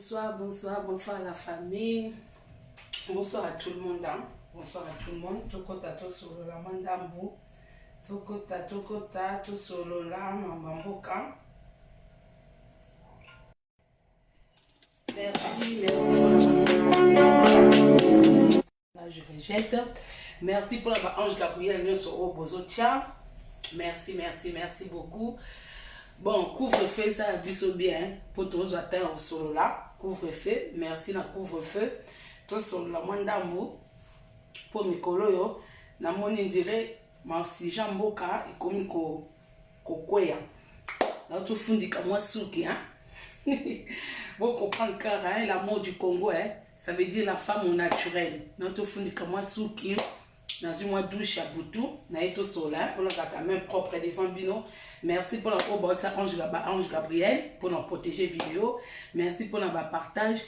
Bonsoir, bonsoir, bonsoir à la famille. Bonsoir à tout le monde. Hein. Bonsoir à tout le monde. Tokota to solo la mandambu. Tokota, to solo la mamboka. Merci, merci. Là, je rejette. Merci pour la Ange Gabriel sur Obozotia. Merci, merci, merci beaucoup. Bon, couvre-feu, ça a biso bien. Pour tous atteindre au solo là. Couvre-feu, merci na couvre-feu. Tout solo la mandambu. Pour Mikolo yo. Na moni dire, ma si jamboka, et comme kwea. Là, tout fundi comme moi souki, hein. Vous comprenez car hein, l'amour du Congo, hein, ça veut dire la femme au naturel. Notre fundi comme moi souki. Dans une mois douche à Boutou, Naïto Sola, pour notre quand même propre devant Bino. Merci pour notre Ange Gabriel, pour notre protéger vidéo. Merci pour notre partage.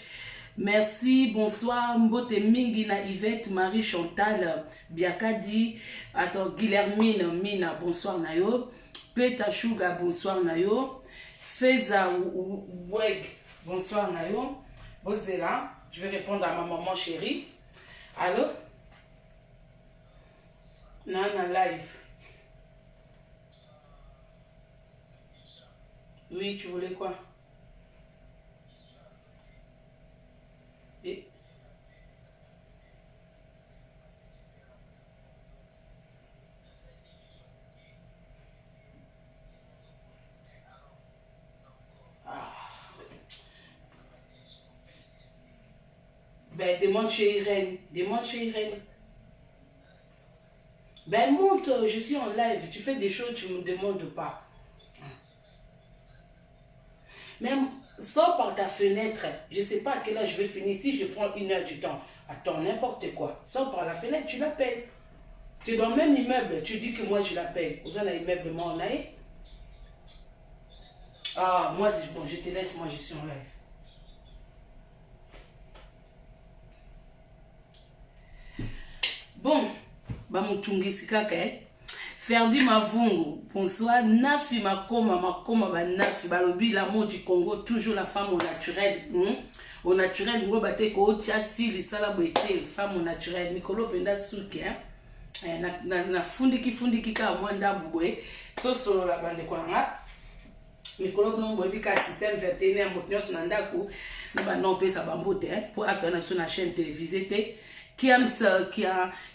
Merci, bonsoir, Mbote Mingi, na Yvette, Marie Chantal, Biakadi, attends, Guilhermine, Mina, bonsoir Nayo. Peta Chouga, bonsoir Nayo. Feza Oueg, bonsoir Nayo. Bozela, je vais répondre à ma maman chérie. Allô? Nana live. Oui, tu voulais quoi? Et... Ah. Ben, demande chez Irène. Demande chez Irène. Ben monte, je suis en live, tu fais des choses, tu ne me demandes pas. Même sors par ta fenêtre, je ne sais pas à quelle heure je vais finir, si je prends 1 heure du temps. Attends, n'importe quoi. Sors par la fenêtre, tu l'appelles. Tu es dans le même immeuble, tu dis que moi je l'appelle. Vous avez un immeuble, moi on a. Ah, moi, bon, je te laisse, moi je suis en live. Bon. Bamutungi kaka Ferdi Mavungu, bonsoir. Nafi makoma ba nafi balobi l'amour du Congo, toujours la femme au naturel. Au naturel, ngo bate ko tia sili sala boete femme au naturel. Mikolo penda suki na fundi ka mwanda mbwe. To solo la bande kwanga. Mikolo no mbwe bika système 21 motnyo sunandaku ba non pesa bambote pour attendre sur la chaîne télévisée.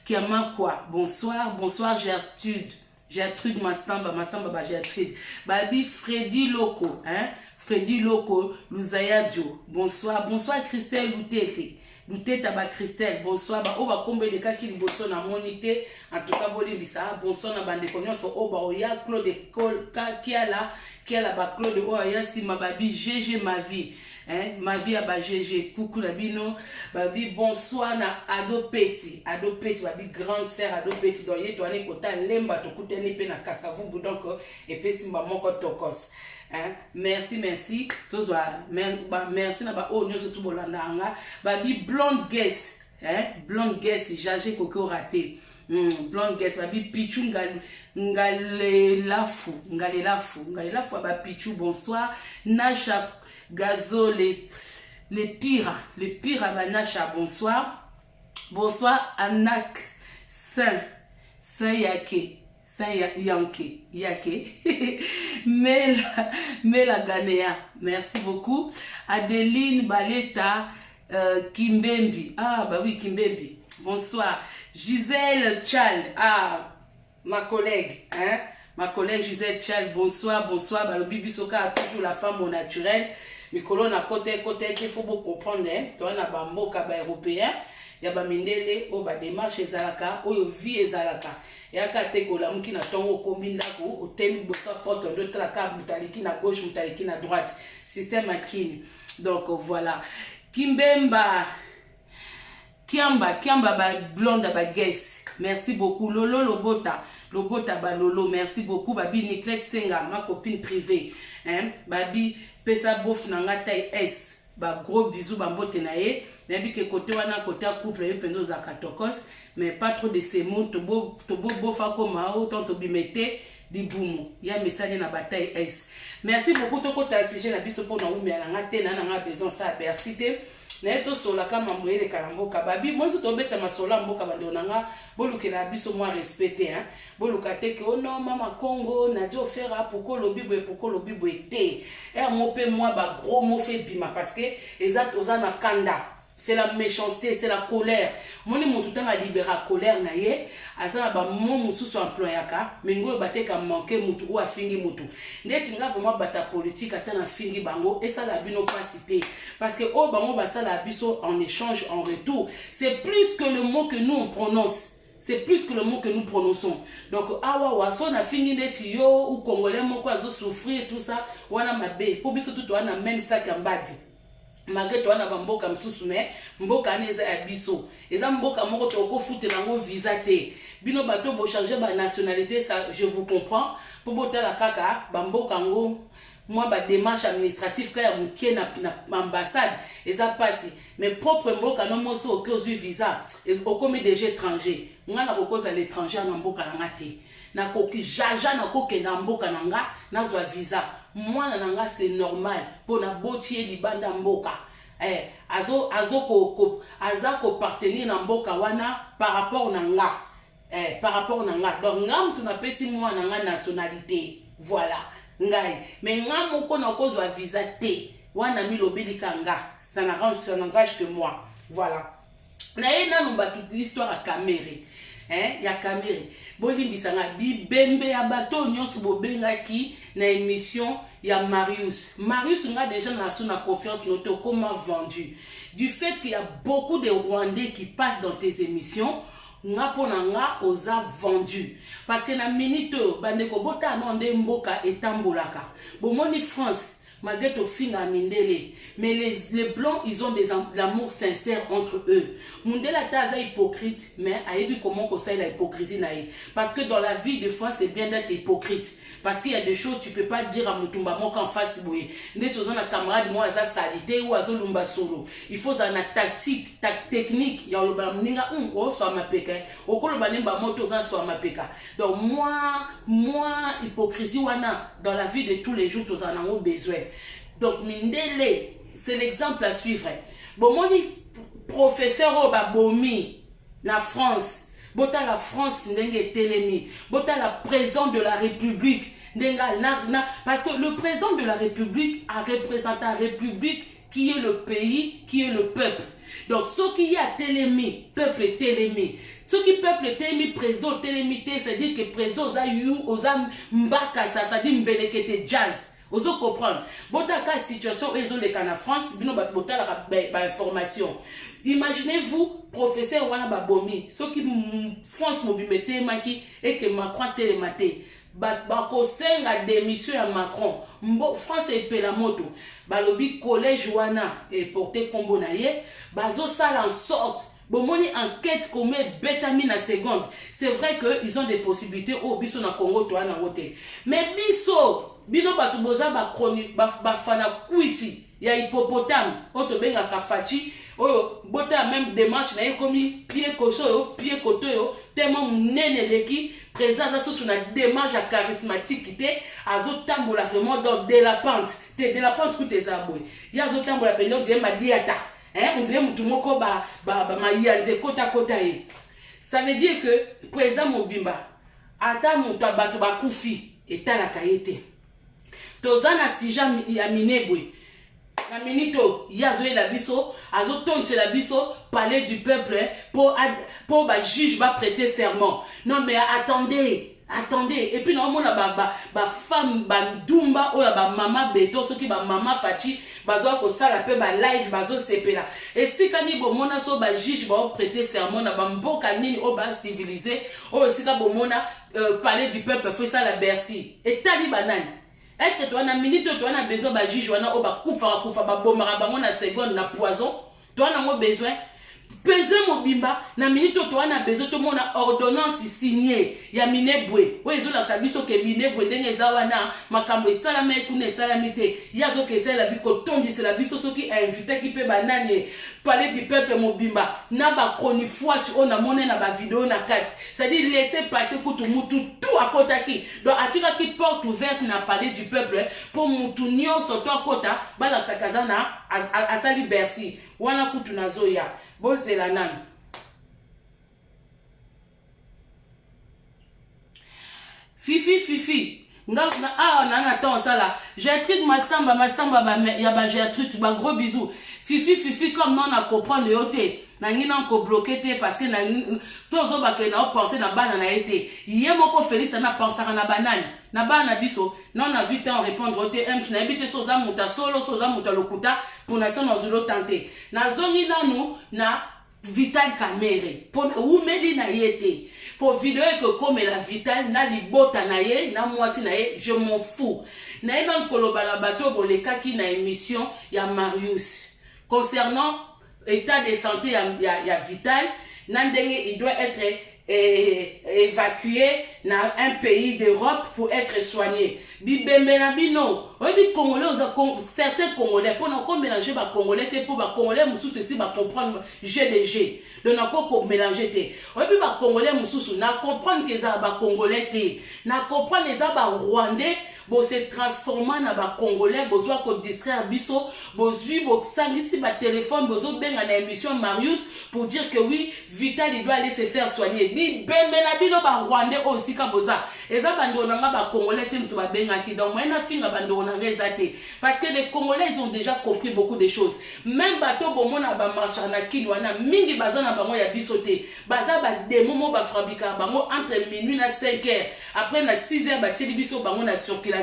Kiamakwa, bonsoir, bonsoir Gertrude. Gertrude Massamba ba Gertrude. Babi Freddy Loco, hein? Freddy Loco, Luzayadio. Bonsoir, bonsoir Christelle Loutete. Loutete ba Christelle, bonsoir. Ba oba kombe de kaki liboso na monité. En tout cas, bolimbisa. Bonsoir na bande konyo so oba oya Claude Col Kiala ba Claude oya si ma babi GG ma vie. Hein? Ma vie à ba GG, coucou la bino, babi bonsoir na Ado Petit, babi grande sœur Ado Petit, donc yé toi ne kota lemba to kuteni pe na kasavu donc et puis si maman ko tokos. Hein? Merci, tous merci na ba o nyoso tu bolanda nga, babi blonde guest, hein? Blonde guest, Jage Koko raté. Blonde guest, babi Pichu ngalelafu, ba Pichu, bonsoir. Nasha Gazo, les pires à Banacha, bonsoir. Bonsoir, Anak Yake. Mela Ganea, merci beaucoup. Adeline Baleta Kimbembi, ah bah oui, Kimbembi, bonsoir. Gisèle Chal, ah, ma collègue, hein, Gisèle Chal, bonsoir, bah le Bibi Soka a toujours la femme au naturel. Mikolo na côté, il faut beaucoup comprendre, hein, toi na bamboka ba européen, ya ba mindele o ba démarche ezalaka, o yo vie ezalaka. Ya ka te ko la muki na tongo kombinda ko, o temi bosa porte de traka mutaliki na gauche, mutaliki na droite. Système akini. Donc voilà. Kiamba ba blonde ba guess. Merci beaucoup. Lolo Lobota ba Lolo. Merci beaucoup. Babi Niclette Senga, ma copine privée. Hein? Babi Pesa Bof Nanga taille S. Ba gros bisous ba mbote na ye. Nabi ke côté wana côté couple ye pendo za katokos. Mais pas trop de ces mots. Tobo bofa koma o tant to bimete. di bumu ya message na bataille S. Merci beaucoup to kota sujet na biso pona umia na ngate na nga besoin ça merci te. Na eto sola kama mwele kalamboka babi moi to beta masola mboka bando nanga bolukela biso moi respecter hein boluka te que oh non mama Congo na dio faire pour le bibo te et mo pe moi ba gros mot fait bima parce que exact ozana kanda. C'est la méchanceté, c'est la colère. Moni mututanga libéra colère na ye, asana ba mo mususu employaka, mengo bateka manquer mutu ou afingi mutu. Ndeti nga vraiment bata politique atana fingi bango et ça la bino pas cité parce que oh bango ba ça la biso en échange en retour. C'est plus que le mot que nous on prononce. C'est plus que le mot que nous prononçons. Donc, awa so na fingi neti yo ou congolais moko azo souffrir tout ça, wana mabe. Po biso tout wana même ça kambadi. Malgré toi na mboka msusu mais mboka neza ya biso eza mboka moko to ko fute nango visa te bino bato bo changer ba nationalité ça je vous comprends pour botala kaka ba mboka ngo moi ba démarche administrative ka ya mukie na ambassade eza passé mais propre mboka no moso au cause du visa au commis des étrangers ngana ko cause à l'étranger na mboka na ngate na ko ki jaja na ko ke na mboka na nga na zwa visa moi nanga c'est normal pour na botier libanda mboka azako partenir na mboka wana par rapport na nga par rapport na nga donc ngam tu na pesi moi nanga nationalité voilà ngai mais ngam moko na kozwa visa te wana milobeli kanga ça n'engage que moi voilà na ena no batu histoire à Caméré ya Caméré bolimbisanga bibembe ya bato nyonso bobengaki na émission ya Marius nga déjà na suna confiance noto comment vendu du fait qu'il y a beaucoup de Rwandais qui passent dans tes émissions nga pona nga oza vendu parce que na minute bandeko bota nonde mboka etambolaka bomoni France malgré to finga mindele mais les blancs ils ont l'amour sincère entre eux mundela taza hypocrite mais ayebi comment ko ça la hypocrisie naïe parce que dans la vie de fois c'est bien d'être hypocrite parce qu'il y a des choses tu peux pas dire à mutumba moka en face boye ndeti ozona camarade moi za salité ou azolumba solo il faut za na tactique technique ya loba mninga o so mapeka okoloba nemba moto za so mapeka donc moi hypocrisie wana dans la vie de tous les jours tous en avons besoin. Donc mindele c'est l'exemple à suivre. Bon moni professeur Obabomi na France bota la France ndenge telemi bota la président de la République ndenga parce que le président de la République a représenté la République qui est le pays qui est le peuple. Donc ce qui y a télémi peuple est télémi ce qui peuple est télémi président télémité c'est dire que président za yu oza mbaka ça dit mbelekete jazz. Vous comprenez? Botaka situation ils les en France, bino botala ba information. Imaginez-vous professeur wana babomi, ceux qui France mobimete maki et que Macron télématé. Ba ko senga démission à Macron. France et pe la moto. Balobi collège wana et porter combo na ye, bazo sala en sorte bomoni enquête comme bétamine à seconde. C'est vrai que ils ont des possibilités au biso na Congo to na wote. Mais biso bino batu boza ba chronique ba fana kuiti ya hippopotame oto benga kafachi oyo bota même démarche na ekomi pied koso yo pied koto yo tellement nene leki président ça sur na démarche charismatique té azo tambola vraiment donc de la pente coûte ça boy ya zo tambola pendo de madiata on dirait mutu moko ba mayanze kota ye ça veut dire que président Mobimba ata mutu bato ba kufi etala kayete tozana sija ya minebwe na minito yazoe la biso azo tonche la biso parler du peuple pour ba juge ba prêter serment. Non mais attendez et puis non mona ba femme ba ndumba oya ba mama beto soki ba mama fachi bazo ko sala pe ba live bazo sepela et si kani bo mona so ba juge ba prêter serment na ba mboka nini o ba civilisé o si ka bo mona parler du peuple fait ça la Bercy et tali banane. Est-ce que toi, na minute, tu as besoin de juge, tu as besoin de bomber na seconde, na poison, tu as besoin. Pese mobimba na minute to wana bezo to mona ordonnance signée ya minebwe we zo la sabiso ke minebwe ndenge za wana makambo esala me kuna esala mite yazo ke sala biko tondi c'est la biso soki invité ki pe banani parler du peuple mobimba na ba chronifoit on a moné na ba vidéo na kati c'est dire laisser passer kutu mutu tout à kota ki donc atika ki porte ouverte na parler du peuple pour mutu nyonso to akota bala sakazana asali Bercy wana kutu nazoya Bosse la nan. Fifi. Na attends ça là. Gertrude Massamba ya ba Gertrude ba gros bisous. Fifi comme non na comprendre le oté. Na ngina ko bloquer té parce que na tozo ba ke na penser na bana na été. Yemoko Félix na pensaka na banane. Na bana biso non na 8 ans répondre oté m na habité soza muta solo soza muta lokuta pour nation na zulo tenter. Na zongi nanu na Vital Kamere pour ou medi na yete pour vidéo que comme la Vital na libota na ye na mwasi na ye je m'en fous na dans kolobala bato boleka ki na émission ya Marius concernant état de santé ya Vital nandenge il doit être évacué dans un pays d'Europe pour être soigné. Bibembe bino, oui Congolais, certains Congolais, pour ne mélanger ba Congolais, pour ba Congolais musu ceci ba comprendre GDG. Donc na ko mélanger te. Oui ba Congolais musu na comprendre que ça ba Congolais te. Na comprendre les ba Rwandais. Bo se transformant na ba Congolais, bozo ko distraire biso, bozui bo sangisi ba téléphone, bozo benga na émission Marius pour dire que oui, Vital il doit aller se faire soigner. Bi bembe na bino ba Rwandais aussi ka boza. Eza bando na ba Congolais te mtu ba benga ki donc moi na finga bando na rezate parce que les Congolais ils ont déjà compris beaucoup de choses. Même bato bomo na ba marcha na kinwana mingi bazana bango ya biso te. Baza ba demomo ba fabrika bango entre minuit na 5h. Après na 6h ba teli biso bango na circulation.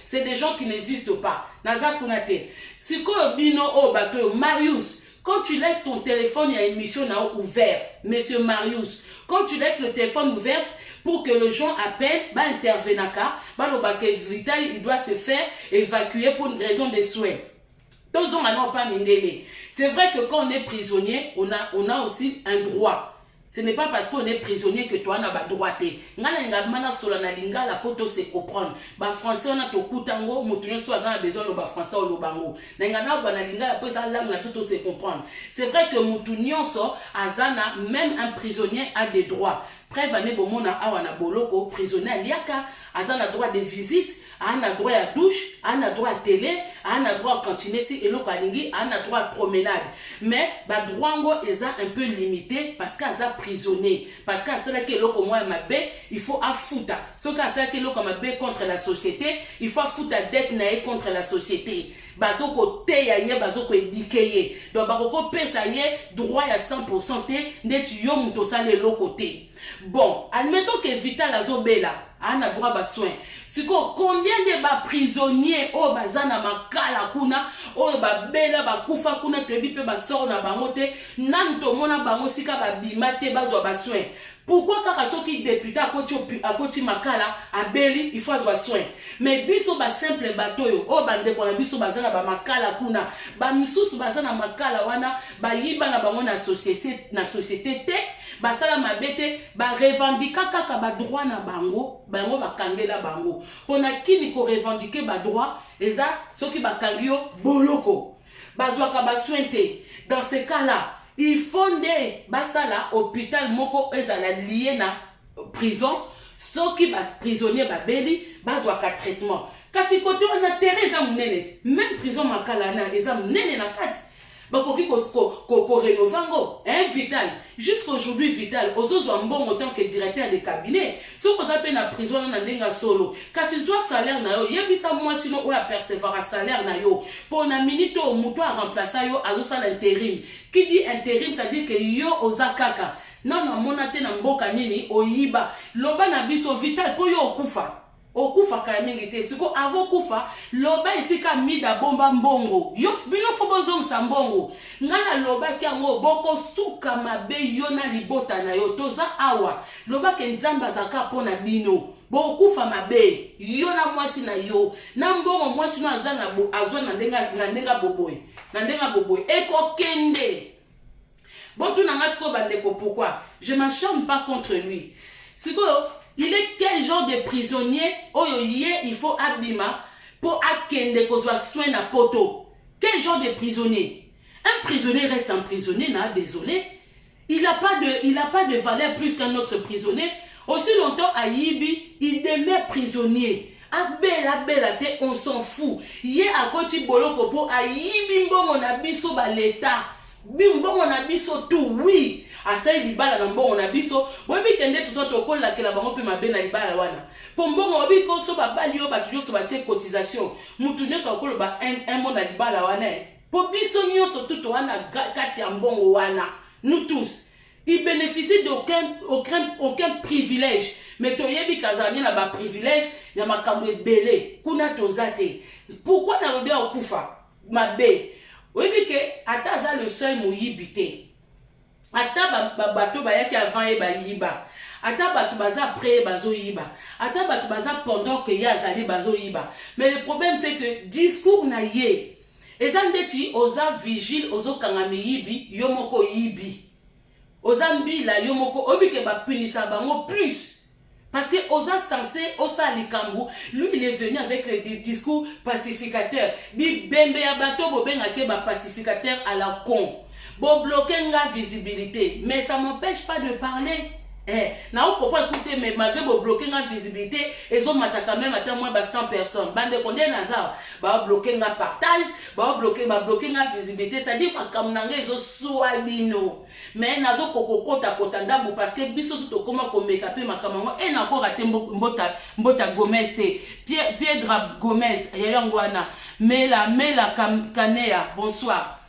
C'est des gens qui n'existent pas. Naza Kunate. Si bino o bateau Marius, quand tu laisses ton téléphone, il y a une émission ouvert, monsieur Marius. Quand tu laisses le téléphone ouvert pour que les gens appellent, bah intervenaka, bah le Vital il doit se faire évacuer pour une raison de soins. Tous ont pas mindélé. C'est vrai que quand on est prisonnier, on a aussi un droit. Ce n'est pas parce qu'on est prisonnier que toi, on a pas droit. Ngana mana solana linga la poto se comprendre. Ba français on a to kutango, mutunyo soazana besoin le ba français ou le bango. Ngana bana linga la poto langue la tout se comprendre. C'est vrai que mutunyo so azana même un prisonnier a des droits. Preuve ane bomona awana boloko prisonnier liaka azana droit de visite, a droit à douche, a droit à télé, a droit à continuer si eloko alingi, a droit à promenade. Mais ba droit est un peu limité parce qu'à prisonnier. Parce qu'à cela que eloko moi mabe, il faut affouta. Ce qu'à cela que eloko mabe contre la société, il faut affouta dette nae contre la société. Bazoko te ya ye bazoko edikeye. Donc bakoko pesa ye droit à 100% te ndeti yo muto sale lokote. Bon, admettons que Vital azobela, a droit à soin. Combien de prisonniers au bazana makala kuna, au babela bakufa kuna tebi pe basoro na bangote, nan to mona bango sika babimate bazo soin. Pourquoi quand soki député à côté makala à Beli il faut avoir soin. Mais biso ba simple bateau yo o bande ko na biso bazana ba makala kuna ba misusu bazana makala wana ba yiba na bango na société te ba sala mabete ba revendiquer kaka ba droit na bango ba kangela bango pona kini ko revendiquer ba droit eza soki ba kangio boloko bazwaka ba soin te. Dans ce cas-là il faut des basala hôpital moko ezala lié na prison ceux qui ba prisonnier ba beli bazwa ka traitement kasi côté on a Teresa munene même prison makala na eza munene na kati bakoki ko rénovango hein Vital jusqu'aujourd'hui Vital ozozo mbongo en tant que directeur de cabinet ce qu'on appelle na prison na ndenga solo kasi zo salaire na yo yebisa moi sinon ou apercevoir salaire na yo pour na minute au muto a remplacer yo azo sala intérim qui dit intérim ça dit que yo ozakaka non non monate na mboka nini oyiba loba na biso Vital po yo okufa okufa ka mingi te siko avant kufa loba isika mida bomba mbongo yo bino fobozo mbongo ngana loba ki ngo boko suka mabe yo na libota na yo toza awa loba ke nzamba zaka pona bino bokufa mabe yo na mwasi na yo na mbongo mwasi no azana azwa na ndenga boboy eko kende Bon, tout n'angasco bandeko, pourquoi? Je m'acharne pas contre lui. C'est quoi? Il est quel genre de prisonnier? Oh, il faut abima pour akende ko soit soin na poto. Quel genre de prisonnier? Un prisonnier reste un prisonnier, désolé. Il n'a pas de valeur plus qu'un autre prisonnier. Aussi longtemps à Yibi, il demeure prisonnier. Abela te, on s'en fout. Yé à côté bolo popo à Yibi mbongo na biso ba l'état. Mbongo na biso tout, oui. Asa libala na mbongo na biso. Bobi kende tout ça toko la ke la bango pe mabe na libala wana. Po mbongo obi ko so ba bali yo ba tuyo so ba tie cotisation. Mutu nyo so ko ba un mot na libala wana. Po biso nyo so tout wana kati ya mbongo wana. Nous tous, ils bénéficient d'aucun privilège. Mais tu yebi kazani na ba privilège, ya makamwe belé, kuna tozate. Pourquoi na robia okufa? Mabe. Webi ke ata za le seuil mo yibite. Ata ba bato ba yaki avant e ba yiba. Ata bato baza après bazo yiba. Ata bato baza pendant que ya zali bazo yiba. Mais le problème c'est que discours na ye. Ezandeti oza vigile ozo kangami yibi yomoko yibi. Oza mbila yomoko obike ba punisa bango plus. Parce que oza censé osa likambu, lui il est venu avec le discours pacificateur. Bi bembe ya bato bobenga ke ba pacificateur à la con. Bo bloquer la visibilité, mais ça m'empêche pas de parler. Na on comprend écouter mais malgré bo bloquer la visibilité, ils ont mataka même à moins 100 personnes. Bande condé nazar, ba bloquer la partage, ba bloquer la visibilité, ça dit pas comme nanga ils ont soabino. Mais nazo kokokota kotanda parce que biso tout comment ko make up makamango et na ko raté mbota Gomez te. Piedra Gomez yayangwana. Mela Kanea, bonsoir.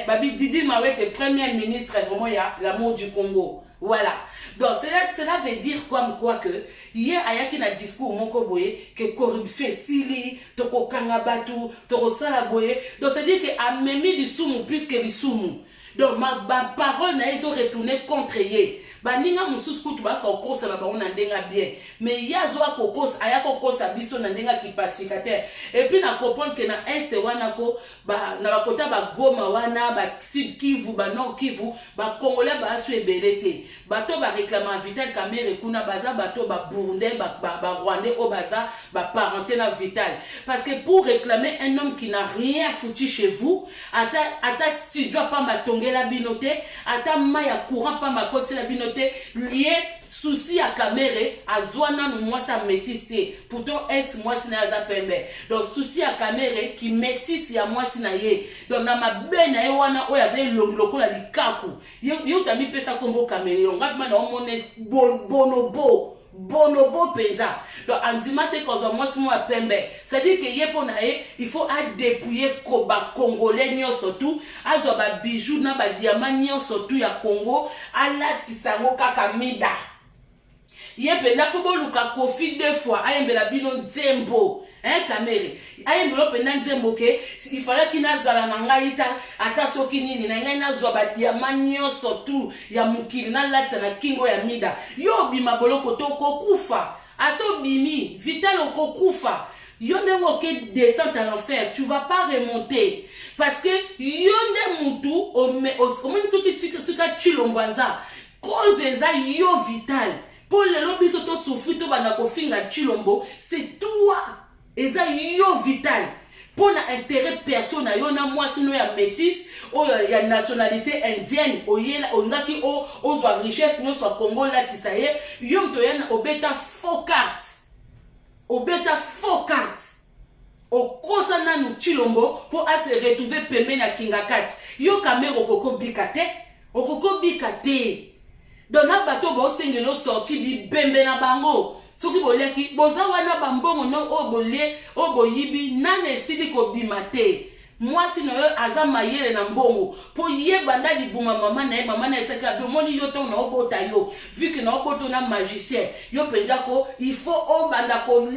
Babi Didi Mawete, premier ministre vraiment il y a l'amour du Congo. Voilà. Donc cela veut dire comme quoi que hier ayaki na discours moko boye que corruption est sili, toko kangabatu, toko salaboye. Donc c'est dire que a memi du sumu plus que du sumu. Donc ma parole na ils ont retourné contre ye. Baninga mususu kutu ba ko kosa ba on ndenga bien. Mais yazo akokos ayako kosa biso na ndenga ki pacificateur. Et puis na comprendre que na est wana ko ba na bakota ba Goma wana ba Sud Kivu ba Nord Kivu ba Congolais ba asu ebelete. Bato ba réclamer Vital Kamerhe kuna baza bato ba Burundais ba Rwandais au baza ba parenté na Vital. Parce que pour réclamer un homme qui n'a rien foutu chez vous, ata studio pa matongela binote, ata maya courant pa makoti la binote lié souci à Kamerhe à Zwana moi ça métissé pourtant est moi si na za pembe donc souci à Kamerhe qui métisse ya moi si na ye donc na mabena e wana oya za longoloko la likaku yo tami pesa kombo Kamerhe on ngapima na omone bonobo penza donc andimate kozo moi si moi pembe c'est dire que yepo na ye il faut à dépouiller koba congolais nyo surtout azo ba bijoux na ba diamant nyo surtout ya Congo ala tisango kaka mida yepe na fobo luka Kofi 2 fois ayembela bino nzembo Kamerhe ayembelo pena nzembo ke il fallait qu'il nazala na ngai ata soki nini na ngai nazwa ba diamant nyo surtout ya mukili na lata na kingo ya mida yo bima boloko to kokufa ato bimi Vital okokufa yonde ke descente à l'enfer tu vas pas remonter parce que yonde mutu o moni soki suka chilombaza cause eza yo Vital pour le lobby soto souffrir to bana ko finga chilombo c'est toi eza yo Vital pour na intérêt personnel yo na moi sino ya métis o ya nationalité indienne o yela ondaki o zwa richesse no soit Congo la tisaye yo mto yana obeta faux carte au kosa na nu chilombo pour à se retrouver pembe na kingakati yo Kamerhe okoko bikate donc na bato bo sengelo sorti bi bembe na bango soki boleki boza wana bambongo no obolie oboyibi na nesili ko bimate moi sino yo aza mayele na mbongo po ye banda libuma mama na esaka be moni yo to na obota yo vu que na oboto na magicien yo penza ko il faut obanda ko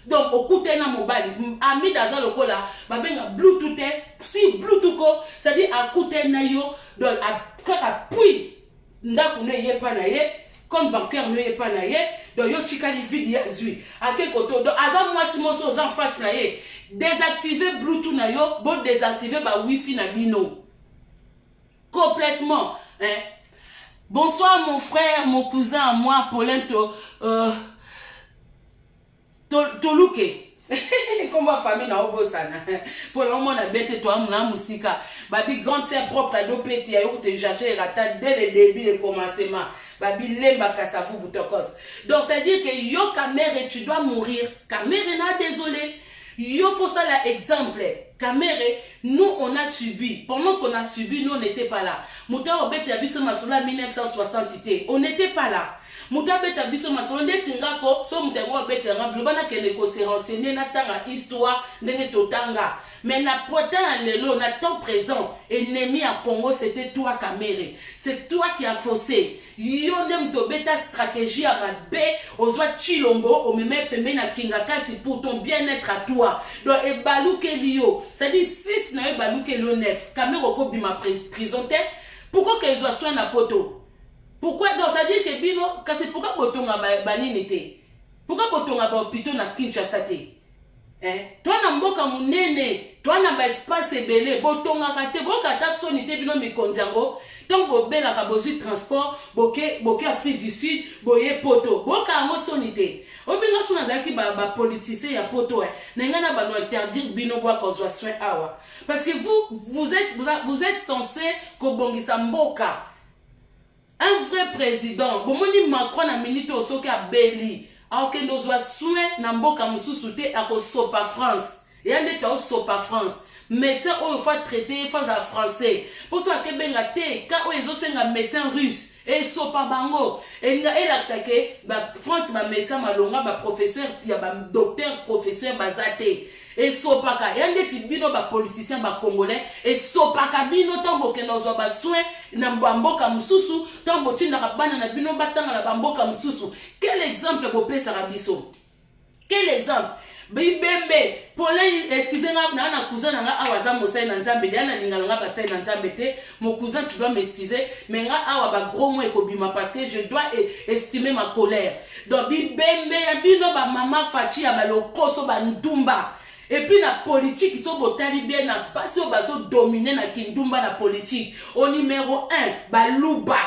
donc okute na mobali ami daza lokola babenga bluetooth si bluetooth ko ça dit akute na yo donc akaka puis ndaku ne ye pa na ye comme bancaire ne ye pa na ye donc yo tikali vide ya zui ake koto donc aza mwasi moso oza face na ye désactiver bluetooth na yo bon désactiver ba wifi na bino complètement Bonsoir mon frère, mon cousin, moi, Paulin Toluke. Comme ma famille n'a pas ça. Pour le moment, on a bête toi, mon musique. Babi grande sœur propre à deux petits, ayo te chercher rata dès le début de commencement. Babi lemba kasafu butokos. Donc ça dit que yo Kamere tu dois mourir. Kamere n'a désolé. Yo faut ça l'exemple. Kamere, nous on a subi. Pendant qu'on a subi, nous on n'était pas là. Mouta obete abiso masola 1960. On n'était pas là. Mouta obete abiso masola nde tingako so mutengo obete ngablo bana kele ko se renseigner na tanga histoire ndenge totanga. Mais na potin lelo na temps présent ennemi à Congo c'était toi Kamere. C'est toi qui a faussé. Yo ndem to beta stratégie à mabe ozwa chilombo o meme pembe na kingakati pour ton bien-être à toi. Donc e baluke liyo. Ça dit 6 na e baluke liyo 9. Kamere ko bima prison te. Pourquoi que zo soin na poto? Pourquoi donc ça dit que bino kasi pourquoi botonga banini te? Pourquoi botonga ba hôpital na Kinshasa te? Hein? Toi na mboka munene, toi na ba espace belé, botonga kate boka ta sonité bino mikonziango, tant bo bela ka bozu transport, boke Afrique du Sud, boye poto, boka ngo sonité. Obinga sona zaki ba politicien ya poto nengana ba no interdire bino boa ko zo soin awa. Parce que vous êtes censé ko bongisa mboka. Un vrai président, bon moni Macron na minute osoki a beli. Alors que nous avons soin na mboka mususu te ako sopa France. Et ande tcha sopa France. Médecin o faut traiter face à français. Pour ça que benga te ka o ezo senga médecin russe et sopa bango. Et nga elaksa ke ba France ba médecin malonga ba professeur ya ba docteur professeur bazate. Et sopaka yande ti bino ba politicien ba congolais et sopaka bino tambo ke nozo ba soin na mboka mususu tambo tinda ka bana na bino batanga na mboka mususu. Quel exemple bo pesa rabiso? Quel exemple? Bibembe Paulin excusez-moi na cousin na awaza mosai na nzambe de na lingala nga basai na nzambe te. Mon cousin tu dois m'excuser mais nga awa ba gros mot ekobima parce que je dois exprimer ma colère. Donc bibembe ya bino ba mama Fachi ya ba lokoso ba ndumba. Et puis la politique, ils sont botali bien na basi au baso dominer na kindumba na politique. Au numéro 1, Balouba.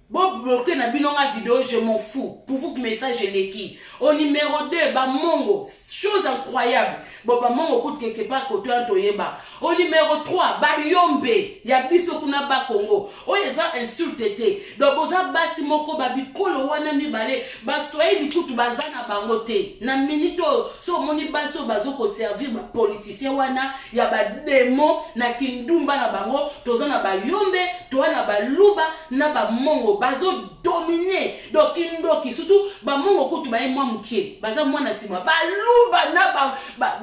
Bon bloqué na binonga vidéo, je m'en fous. Pour vous que message est l'équipe. Au numéro 2, Bamongo. Chose incroyable. Bon Bamongo coûte quelque part côté Antoyeba. Au numéro 3, Bayombe. Yabiso kuna ba Congo. Oh yeza insulte te. Donc boza basi moko babi kolo wana mibale. Basoye bikutu bazana bangote. Na minito so moni baso bazo ko servir ba politicien wana ya ba demo na kindumba na bango. Tozana Bayombe, toa na Baluba na Bamongo. Bazo dominer donc indoki surtout ba mongo kutu ba moi mukie baza mwana sima ba luba na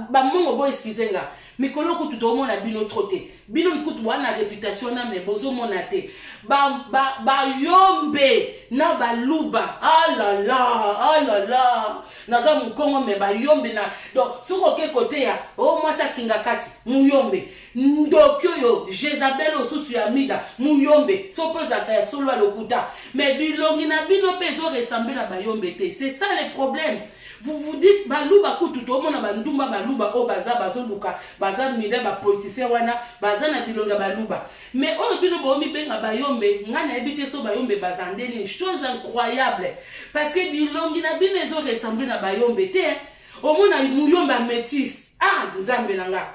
ba mongo bo excusenga mikolo kutu to mona bino troté bino kutu wana réputation na me bozo mona te ba yombe na ba luba ah là là naza mukongo me ba yombe na donc soko ke côté ya oh moi ça kinga kati muyombe ndokyo yo Jezabel osusu ya mida muyombe sopoza ka solo lokuta mais bilongi na bino pezo ressembler à bayombe te. C'est ça le problème. Vous vous dites baluba kutu to mona bandumba baluba o baza luka baza mida ba politicien wana baza na bilonga baluba mais o bino bo mi benga bayombe ngana ebite so bayombe bazandeli une chose incroyable parce que bilongi na bino ezo ressembler na bayombe te o mona muyombe a métis ah nzambe nanga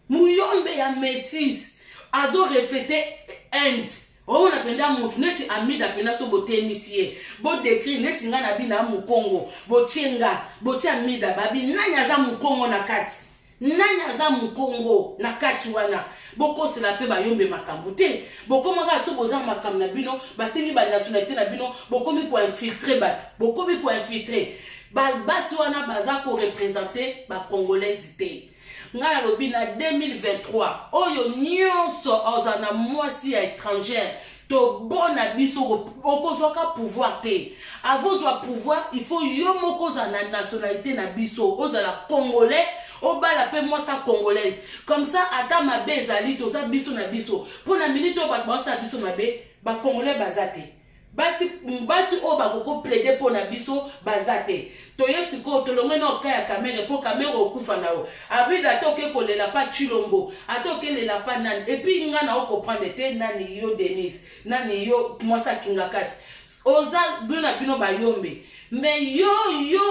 muyombe ya métis azo refléter Inde. On a penda mutu neti amida penda so botemisier bo décrit neti nga na bina mu Congo botienga botia amida babi nanya za mu Congo na kati nanya za mu Congo na kati wana boko se la pe ba yombe makambo te boko maka so boza makam na bino basingi ba nationalité na bino boko mi ko infiltrer bat boko mi ko infiltrer ba so wana baza ko représenter ba congolais te. Nga lobina 2023 oyo nyonso ozana mwasi ya étrangère to bona biso okozwaka pouvoir te avant zwa pouvoir il faut yo moko za na nationalité na biso ozala congolais obala pe mwasa congolaise comme ça ata mabe ezali toza biso na biso pour na minute ba sa biso mabe ba congolais bazate basi o bakoko plaider pour na biso bazate toye siko tolonge na ka ya kamere po kamere okufa na o abida toke kolela pa Chilombo atoke lela pa nani et puis nga na o comprendre te nani yo Denis nani yo Mwasa Kingakati oza bino bayombe mais yo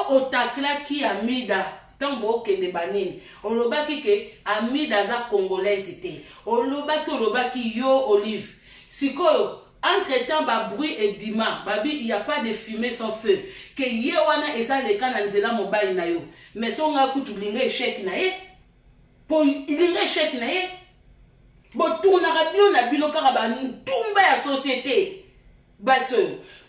otakla ki Amida tango okende banini olobaki ke Amida za congolaise te olobaki yo Olive sikoyo. Entre-temps, bruit et bima, babi, il n'y a pas de fumée sans feu. Que yewana et ça les cas n'anzela mobile na yo. Mais son a kutu linga échec na ye. Pour linga échec na ye. Bon, tourna rabino na bino karaba ntumba ya société. Baso.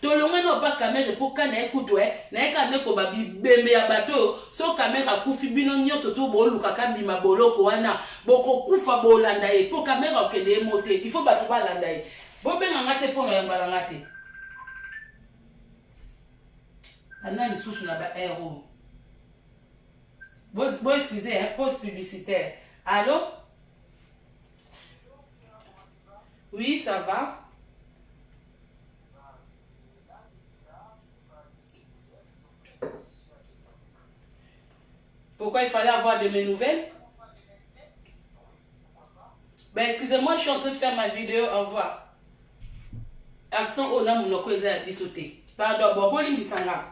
Tolonga no pas caméra pour kana ekutu na ekane ko babi bembe ya bato so caméra kufi bino nyoso to boluka kabima boloko wana boko kufa bolanda ye pour caméra okende moté. Il faut bato balanda ye. Bon ben ngate pour yambala ngate. Anani sous na ba héros. Bon excusez hein, pause publicitaire. Allô? Oui, ça va. Pourquoi il fallait avoir de mes nouvelles? Ben excusez-moi, je suis en train de faire ma vidéo, au revoir. Accent au nom monoko eza bisoté. Pardon, bon bolimbisanga.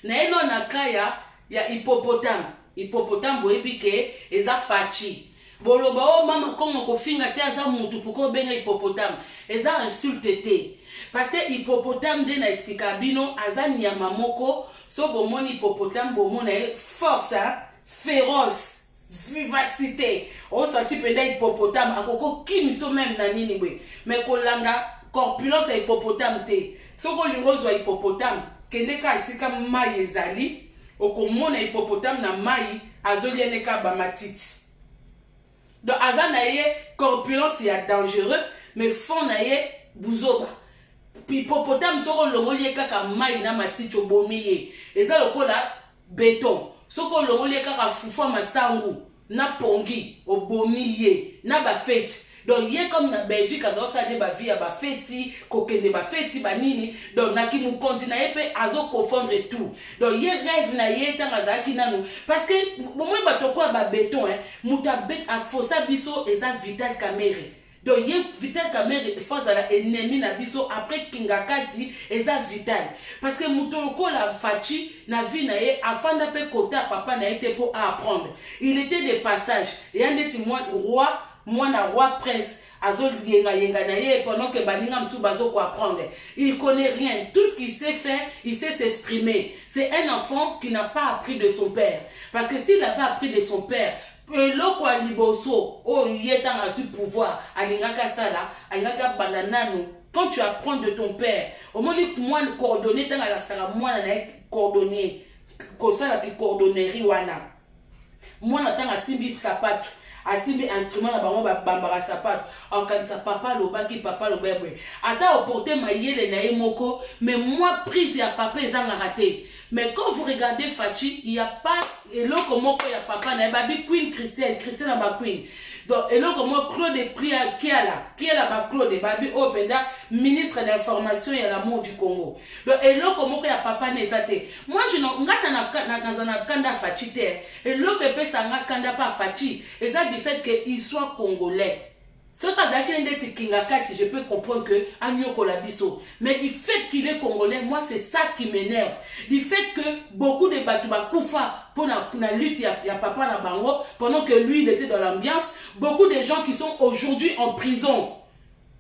Na eno na kaya ya hippopotame. Hippopotame boebike eza fachi. Boloba o mama komo kofinga te aza mutu poko benga hippopotame. Eza insulte te. Parce que hippopotame de na explica bino aza nyama moko so bomoni hippopotame bomona force féroce. Vivacité. On senti penda hippopotame akoko kimiso même na nini bwe. Mais kolanda corpulence ya hippopotame te. Soko lingozo ya hippopotame kende ka isika mai ezali okomona hippopotame na mai azoliene ka ba matiti. Donc aza na ye corpulence ya dangereux mais fond na ye buzoba. Hippopotame soko longoli kaka mai na matiti obomiye. Eza lokola béton. Soko longoli kaka fufa masangu na pongi obomiye na ba fête. Donc yé comme na Belgique azo sa de ba vie ba feti kokende ba feti ba nini donc na ki mu continue pe azo confondre tout donc yé rêve na yé tanga za ki nanu parce que moi ba to quoi ba béton hein muta bet a fossa biso eza Vital Kamerhe donc yé Vital Kamerhe force à la ennemi na biso après Kingakati eza Vital parce que mutoko la fachi na vie na yé afanda pe kota papa na été pour apprendre il était de passage et un petit roi moi na roi prince azol yenga na ye pendant que baninga mtu bazo ko apprendre il connaît rien tout ce qu'il sait faire il sait s'exprimer c'est un enfant qui n'a pas appris de son père parce que s'il avait appris de son père eloko aliboso o yeta na su pouvoir alingaka sala alingaka bananano quand tu apprends de ton père au moins moi coordonner dans la sala moi na coordonner ko sala ki coordonnerie wana moi na tanga simbi sapato asimbi instrument na bango bambara sapato okanisa papa lobaki papa lobebwe ata oporter mayele na moko mais moi prise ya papa ezanga raté mais quand vous regardez Fachi il y a pas eloko moko ya papa na babi Queen Christelle na ba Queen donc eloko moko Claude Pria Kiala ba Claude babi openda ministre de l'information et l'amour du Congo donc eloko moko ya papa na ezate moi je ngata na kanda Fachi te eloko pesa nga kanda pa Fachi eza du fait qu'il soit congolais. Ce que Kingakati, je peux comprendre que Agno Kolabiso. Mais du fait qu'il est congolais, moi c'est ça qui m'énerve. Du fait que beaucoup de Batouba Koufa pour la lutte, il y a papa na bango, pendant que lui il était dans l'ambiance, beaucoup de gens qui sont aujourd'hui en prison.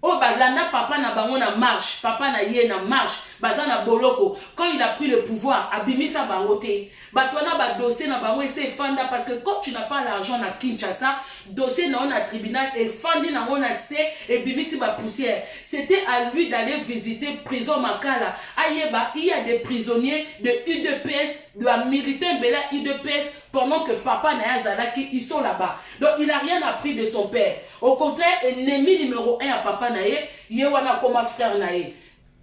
Oh balana papa na bango na marche, papa na ye na marche, bazana boloko. Quand il a pris le pouvoir, abimisa bangote. Batwana ba dossier na bango ese fanda parce que quand tu n'as pas l'argent na Kinshasa, dossier na on a tribunal et fandi na on a C et bimisi ba poussière. C'était à lui d'aller visiter prison Makala. Ayeba, il y a des prisonniers de UDPS, de la militaire Bela UDPS pendant que papa na Zalaki ils sont là-bas. Donc il n'a rien appris de son père. Au contraire, ennemi numéro 1 à papa naye, yewana comme frère naye.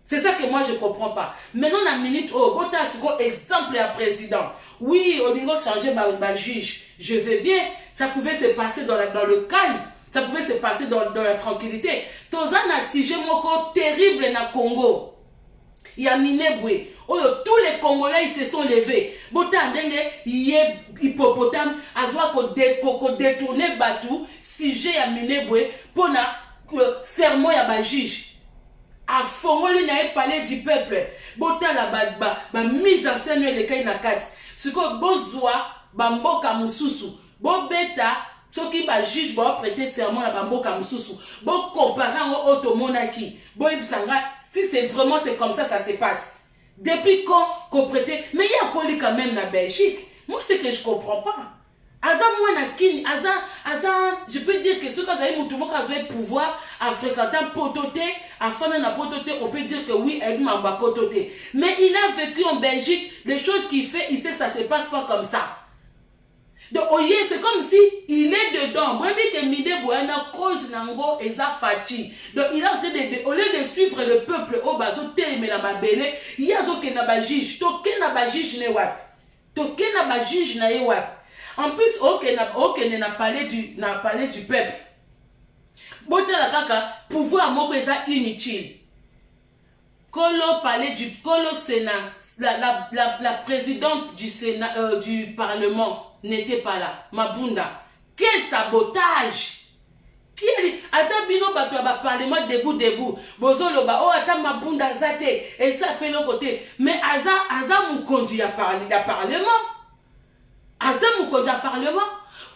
C'est ça que moi je comprends pas. Maintenant la minute oh bota exemple à président. Oui, on doit changer ma juge. Je veux bien, ça pouvait se passer dans le calme. Ça pouvait se passer dans la tranquillité. Tozana sujet moko terrible na Congo. Il y a Minebwe. Tous les Congolais ils se sont levés. Botandenge, yé hippopotame, azwa ko détourner Batou, sujet à Minebwe, pour na serment ya ba juge. A fongoli na parler du peuple. Bota la ba mise en scène le kay na kat. Siko bozwa ba mboka mususu. Bo beta soki ba juge ba prêter serment na ba mboka mususu. Bo comparer au automonaki. Bo ibsanga si c'est vraiment c'est comme ça se passe. Depuis quand qu'on prêtait, mais il y a collé quand même la Belgique. Moi c'est que je comprends pas. Aza moi na kin, aza je peux dire que ceux qui ont le pouvoir à fréquenter pototé, à faire na pototé, on peut dire que oui, elle m'a pototé. Mais il a vécu en Belgique, les choses qu'il fait, il sait que ça se passe pas comme ça. Donc, c'est comme si il est dedans. Moi, je dis que Mide Boyana cause nango eza fachi. Donc, il est en train de, au lieu de suivre le peuple, au bazo teme la mabele, il y a zo ke na ba juge. Toke na ba juge ne wap. Toke na ba juge na ye wap. En plus, n'a parlé du peuple. Bote la kaka, pouvoir moko eza inutile. Kolo parlait du Kolo Sénat, la présidente du Sénat, du Parlement n'était pas là. Mabunda. Quel sabotage! Ata bino bato ba parlement debout. Bozo loba, oh ata Mabunda zate, et ça appelle au côté. Mais aza mukonzi ya parlement. Aza mukonzi ya parlement.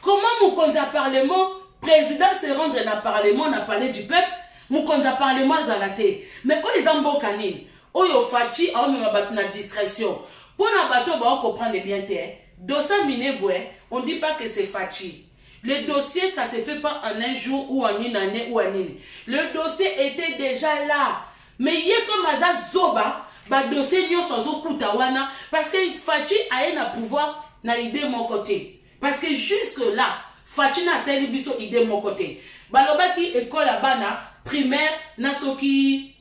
Comment mukonzi ya parlement, président se rendre dans le parlement, n'a parlé du peuple? Mukonza parlement zalate. Mais quand les ambo kanine, oyo fachi a on na distraction. Pour na bateau ba on comprendre bien te. Dossier Minebwe, on dit pas que c'est fachi. Le dossier ça se fait pas en un jour ou en une année ou en une. Le dossier était déjà là. Mais il y a comme aza zoba, ba dossier nyo sans kutawana parce que fachi a un pouvoir na idée mon côté. Parce que jusque là, fachi na seli biso idée mon côté. Balobaki école à bana primaire na soki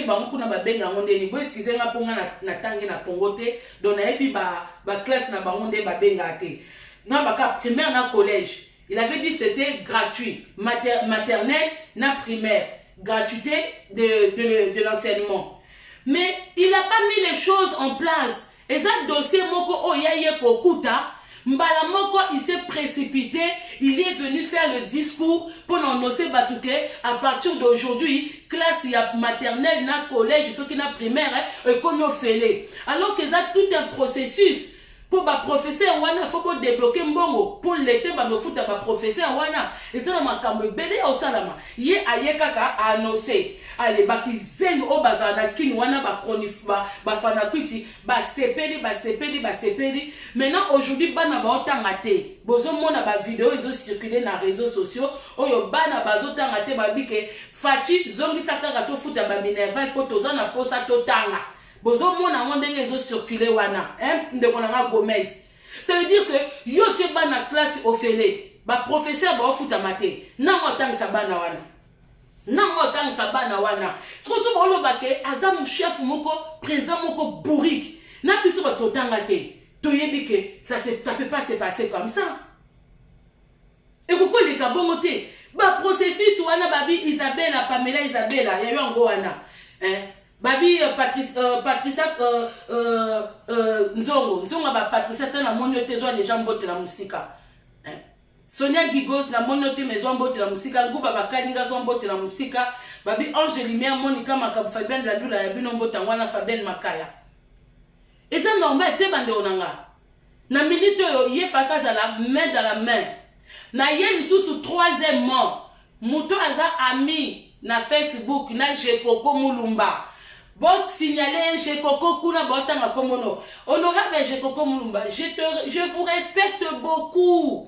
bango kuna ba benga ngondeni bo excusez nga ponga na tangi na Congote donc na ebi ba classe na bangonde ba benga te na baka primaire na collège il avait dit c'était gratuit maternelle na primaire gratuité de l'enseignement mais il a pas mis les choses en place et ça dossier moko oyaye kokuta Mbala Moko, il s'est précipité, il est venu faire le discours pour annoncer Batouke à partir d'aujourd'hui, classe maternelle, na collège, ceux qui na primaire, comme on fait. Alors que ça tout un processus pour ba professeur wana faut pas débloquer mbongo pour l'été ba no futa ba professeur wana et ça na makambe belé au salama ye ayeka ka annoncer allez ba kizengi o bazana kin wana ba chronique ba fana kwiti ba sepeli maintenant aujourd'hui bana ba otanga te bozo mona ba vidéo ils ont circulé na réseaux sociaux oyo bana bazo tanga te ba bike fachi zongi sakaka to futa ba minerval potoza na posa totanga bozo mona ngondenge zo circuler wana ndeko na Gomez. Ça veut dire que yo tcheba na classe ofele ba professeur ba ofuta mate nango tangisa bana wana surtout ba olobake azam chef moko président moko bourrique na biso ba totanga te toyebi que ça peut pas se passer comme ça et pourquoi les kabongo te ba processus wana babi Isabella Pamela Isabella ya yo ngo wana Babi Patricia Nzongo ba Patricia tena monyote zo les gens bote la musika. Sonia Gigos na monyote maison bote la musika, Nguba Bakalinga zo bote la musika, Babi Ange Lumière Monica Makab Fabien la Lula ya bino bote ngwana Fabien Makaya. Et ça normal te bande onanga. Na minute yo ye fakaza la main dans la main. Na ye lisusu troisièmement, muto aza ami na Facebook na Jekoko Mulumba. Bon, signaler Jekoko Kuna Botanga Komono. Honorable Jekoko Mulumba, je vous respecte beaucoup.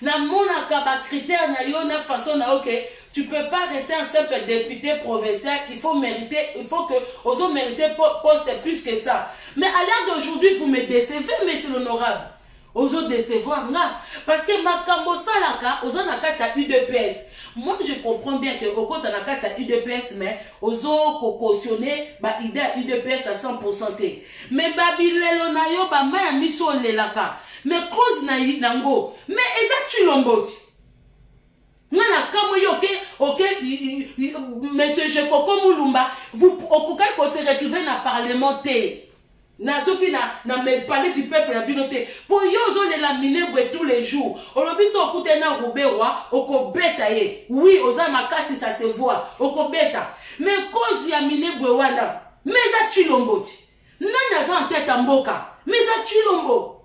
Na mona kaba critère na yo na façon na ok, tu peux pas rester un simple député provincial, il faut que aux autres mériter poste plus que ça. Mais à l'heure d'aujourd'hui, vous me décevez, monsieur l'honorable. Aux autres décevoir là parce que makambo salaka aux autres nakata UDPS. Moi je comprends bien que au cause nakata UDPS mais aux autres cautionner ba idée UDPS à 100%. Mais babilelo na yo ba maya miso lelaka. Mais cause na nango mais exact tu lomboti. Ngana kamo yo ke ok, monsieur Jekoko Moulumba, vous, au cas qu'on se retrouve dans le Parlement, Nazoki na me parler du peuple la binoté pour yozo les laminer tous les jours olobi so okute na rubewa okobeta ye oui oza makasi ça se voit okobeta mais cause ya minebwe wana meza chilomboti nani aza en tête mboka meza chilombo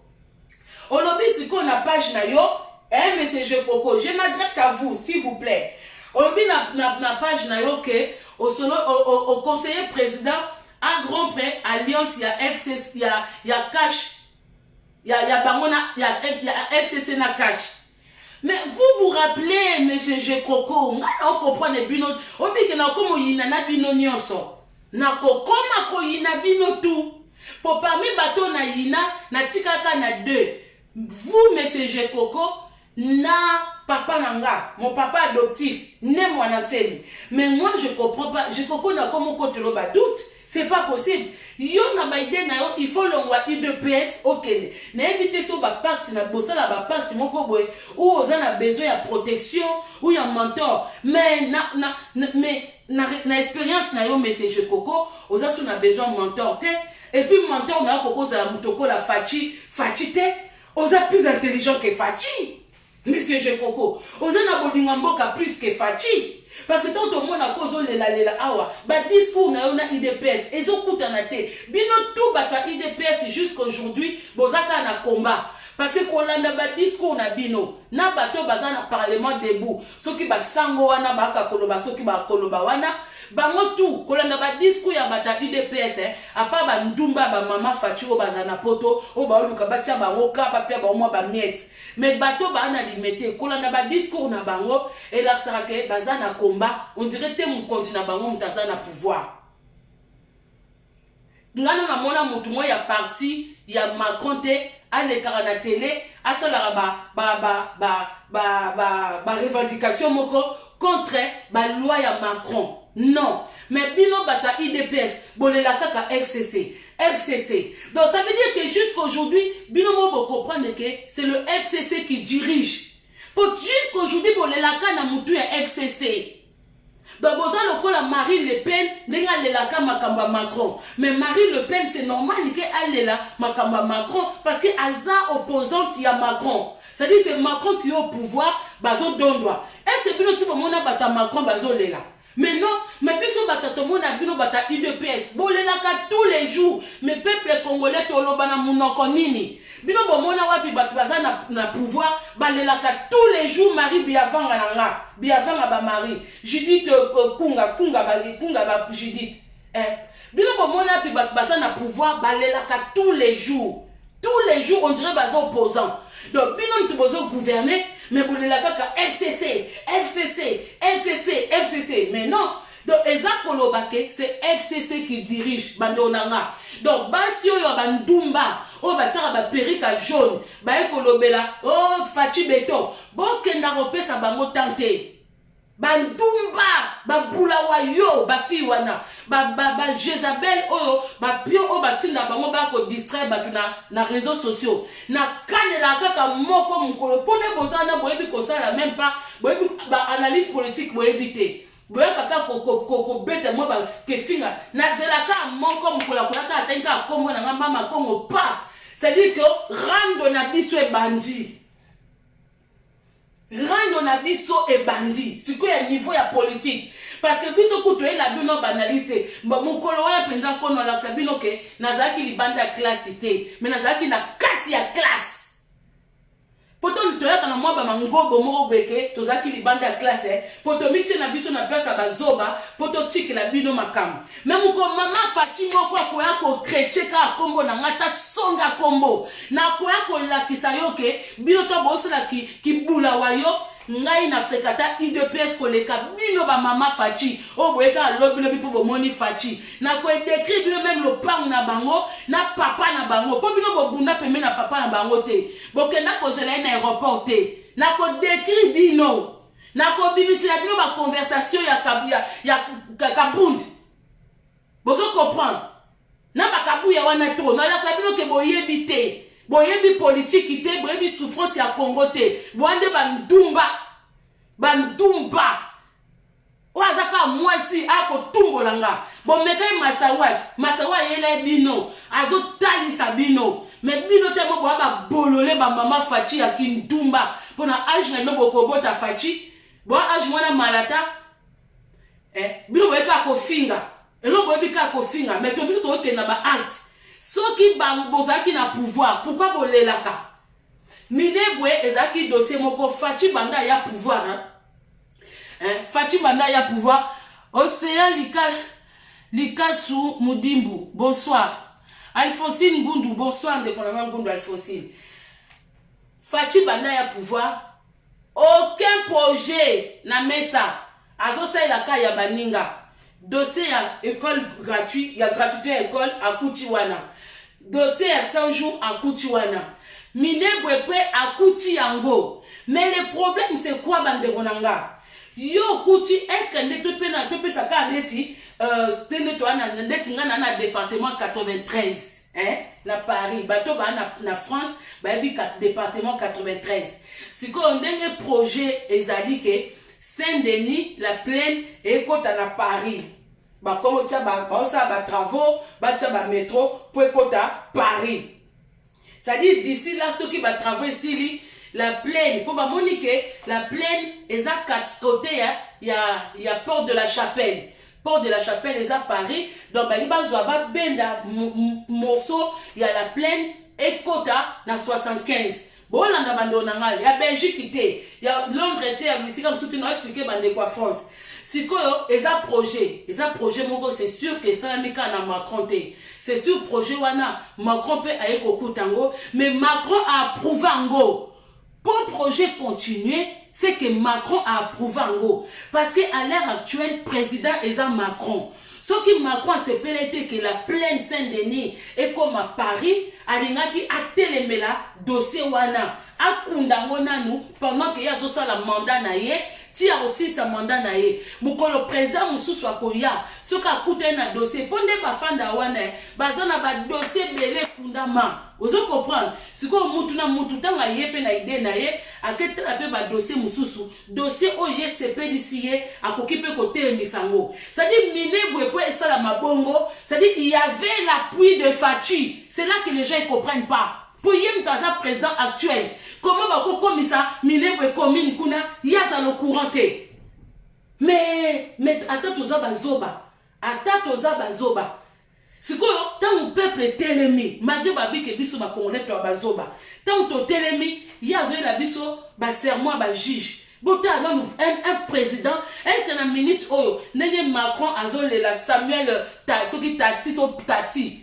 olobi siko na page na yo monsieur Jekoko je m'adresse à vous s'il vous plaît olobi na page na yo que au conseiller président un grand prêt, alliance, il y a FCC, il y a cash, il y a Bangona, il y a FCC na cash. Mais vous rappelez, monsieur Jekoko, on comprend les binos, on dit que na comme yina na bino nyonso, na ko koma ko yina bino tout. Pour parmi bateau na yina, na tikaka na deux. Vous, monsieur Jekoko, na papa nanga, mon papa adoptif, né moi na tsemi. Mais moi je comprends pas, Jekoko na comme côté le doute. C'est pas possible. Yo na baide na yo, il faut l'envoyer UDPS au Kenya. Na éviter so ba parti na bossa la ba parti moko boy ou oza na besoin de protection ou ya mentor. Mais na expérience na yo monsieur Jekoko, oza so na besoin de mentor te et puis mentor na koko za mutoko la fachi te. Oza plus intelligent que Fachi. Monsieur Jekoko, oza na bolinga mboka plus que Fachi. Parce que tant au monde a cause lela awa, ba discours na yona IDPS, ezo kutana te. Bino tout bata IDPS jusqu'aujourd'hui, bozaka na combat. Parce que kolanda ba discours na bino, na bato baza na parlement debout. Soki ba sango wana baka koloba, soki ba koloba wana, bango tout kolanda ba discours ya bata IDPS, apa ba ndumba ba mama Fachi o baza na poto, o ba oluka batia bango ka ba pia ba mo ba miette. Mais bateau ba na limité, kolanda ba discours na bango, et la sarake baza na combat, on dirait que mon continent bango mutaza na pouvoir. Ngana na mona mutu mo ya parti ya Macron te à l'écran na télé, à cela ba revendication moko contre ba loi ya Macron. Non, mais bino bata IDPS, bolela kaka FCC. Donc ça veut dire que jusqu'aujourd'hui, bino mo comprendre que c'est le FCC qui dirige. Pour jusqu'aujourd'hui, bolela kana mutu ya FCC. Donc, vous avez Marine Le Pen, vous Makamba Macron. Mais Marine Le Pen, c'est normal qu'elle est là, Makamba Macron, parce qu'elle est opposante à Macron. C'est-à-dire que c'est Macron qui est au pouvoir, bazo dondwa. Est-ce que si vous avez Macron, bazo là? Mais non, mais biso bata tout le monde a bata IDPS. Bolelaka tous les jours. Mais peuple congolais tolobana munoko nini. Bino bomona wapi baza na pouvoir balelaka tous les jours Marie biavanga nanga. Biavanga ba Marie. Judith kunga ba Judith. Bino bomona wapi baza na pouvoir balelaka tous les jours. Tous les jours on dirait baza opposant. Donc bino tu bozo gouverner mais vous la kaka FCC. Mais non. Donc Ezakolobake, c'est FCC qui dirige Bandonanga. Donc Basio yo bandumba, o batara ba perika jaune, ba ekolobela, oh Fachi beton. Bon kenda repesa bango tante. Bandumba, ba bulawa yo, ba fiwana, ba Jezabel oh, ba pio o batinda bango ba ko distraire ba na réseaux sociaux. Na kanela kaka moko mukolo pone bozana boyebi ko sala même pas, boyebi ba analyse politique boyebi te. Boya kaka ko bete mo ba kefinga na zelaka moko mukolo kulaka atenka kongo na mama kongo pa. C'est-à-dire que rando na biso e bandi. Rando na biso e bandi. C'est quoi le niveau ya politique? Parce que biso kutoye la bino banaliste. Mukolo wana penza kono la sabino ke nazaki libanda classité. Mais nazaki na kati ya classe. Poto ntoya kana mwa ba mangobo moko beke tozaki libanda classe poto miche na biso na place bazoba poto tiki la bino makam même ko mama Fachi moko ko yako krecheka kombo na ngata songa kombo na ko yako lakisa yoke bino to bosala ki bula wayo ngai na frekata IDPS koleka bino ba mama Fachi o boyeka lobino bipo bomoni Fachi na ko décrire même le pang na bango na papa na bango po bino bobunda pembe na papa na bango te bokenda kozela na aéroport te na ko décrire bino na ko bimisi na bino ba conversation ya kabund bozo comprendre na ba kabuya wana to na la sabino ke boyebi te. Boyebi politique te, boyebi souffrance ya Congo te. Boande bandumba. kaka mwasi akotumbolanga bomekai masawa yele bino azotalisa bino me bino te mo boaba bolole ba mama Fachi ya Kintumba pona age na no bokobota Fachi bo age mwana malata bino boeka kofinga elo boebika kofinga mais to biso to ke na ba art soki bozaki na pouvoir pourquoi bolelaka Minebwe ezaki dossier moko Fachi banda ya pouvoir Fachi banda ya pouvoir Océan Likasu Mudimbu bonsoir Alphonsine Ngundu bonsoir de Konama Ngundu Alphonsine Fachi banda ya pouvoir aucun projet na mesa azosa la ka ya baninga dossier ya école gratuite ya gratuité école à Kutiwana dossier à 100 jours à Kutiwana Minebwe pe akuti yango. Mais le problème c'est quoi bande konanga? Yo kuti est-ce que ndete pe na tope saka ndeti tende to ana ndeti ngana na département 93 na Paris bato ba na France ba bi département 93. Siko ndenge projet ezali ke Saint-Denis la Plaine et kota na Paris. Ba komo tia ba osa ba travaux ba tia ba métro pour kota Paris. C'est-à-dire d'ici là, ce qui va travailler ici, la Plaine, pour moniquer, la Plaine, ils ont quatre côtés, il y a Porte de la Chapelle. Porte de la Chapelle, ils ont Paris. Donc, il y a benda morceau, il y a la Plaine et Kota, na 75. Bon, là, il y a Belgique, il y a Londres, ici, comme tout le monde a expliqué, de quoi France. Si ils ont projet, c'est sûr que ça n'a Macron. C'est sûr projet wana Macron peut aller au tango, mais Macron a approuvé ngo. Pour le projet continuer, c'est que Macron a approuvé ngo. Parce qu'à l'heure actuelle, président est Macron. Ce qui Macron s'est pélété que la Plaine Saint-Denis est comme à Paris, alingaki a télémela dossier wana a kundango nanu pendant qu'il y a la mandat naie. Tu as aussi sa mandat naie. Mukolo président mususu akoya. Soka akute na dossier. Ponde ba fanda wane. Bazana ba dossier belé kundama. Ozo comprendre. Siko mutu na mutu tanga yepe na ide naie. Akete la pe ba dossier mususu. Dossier oye sepe disiye. Akokipe kote misango. Ça dit Minebwe po esta la mabongo. Ça dit il y avait l'appui de Fachi. C'est là que les gens ne comprennent pas. Pour Yem Kaza président actuel, comment va comme ça, Minebwe commune kuna, yaza le couranté. Mais attends toza bazoba, bazoba. C'est quoi, tant mon peuple est télémi, malgré babi que biso ba congolais to bazoba. Tant to télémi, yazo la biso ba serment ba juge. Bota un président, est-ce que la minute oh, nenge Macron azole la Samuel Tati so Tati.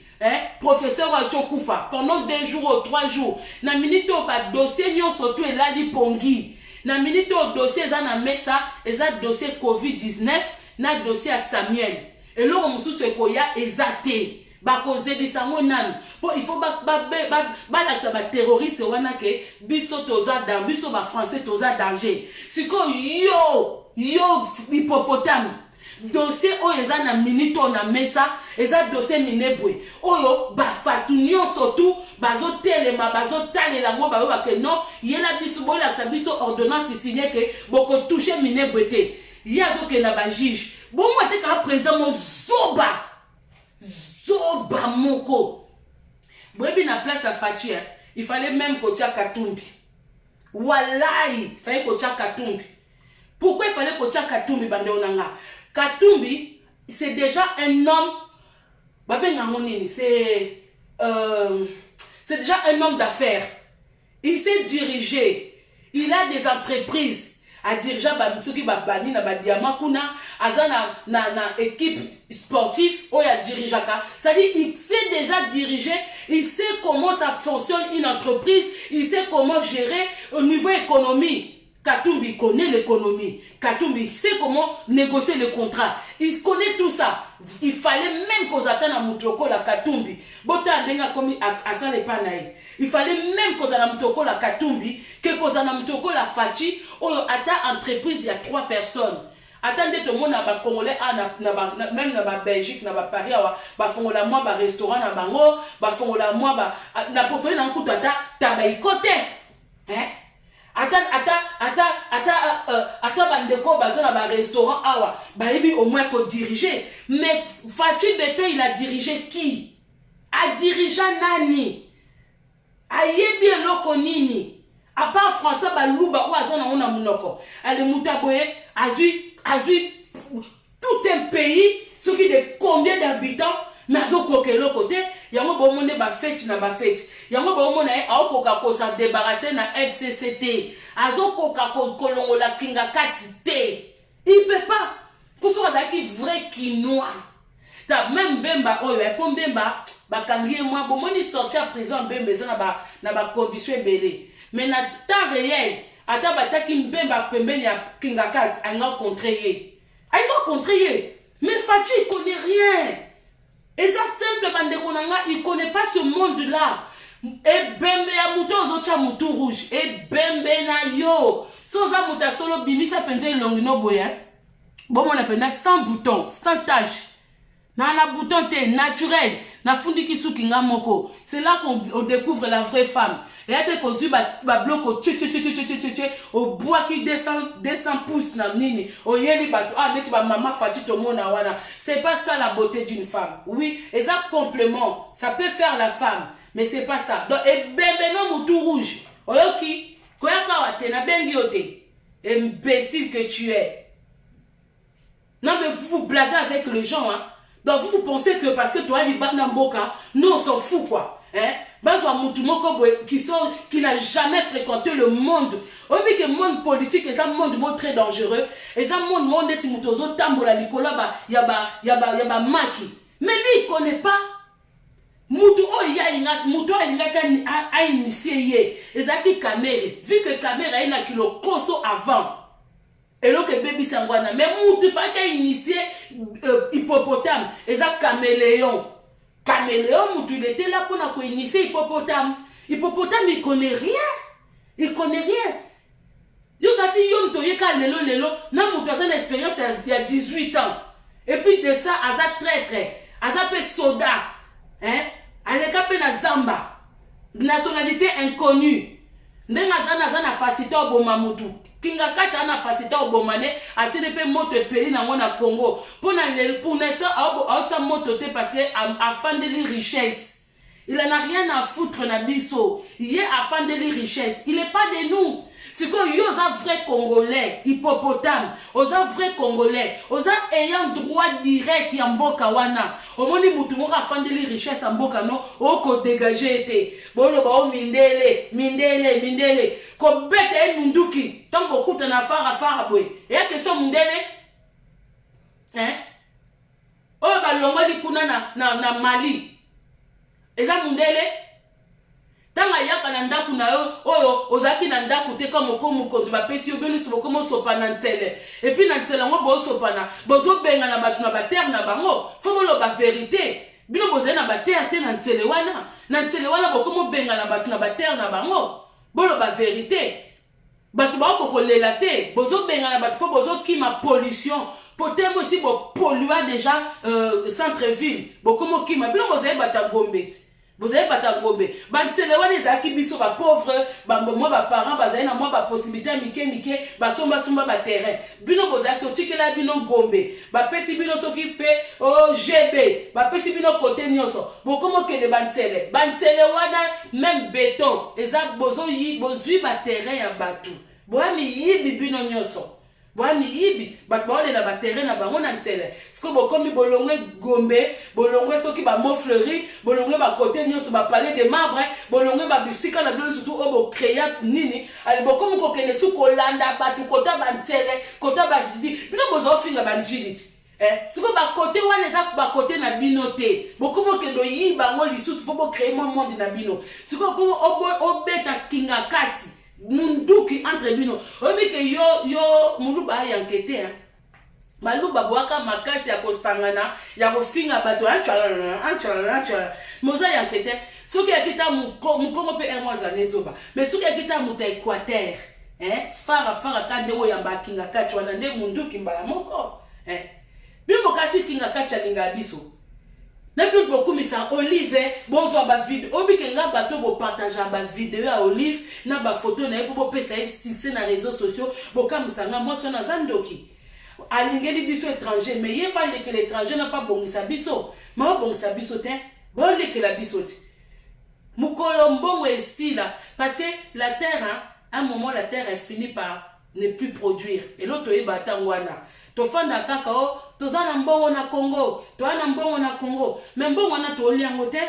Professeur Wachokufa pendant 2 jours ou 3 jours na minito ba dossier nyo surtout elali pongi na minito dossier za na mesa eza dossier COVID-19 na dossier à Samuel et là on mususu ekoya ezate ba kozebisa monami po il faut ba la sa ba terroriste wana ke biso toza dans biso ba français toza danger siko yo hippopotame dossier oyo eza na minito na mesa eza dossier Minebwe oyo bafatu nyonso tu bazotelema bazotalela ngo bayo ke non yela biso bola sa biso ordonnance signée ke boko toucher Minebwe te yazo ke na ba juge bon moi te ka président mo zoba moko boyebi na place à Fachi il fallait même kotia Katumbi wallahi fallait kotia Katumbi. Pourquoi il fallait kotia Katumbi bande onanga? Katumbi, c'est déjà un homme, c'est déjà un homme d'affaires. Il sait diriger. Il a des entreprises à diriger. Na équipe sportive, c'est-à-dire il sait déjà diriger. Il sait comment ça fonctionne une entreprise. Il sait comment gérer au niveau économique. Katumbi connaît l'économie. Katumbi sait comment négocier le contrat. Il connaît tout ça. Il fallait même qu'on attende à Moutoko la Katumbi. Bota denga komi asale panaï. Il fallait même qu'on attende à Moutoko la Katumbi, que qu'on attende à Moutoko la Fachi. Ou à entreprise il y a 3 personnes. Attendez tout le monde na Congolais même na Belgique na Paris ba fongola moi ba restaurant na bango ba fongola moi ba na profiter na kutata tabaï côté. ata bandeko bazana ba restaurant awa bayebi au moins ko diriger. Mais Fatou Beton, il a dirigé qui? A dirigé nani? Ayebi eloko nini? À part François Balouba ou azana ona munoko. Ale mutaboye azui tout un pays, ce qui de combien d'habitants, mais azo kokelo côté, yango bomone ba fête na ba fête. Yango bomone a koka ko sa débarrasser na FCCT. Azo koka ko kolongo la kinga katité. Il peut pas. Pour ça qui vrai quinoa. Ta même Bemba oyo pour Bemba ba kangie moi bomoni sortir à prison Bemba na ba condition belé. Mais na temps réel, ata ba taki Bemba pembeni ya kinga kat anga contrer. Mais Fatou, il connaît rien. Et ça, simple, il ne connaît pas ce monde-là. Et Bembe ya mouton, zocha mouton rouge. Et Bembe na yo. Sans ça, mouton solo, bimi, ça pente longino boya. Bon, on appelle 100 boutons, 100 taches. Na bouton te naturel. Na fundi kisuki nga moko. C'est là qu'on découvre la vraie femme. Et après qu'on suit ba bloc au bois qui descend pouces na nini. Au yeli bato ah neti ba maman Fatou to mona wana. C'est pas ça la beauté d'une femme. Oui, et ça complément, ça peut faire la femme, mais c'est pas ça. Donc et bébé non moutou rouge. Oyoki, koyaka wate na bengi ote. Imbécile que tu es. Non mais vous blaguez avec les gens hein. Donc vous pensez que parce que toi il bat Namboka, nous on s'en fout quoi. Hein? Qui n'a jamais fréquenté le monde. On dit que le monde politique est un monde très dangereux. Et ça monde est mutozo tambola likola yaba maki. Mais lui il connaît pas. Mutu a initié et ça qui camere. Vu que camera a une kilo koso avant. Et là que bébé sangwana mais mutu fa ka initié hippopotame et ça caméléon. Caméléon mutu il était là pour initier hippopotame. Hippopotame il connaît rien. Il connaît rien. Yo kasi yo ntoyeka lelo na mutu a une expérience il y a 18 ans. Et puis de ça aza traître, aza pe soda. Hein? Aleka pe na zamba. Nationalité inconnue. Ndenga zana facilité au bomamutu. Kinga kacha ana facilité au bomane atine pe moto peli na ngona Congo. Pour l'instant a moto te parce que afin de les richesses. Il n'en a rien à foutre na biso. Il est afin de les richesses. Il n'est pas de nous. C'est que yo za vrai Congolais, hippopotame, oza vrai Congolais, oza ayant droit direct ya mboka wana. Omoni mutu mo afin de les richesses mboka no, o ko dégager été. Bolo ba o mindele. Ko bete munduki. Tant beaucoup na fara boy. Et ya question mindele. Hein? O ba longoli kuna na Mali. Eza mundele tanga yaka na ndaku na yo oyo ozaki na ndaku te comme komu konzi ba pesi yo belu so comme sopana ntsele et puis na ntsele ngo bo sopana bozo benga na batu na ba terre na bango fo bolo ba vérité bino bozena na ba terre te na ntsele wana bo comme benga na batu na ba terre na bango bolo ba vérité batu ba ko kolela te bozo benga na batu fo bozo kima pollution potemo aussi bo polluer déjà centre ville bo comme kima bino bozena bata gombeti. Vous avez pas ta gobe. Bantele wana ezaki biso ba pauvre, moi ba parents bazali na moi ba possibilité mike ba somba ba terrain. Bino bozaki otikela bino gombe. Ba pesi bino soki pe o GB. Ba pesi bino côté nyonso. Bo komo ke de bantele. Bantele wana même béton. Eza bozo yi bozui ba terrain ya batu. Bo ami yibi bino nyonso. Boani yibi bat baole na ba terrain na bango na ntele siko bokomi bolongwe gombe bolongwe soki ba mo fleuri bolongwe ba côté nyonso ba palais de marbre bolongwe ba bisika na bilo surtout obo créa nini ale bokomi ko kene su ko landa batu kota ba ntele kota ba jidi bino bozo finga ba njiliti siko ba côté wana za ba côté na bino te bokomi kendo yiba ngo lisusu po bo créer mon monde na bino siko po obeta kinga kati munduki entre bino obi ke yo muluba ya enquêter hein maluba boaka makasi ya kosangana ya kofinga bato anchola moza ya enquêter soki akita mukongo pe ermoza nezoba mais soki akita muta Équateur fara kande wo ya bakinga kati wana nde munduki mbala moko bimbo kasi kinga kati alinga biso n'a plus beaucoup mais ça Olive bonjour ba vidéo obi que nga bato bo partager ba vidéo à Olive na ba photo na pour pe ça succès na réseaux sociaux bo comme ça nga moi sona zandoki alingeli biso étranger mais il fallait que l'étranger n'a pas bongisa biso ma bongisa biso te bon que la biso te mukolo mbongo ici là parce que la terre hein, à un moment la terre est finie par ne plus produire et l'autre est batangwana to fanda kaka o to zana mbongo na Congo to ana mbongo na Congo mais mbongo na to liango te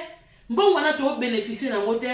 mbongo na to bénéficier na ngote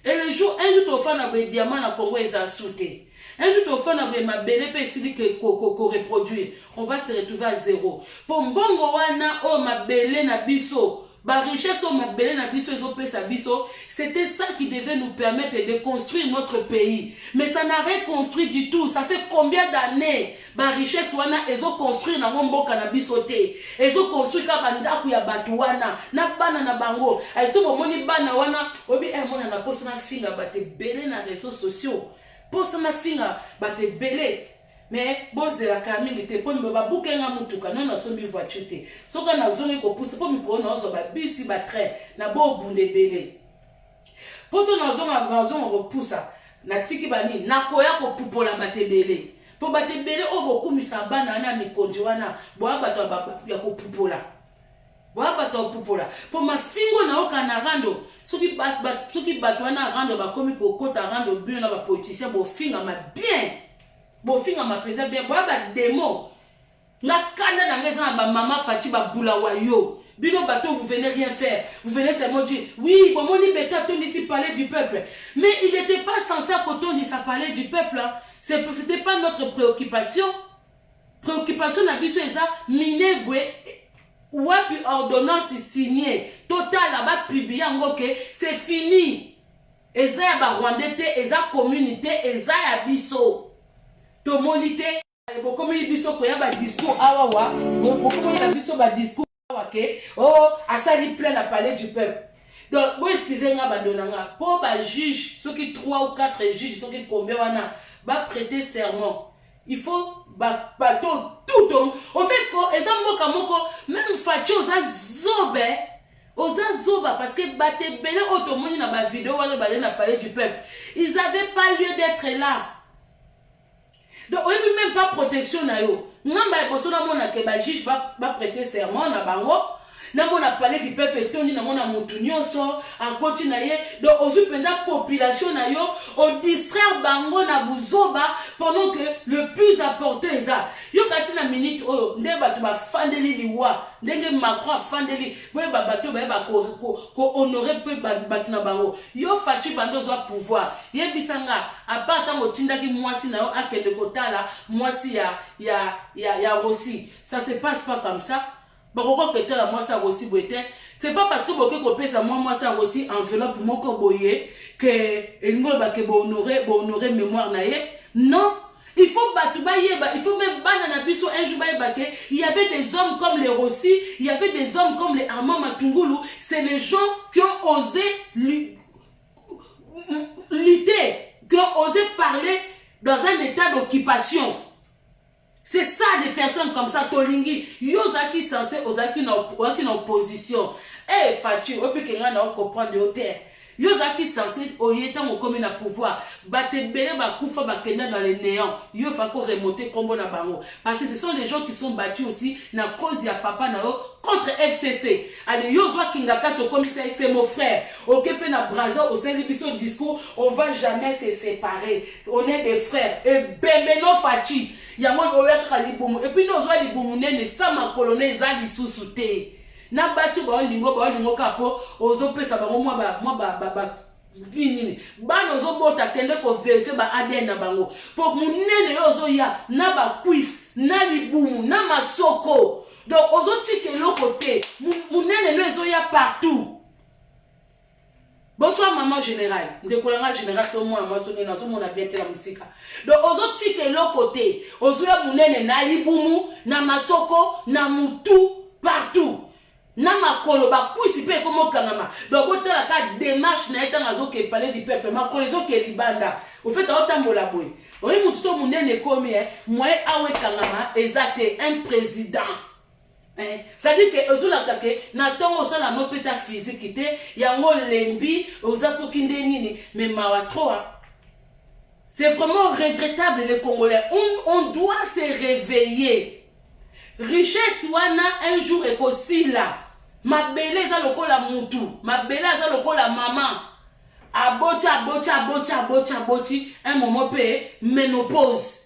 et le jour un jour to fanda be diamant na Congo eza sauté un jour to fanda be mabele pe sili que ko reproduire on va se retrouver à zéro pour mbongo wana o mabele na biso ba richesse au mabele na biso ezopesa biso c'était ça qui devait nous permettre de construire notre pays mais ça n'a rien construit du tout ça fait combien d'années ba richesse wana ezo construire na mboka na biso te ezo construire ka bandaku ya batu wana na bana na bango aiso bomoni bana wana obi mona na poste na finga bate belé na réseaux sociaux poste na finga bate belé mais bozela kamingi te po mba bukenga mutuka non na sombi voiture te soka na zongi ko pousse po mikro na zo ba bisi ba train na bo bunde belé poso na zonga ko poussa na tiki bani na koya ko pupola bate belé po bate belé o boku misaba na mikonji wana bo abato ya ko pupola bo abato pupola po mafingo na oka na rando soki bato wana rando ba komi ko kota rando bien na ba politicien bo finga ma bien bofinga mapeza bien boya ba démon nga kanda na ngeza ba mama Fati ba bula wayo bino bateau vous venez rien faire vous venez seulement dire oui bon moni beta ton ici parler du peuple mais il n'était pas censé à quand on dit ça parler du peuple hein. C'était pas notre préoccupation na biso eza minebwe ou puis ordonnance signée total là-bas publié ngo que c'est fini eza ya ba Rwandais te eza communauté eza ya biso to monite bokomi biso ko ya ba discours awawa bokomi na biso ba discours awake oh asali plein la palais du peuple donc bon excusez nga badonanga pour ba juge ceux qui 3 ou 4 juges ceux qui combien wana ba prêter serment il faut ba tout au fait ko ezamboka moko même Fati oza zoba parce que bate belé otomoni na ba vidéo wana ba na palais du peuple ils avaient pas lieu d'être là. Donc, on n'a même pas protection na yo. Ngamba boso na mona ke ba juge ba prêter serment na bango. Na mona parler du peuple toni na mona mutu nyonso en continue na ye. Donc ozu penda population na yo au distraire bango na buzoba pendant que le plus important est ça. Yo kasi na minute oh nde bato ba fandeli liwa. Ndenge Macron fandeli boye ba bato ba ko honorer peu bato na bango. Yo Fati bando zo pouvoir. Ye bisanga à part tant otindaki mwasi na yo akende kotala mwasi ya Rossi. Ça se passe pas comme ça. Bakoko kete la mwasi ya Rossi boete. C'est pas parce que boke ko pesa mwasi ya Rossi enveloppe moko boye que elingo ba ke bo honorer mémoire na ye. Non. Il faut il faut même banana biso un jour il y avait des hommes comme les Rossi, il y avait des hommes comme les Armand Matungulu, c'est les gens qui ont osé lutter, qui ont osé parler dans un état d'occupation. C'est ça des personnes comme ça tolingi yozaki censé ozaki na opposition. Eh Fati obi kenga na comprendre de hauteur. Yozaki censé oyeta mo comme na pouvoir bate belé ba kufa ba kenda dans les néants yo fa ko remonter combo na bango parce que ce sont des gens qui sont battus aussi na cause ya papa na yo contre FCC. Allez yozwa kingaka to comme ça c'est mon frère okepe na braza au sein de biso discours on va jamais se séparer on est des frères et bembeno Fati yango oyaka libumu et puis nozwa libumu nene sama colonel za lisusu te. Na basi ba lingo kapo ozo pesa bango mwa ba nini bana ozo bota kende ko vérifier ba ADN na bango pour munene ozo ya na ba quiz na libumu na masoko donc ozo tike lokote munene no ozo ya partout. Bonsoir maman général ndekolanga général to moi so na so mona bien la musique donc ozo tike lokote ozo ya munene na libumu na masoko na mutu partout. Na makolo ba kwisi pe komo kangama donc botala ka démarche na etanga zo ke parler du peuple makolo zo ke libanda au fait otambola boy oyi mutu so munene komi moi awe kangama exacte un président Ça dit que ozula sake na tongo ça la mopeta physique te yango lembi oza soki ndenini mais mawa trop. C'est vraiment regrettable les Congolais. On doit se réveiller. Richesse wana un jour ekosila. Ma belle za lokola mutu, ma belle za lokola maman. Aboti un moment pe ménopause.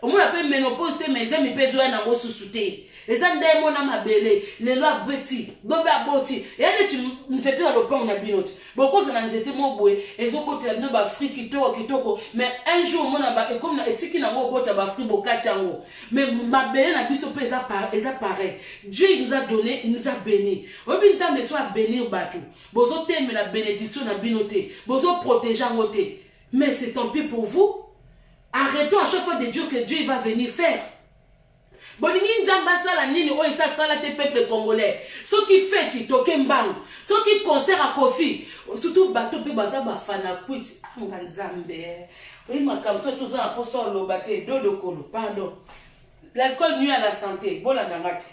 Au moins appelle ménopause te mais amis pe zo na ngo susute. Eza nde mona mabele le lo abeti bobe aboti yani tu ntete na lopan na binoti boko za na ntete mo boye ezokotela bino ba friki kitoko mais un jour mona ba comme na etiki na ngo bota ba friki bokati yango mais mabele na biso pe eza pareil. Dieu il nous a donné, il nous a béni obi nzambe so a bénir bato bozo teme la bénédiction na binote bozo protéger ngote mais c'est tant pis pour vous. Arrêtons à chaque fois de dire que Dieu va venir faire. Bolingi nzamba sala nini o isa sala te peuple congolais. Ce qui fait ti toke mbangu. Ce qui concert à Kofi. Surtout bato pe baza ba fana kwiti anga nzambe. Oui makamso tout ça pour ça lo baté dodo kolo pardon. L'alcool nuit à la santé. Bola ngati.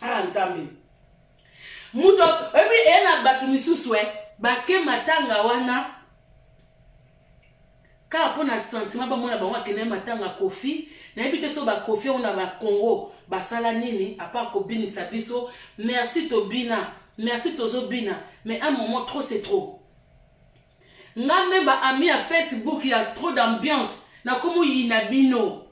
Ah nzambe. Muto ebi ena batu misuswe bake matanga wana. Car pour un sentiment, on a besoin matanga Kofi. Na ebite so ba Kofi on a ba Congo, ba sala nini à part ko bini sabiso. Merci Tobina, merci Tozobina, mais un moment trop c'est trop. Nga même ba ami à Facebook il y a trop d'ambiance. Na komo yinabino.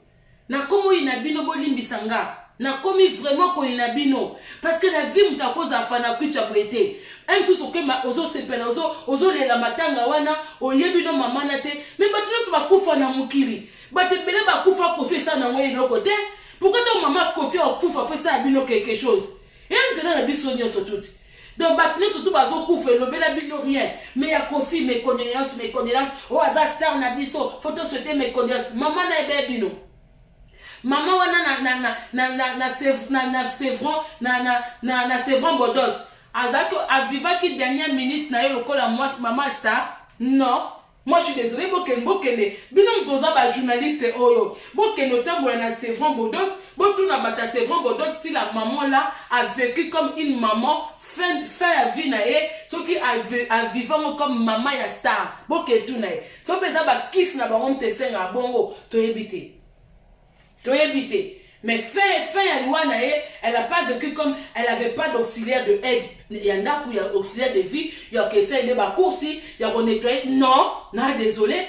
Na komo yinabino bolimbisanga. Na komi vraiment ko yinabino parce que la vie muta koza fana kwicha boete. Un tout ce que ma ozo sepela ozo le la matanga wana oyebi no mama na te mais batino so bakufa na mukili bate bele bakufa Kofi ça na ngwe no côté pourquoi ton maman Kofi okufa fait ça bino quelque chose et nzela na biso nyoso tuti donc batino surtout bazo kufa no bela bino rien mais ya Kofi mes condoléances o aza star na biso photo souhaiter mes condoléances maman na ebe bino maman wana na Sevran Bodot Azako a viva qui dernière minute na yo lokola moi maman star non moi je suis désolé bokene bino mpoza ba journaliste oyo bokene tambola na Sevran Bodot botuna bata Sevran Bodot si la maman là a vécu comme une maman fin à vie na ye so qui a vivant comme maman ya star boketu na ye so peza ba kiss na ba on te senga bongo to ebité mais fin à Luana, elle n'a pas vécu comme elle n'avait pas d'auxiliaire de aide. Il y en a qui ont auxiliaire de vie, il y a qui essaient de courser, il y a nettoyer. Non, désolé.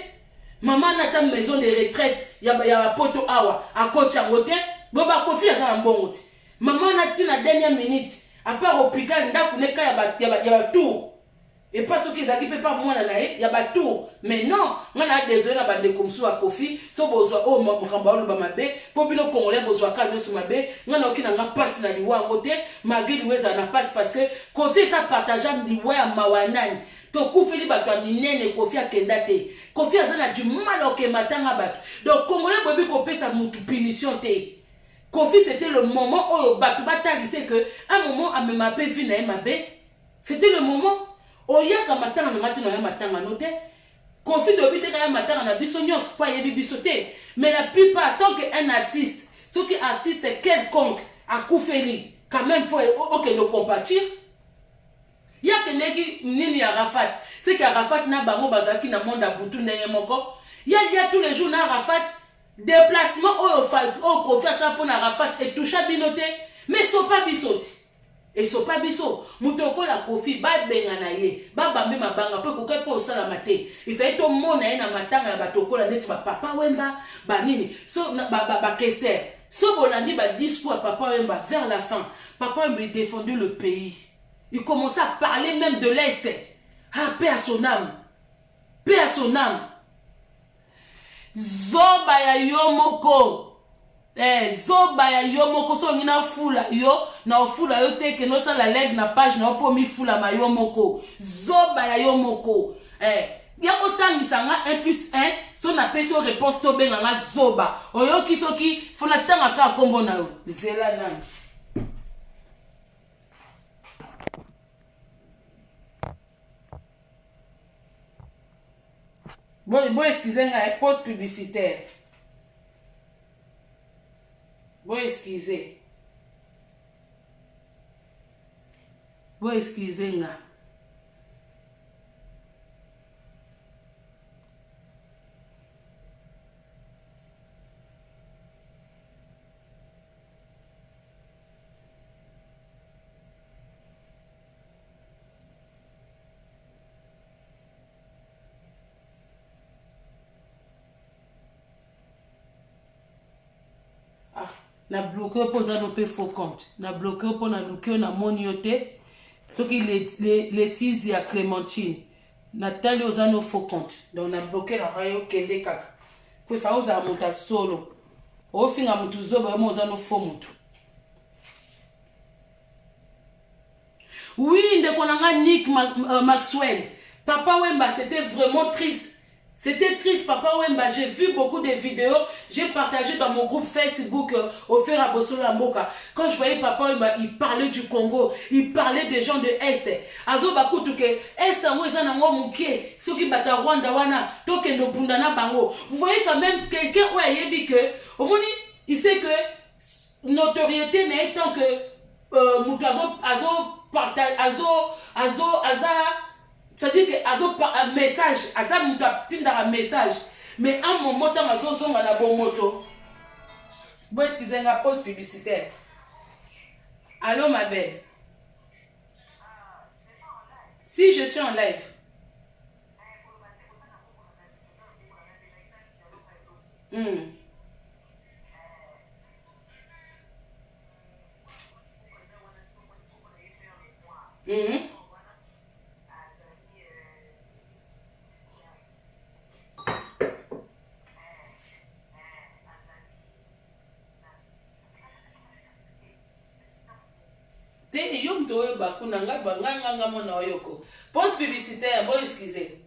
Maman n'a pas maison de retraite, il y a un poteau à côté à côté. Boba Kofi a un bon route. Maman n'a pas la dernière minute. À part l'hôpital, il y a un tour. Et pas ce qu'ils n'arrivent pas moi il y a un tour. Mais non, on a désolé la bande comme ça à Kofi, so besoin oh mukamba lu bamabe, popino congolais besoin ka nyoso mabe, on a aucun n'a passe na liwa ngote, malgré liweza na passe parce que Kofi ça partageant liwa mawanani. To Kofi li batwa minene Kofi akendate. Kofi azana du mal au ke matanga bat. Donc congolais bobi ko pesa mutu punition te. Kofi c'était le moment où batu batali c'est que un moment a même appelé vie na mabe. C'était le moment Oyaka matanga na matanga na matanga note. Kofi to bite ka matanga na biso nyos kwa yebi bisote. Mais la plupart tant qu'un artiste, ce qui artiste quelconque a koufeli, quand même faut OK le compatir. Ya kenegi nini Arafat. C'est qu'Arafat na bango bazaki na monde abutu ndenge moko. Ya tous les jours na Arafat déplacement au Kofi ça pour Arafat et toucha binote, mais so pas bisoti. Et so pas biso mutoko la Kofi ba benga na ye ba bambe mabanga pe koke po sala mate il fait to mona ye na matanga ya batoko la neti ba papa wemba ba nini so ba Kester so bolandi ba discours à papa wemba vers la fin papa wemba défendu le pays il commençait à parler même de l'Est paix à son âme zoba ya yomoko zoba ya yo moko so ngina fula yo na fula yo te ke no sa la lève na page na po mi fula ma yo moko zoba ya yo moko ya otangisa nga 1 plus 1 so na pesi o réponse to benga nga zoba oyo kisoki fona tanga ka kombo na yo zela nani bon excusez nga pause publicitaire. Bon, excusez. Bon, excusez, nga. Na bloqué pour ça nos faux compte. Na bloqué pour na bloqué na monioté. Ce qui les à Clémentine. Nathalie aux nos faux compte. Donc na bloqué la rayo kende kaka. Pour faire aux amonta solo. Au fin à mutu zoba mo nos faux mutu. Oui, de konanga Nick Maxwell. Papa Wemba, c'était vraiment triste. C'était triste, Papa Wemba. J'ai vu beaucoup de vidéos. J'ai partagé dans mon groupe Facebook au fer à Bossolo Mboka. Quand je voyais Papa Wemba, il parlait du Congo. Il parlait des gens de Est. Azo bakutuke Est en wezana ngo mukie. Soki bata Rwanda wana toke no bundana bango. Vous voyez quand même quelqu'un où il que au moins il sait que notoriété n'est tant que mutazo c'est-à-dire que azo un message, aza muta tinda un message, mais un moment tant azo zonga la bon moto. Bon, excusez la pause publicitaire. Allô ma belle. Si je suis en live. Pause publicitaire, bon excusez.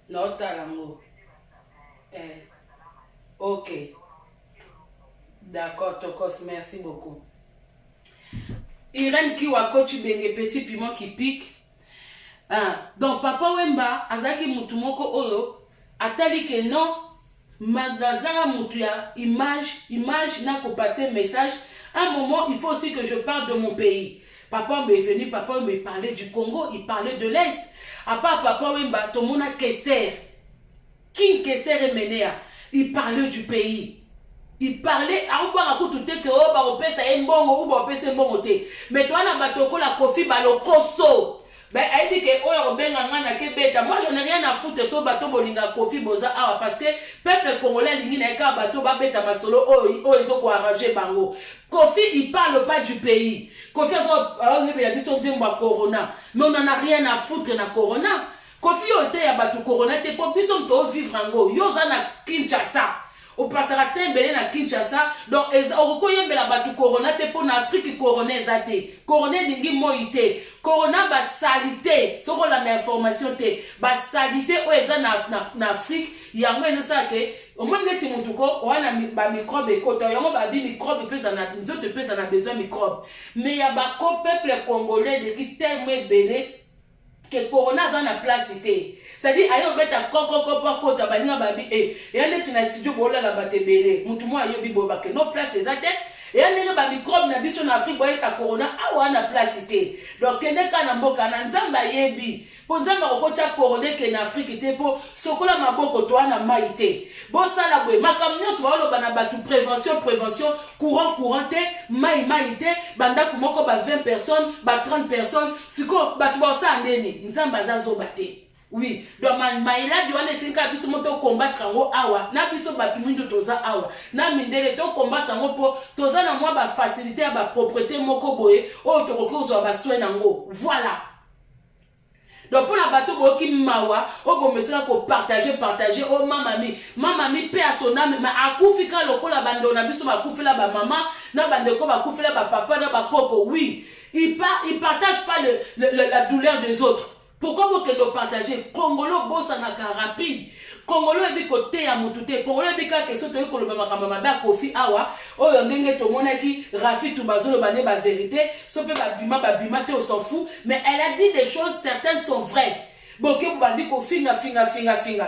Non, talango. Ok. D'accord, Tokos, merci beaucoup. Irène Kiwako, tu bengue petit piment qui pique. Donc, Papa Wemba, Azaki Mutumoko Oyo, atali que non, magasin Mutuya, image n'a qu'au passer message. À un moment, il faut aussi que je parle de mon pays. Papa m'est venu, papa me parlait du Congo, il parlait de l'Est. À part Papa Wemba, tout le monde a Kester. King Kester et Menea, il parlait du pays. Il parlait, mais toi, la batoko la kofi balo koso. Ben, elle dit que moi, je n'ai rien à foutre sur bateau bolinga kofi boza awa parce que peuple congolais lingi na ka bateau ba beta masolo ils ont arrangé bango. Kofi, il parle pas du pays. Kofi a corona, mais on n'en a rien à foutre na corona. Kofi yote ya bateau corona te po biso to vivre ango. Yoza na Kinshasa. Au passera tembele na Kinshasa donc okoyembela batu corona te pour na Afrique corona ezate corona dingi moite corona ba salité soko la information te ba salité o eza na Afrique yango ezasa ke au moins neti mutuko wana ba microbe ekota yango ba bi microbe pesa na nzoto pesa na besoin microbe mais ya ba peuple congolais de ki tellement belé que corona za na place te. C'est-à-dire ayo beta koko kota baninga babi yande tina studio bola la batebele mutu mo ayo bibo ba ke no place ezate yande ba microbe na biso na Afrique boye sa corona awa na place te. Donc kende kana mboka na nzamba yebi po nzamba kokocha corona ke na Afrique te po sokola maboko to na maite bo sala boye makamnyo so balo bana batu prévention courant te maite banda kumoko ba 20 personnes ba 30 personnes siko batu ba sa ndeni nzamba za zo bate. Oui, donc maïla doit laisser qu'à biso moto combattre en awa, na biso batumindo toza awa, na mindele to combattre en po toza na moi ba facilité ba propreté moko boye, o to kokozo ba soin nango. Voilà. Donc pour la bateau boki mawa, o bomesela ko partager, oh mamami paix à son âme, ma akufika lokola bando na biso ba kufila ba maman, na bandeko ba kufila ba papa na ba koko. Oui, il partage pas la douleur des autres. Pourquoi vous le partagez? Congolo bossa na rapide. Congolo ebi kote ya mutute. Congolo ebi ka keso to ko loba makamba ba kofi awa. O ndenge to monaki Rafi Toubazolo ba ne ba vérité. So pe ba bima te on s'en fout. Mais elle a dit des choses, certaines sont vraies. boke bandi ko finga.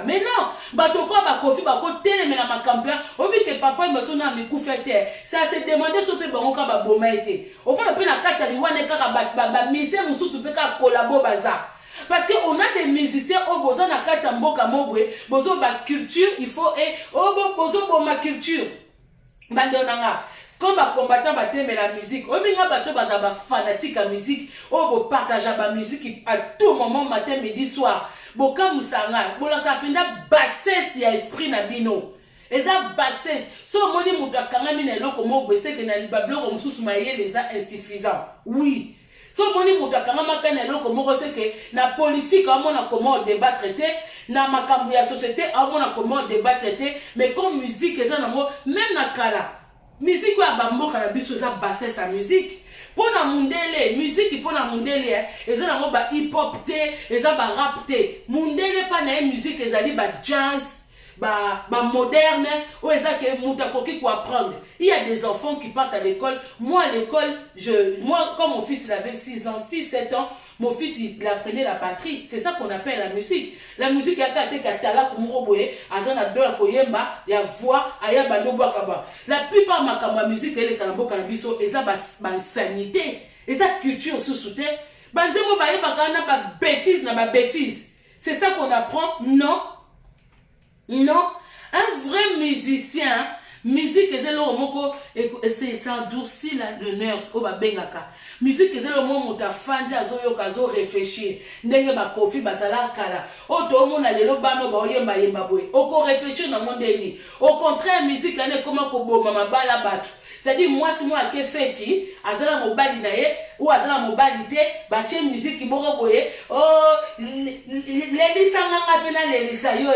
Mais non, bato quoi ba kofi ba ko télé mais na makampia, obi que papa me sona mi koufete. Ça se demander so pe bango ka ba boma été. Au moins pe na kati ali wane ka ba misère mususu pe ka collabo baza. Parce que on a des musiciens au besoin na kati mboka mobwe, besoin ba culture, il faut besoin pour ma culture. Bande onanga. Quand les combattants battent la musique, on est fanatique à la musique, on partage la musique à tout moment, matin, midi, soir. Boka musanga, bola sapinda bassesse ya esprit na bino. Eza bassesse. So moni mutakanga mina loko mo bese que na libablo ko mususu maye les insuffisant. Oui. So moni mutakanga makana loko mo c'est que na politique on a comment débattre na makambu ya société on a comment débattre mais comme musique eza na mo même na kala. Musique wa bamboka na biso za bassesse à musique pona mundele musique pona mundele eza na ba hip hop te eza ba rap te mundele pa na musique ezali ba jazz ba moderne ou eza ke mutakoki ko apprendre. Il y a des enfants qui partent à l'école. Moi à l'école, moi quand mon fils il avait 6 ans, 7 ans, mon fils il apprenait la batterie. C'est ça qu'on appelle la musique. La musique ya kate katala kumroboye azana dola koyemba ya voix aya banobo akaba. La plupart makamba musique ele kanabo kanabiso eza ba sanité, eza culture sous-souté. Banzemo ba yebakana ba bêtise na ba bêtise. C'est ça qu'on apprend? Non. Non, un vrai musicien, musique est le mot c'est endurci le nerf au bengaka. Musique est le mot ta fandi azoyo kazo réfléchir. Ndenge ba kofi basala kala. O to mona lelo bano ba oyemba yemba boy. Oko réfléchir dans mon déni. Au contraire musique ane comment ko boma mabala batu. C'est-à-dire moi si moi ke feti azala mobali na ye ou azala mobali te ba tie musique moko boye oh lelisa nganga pena lelisa yo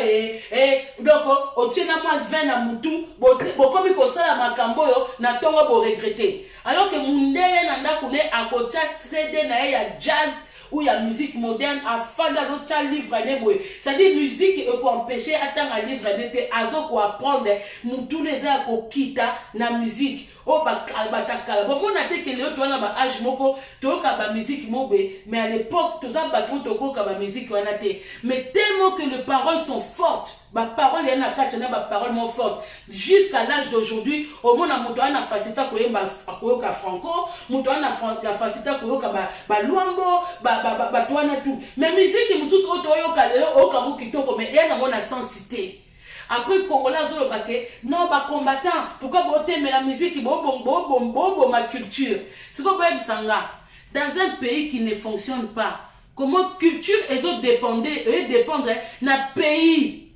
donc o tina moi 20 na mutu bokomi ko sala makambo yo na tongo bo regretter alors que mundele na ndakune akocha CD na ye ya jazz ou il y a musique moderne afin d'ajouter livre ne c'est-à-dire musique et pour empêcher attendre un livre n'était azo pour apprendre mutu les a ko kita na musique oh batakala bon on a dit que les toi na ba âge moko to ka ba musique mobe mais à l'époque tout ça baton to ko ka ba musique wana te mais tellement que les paroles sont fortes ba parole yana katana ba parole mon forte jusqu'à l'âge d'aujourd'hui au monde muto ana facilité ko yemba akoyoka franco muto ana facilité ko yoka ba luambo ba toana tout mais musique mususu otoyoka lelo okamu kitoko mais yana mona sensité. Après, Congolais, non, bah, combattant, pourquoi vous aimez la musique, ma culture. C'est comme ça, dans un pays qui ne fonctionne pas, comment culture et autres dépendent d'un pays.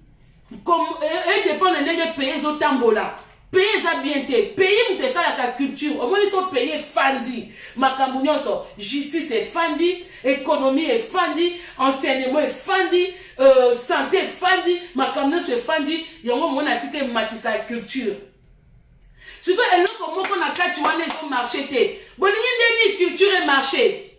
Comme eux dépendent d'un pays, ils ont tambola. Pays ça bien été, pays où ça la culture, au moins ils sont payés fandi. Makambounioso, justice est fandi, économie est fandi, enseignement est fandi, santé est fandi, makambounioso est fandi, yango mona cité matissa culture. Tu vois, et là comment on a quatre wane ils ont marché té. Bolingi deni culture et marché.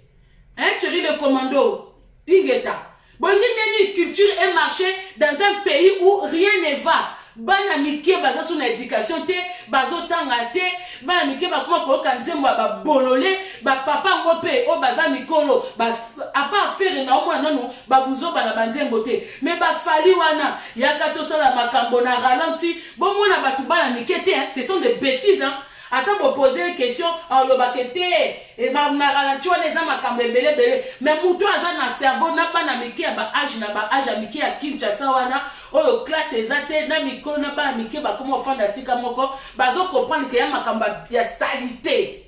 Hein, tu ris le commando, ingeta. Bolingi deni culture et marché dans un pays où rien ne va. Bana mike baza son éducation te bazo tanga te bana mike ba kuma ko kanzembo ba bololé ba papa ngope o baza mikolo ba apa faire na omona nono ba buzo bana banzembo te mais ba fali wana yaka to sala makambo na ralenti bon mona batu bana mike te ce sont des bêtises hein. Attends pour poser une question alors bakete et ba na ralenti wana za makambo belé mais muto aza na cerveau na bana mike ba âge na ba âge mike ya Kinshasa wana oyo classe ezate na mikolo na ba mike ba comment fanda sika moko bazo comprendre que ya makamba ya salité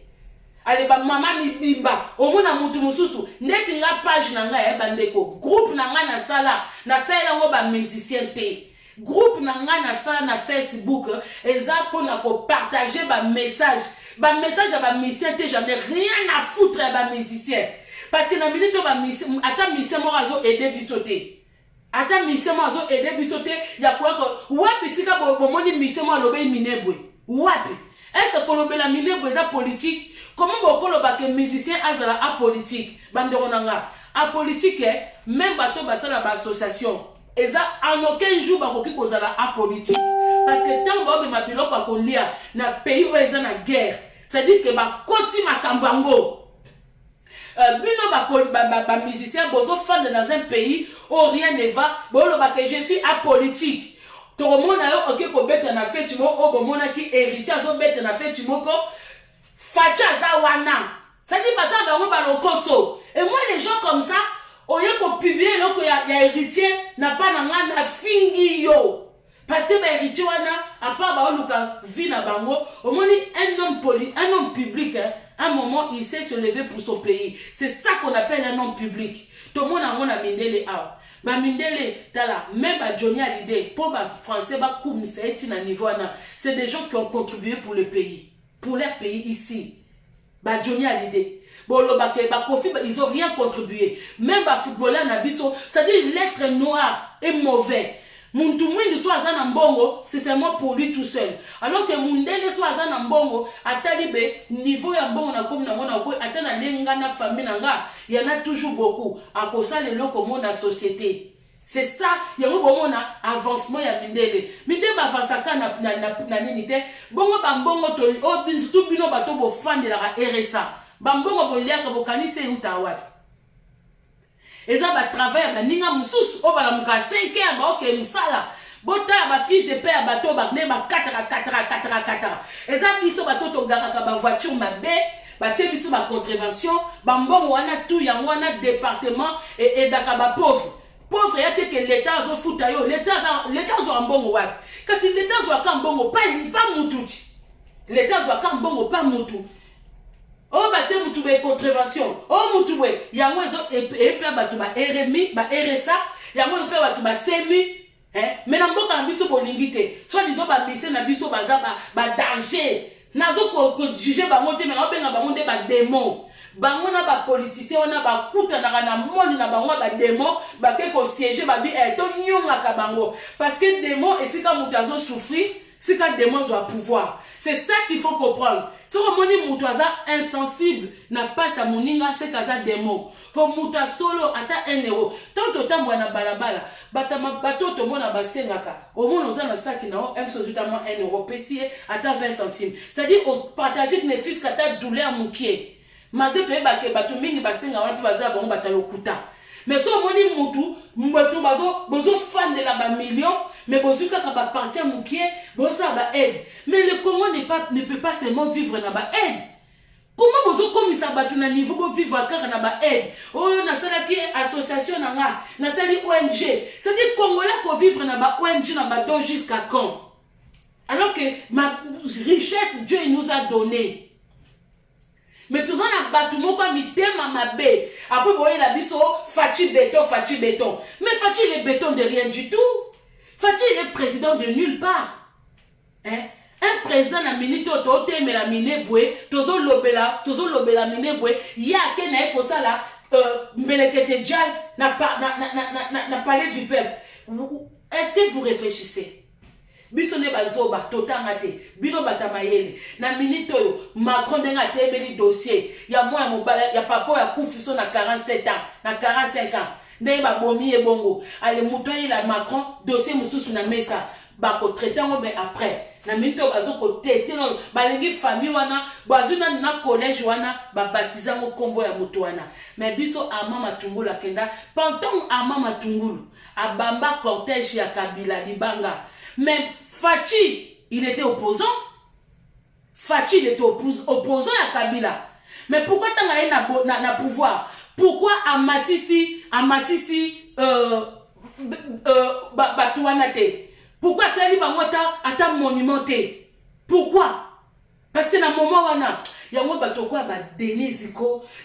ale ba mama mibimba omona mutu mususu ndeti nga page na nga ya bandeko groupe na nga na sala ngo ba musicien te groupe na nga na sala na Facebook eza pona ko partager ba message ya ba musicien te j'en ai rien à foutre ya ba musicien parce que na minute ba musicien ata musicien mo azo aider bisoté ata misemo azo aider bisote ya kwa wapi sika bomoni misemo alobe minebwe wapi est-ce que kolobela minebwe za politique comment bokoloba que musicien azala apolitique bandero nanga apolitique même bato basala ba association eza en aucun jour bakoki kozala apolitique parce que tant bobe mapiloko akolia na pays où eza na guerre c'est-à-dire que ba koti makambango bino ba musicien bozo fan dans un pays où rien ne va bolo ba que je suis apolitique to mona yo OK ko beta na feti mo o bo mona ki héritier zo beta na feti moko facha za wana ça dit pas ça ba mo ba lokoso et moi les gens comme ça au lieu qu'on publie loko ya héritier n'a pas na fingi yo parce que ba héritier wana à part ba luka vie na bango au moins un homme public hein, à un moment il sait se lever pour son pays c'est ça qu'on appelle un homme public tout le monde a mindele awa ba mindele tala même ba Johnny Hallyday pour ba français ba koum ça est na niveau na c'est des gens qui ont contribué pour le pays pour leur pays ici ba Johnny Hallyday bolo ba ke ba Kofi ils ont rien contribué même ba footballeur na biso ça dit l'être noir est mauvais muntu mwindi so azana mbongo c'est seulement pour lui tout seul alors que mundele so azana mbongo atalibe niveau ya mbongo na komi na mona ko atana nenga na famille nanga il y en a toujours beaucoup à cause le loko monde la société c'est ça yango bomona avancement ya mindele ba avancaka na nini te bongo ba mbongo to o binzu tout bino bato bo fandela ka RSA ba mbongo bo liaka bo kanise utawapi eza ba travail ba ninga mususu o bala muka 5 ba OK musala bota ba fiche de paie bato ba ne ba 4 eza biso bato to garaka ba voiture mabe ba tie biso ba contravention ba mbongo wana tout yango wana département et daka ba pauvre ya te que l'état zo futa yo l'état zo mbongo wapi kasi l'état zo ka mbongo pas mututi l'état zo ka mbongo pas mutu oh bah tiens mutu be contravention oh mutu we yango ezo epe batu ba RMI ba RSA yango epe batu ba semi mais na mboka na biso bolingi te soit disons ba mission na biso baza ba danger nazo ko juger ba monte mais obenga ba monte ba démon bango na ba politicien ona ba kuta na monde na bango ba démon ba ke ko siéger ba bi to nyonga ka bango parce que démon et c'est quand mutazo souffrir c'est quand démon doit pouvoir c'est ça qu'il faut comprendre si on moni mutaza insensible n'a pas sa moninga c'est kaza démon pour muta solo ata 1 euro tant autant mwana balabala bato to mona basengaka au moins on a ça qui na absolument 1 euro pesier ata 20 centimes c'est à dire au partager ne fils kata douleur mukie malgré to eba ke bato mingi basenga wana pe baza bango batalo kuta mais so moni mutu mbato bozo fan de la ba million mais bozo kaka ba partir mukie boza ba aide mais le Congo ne peut pas seulement vivre na ba aide comment bozo komisa bato na niveau bo vivre kaka na ba aide oh na sala ki association na na sali ONG c'est dire congolais ko vivre na ba ONG na ba don jusqu'à quand alors que ma richesse Dieu nous a donné. Mais tout ça na batu moko mitema mabe après boye la biso Fachi béton mais Fachi il est béton de rien du tout Fachi il est président de nulle part un président na minito to teme la minebwe tozo lobela minebwe ya ke na ekosala mbelekete jazz na palais du peuple est-ce que vous réfléchissez biso ne bazoba totanga te bino batamayele na minute oyo Macron denga tebeli dossier ya mwa mobala ya papa ya kufiso na 47 ans na 45 ans ndenge babomi ebongo ale muto la Macron dossier mususu na mesa bako traiter ngo mais après na minute bazoko tete no balingi famille wana bazuna na collège wana babatiza ngo kombo ya muto wana mais biso ama matungulu kenda pendant ama matungulu abamba cortège ya Kabila libanga. Mais Fachi, il était opposant. Fachi, il était opposant à Kabila. Mais pourquoi tu as na pouvoir? Pourquoi Amatisi, Batouanate? Pourquoi c'est lui à monumenté? Pourquoi? Parce que dans le moment où il y a un bateau quoi, Denise,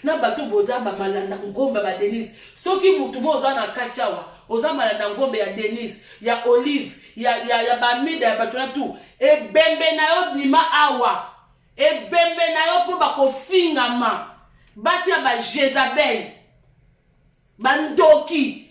na bateau boza, malanda ngomba, Denise. Ceux qui moutumo na Kachawa, oza malanda ngomba ya Denise, ya Olive. Ya bamida ya batona tout et bembe na yo bima awa et bembe na yo po bako fingama basi ya ba Jezabel bandoki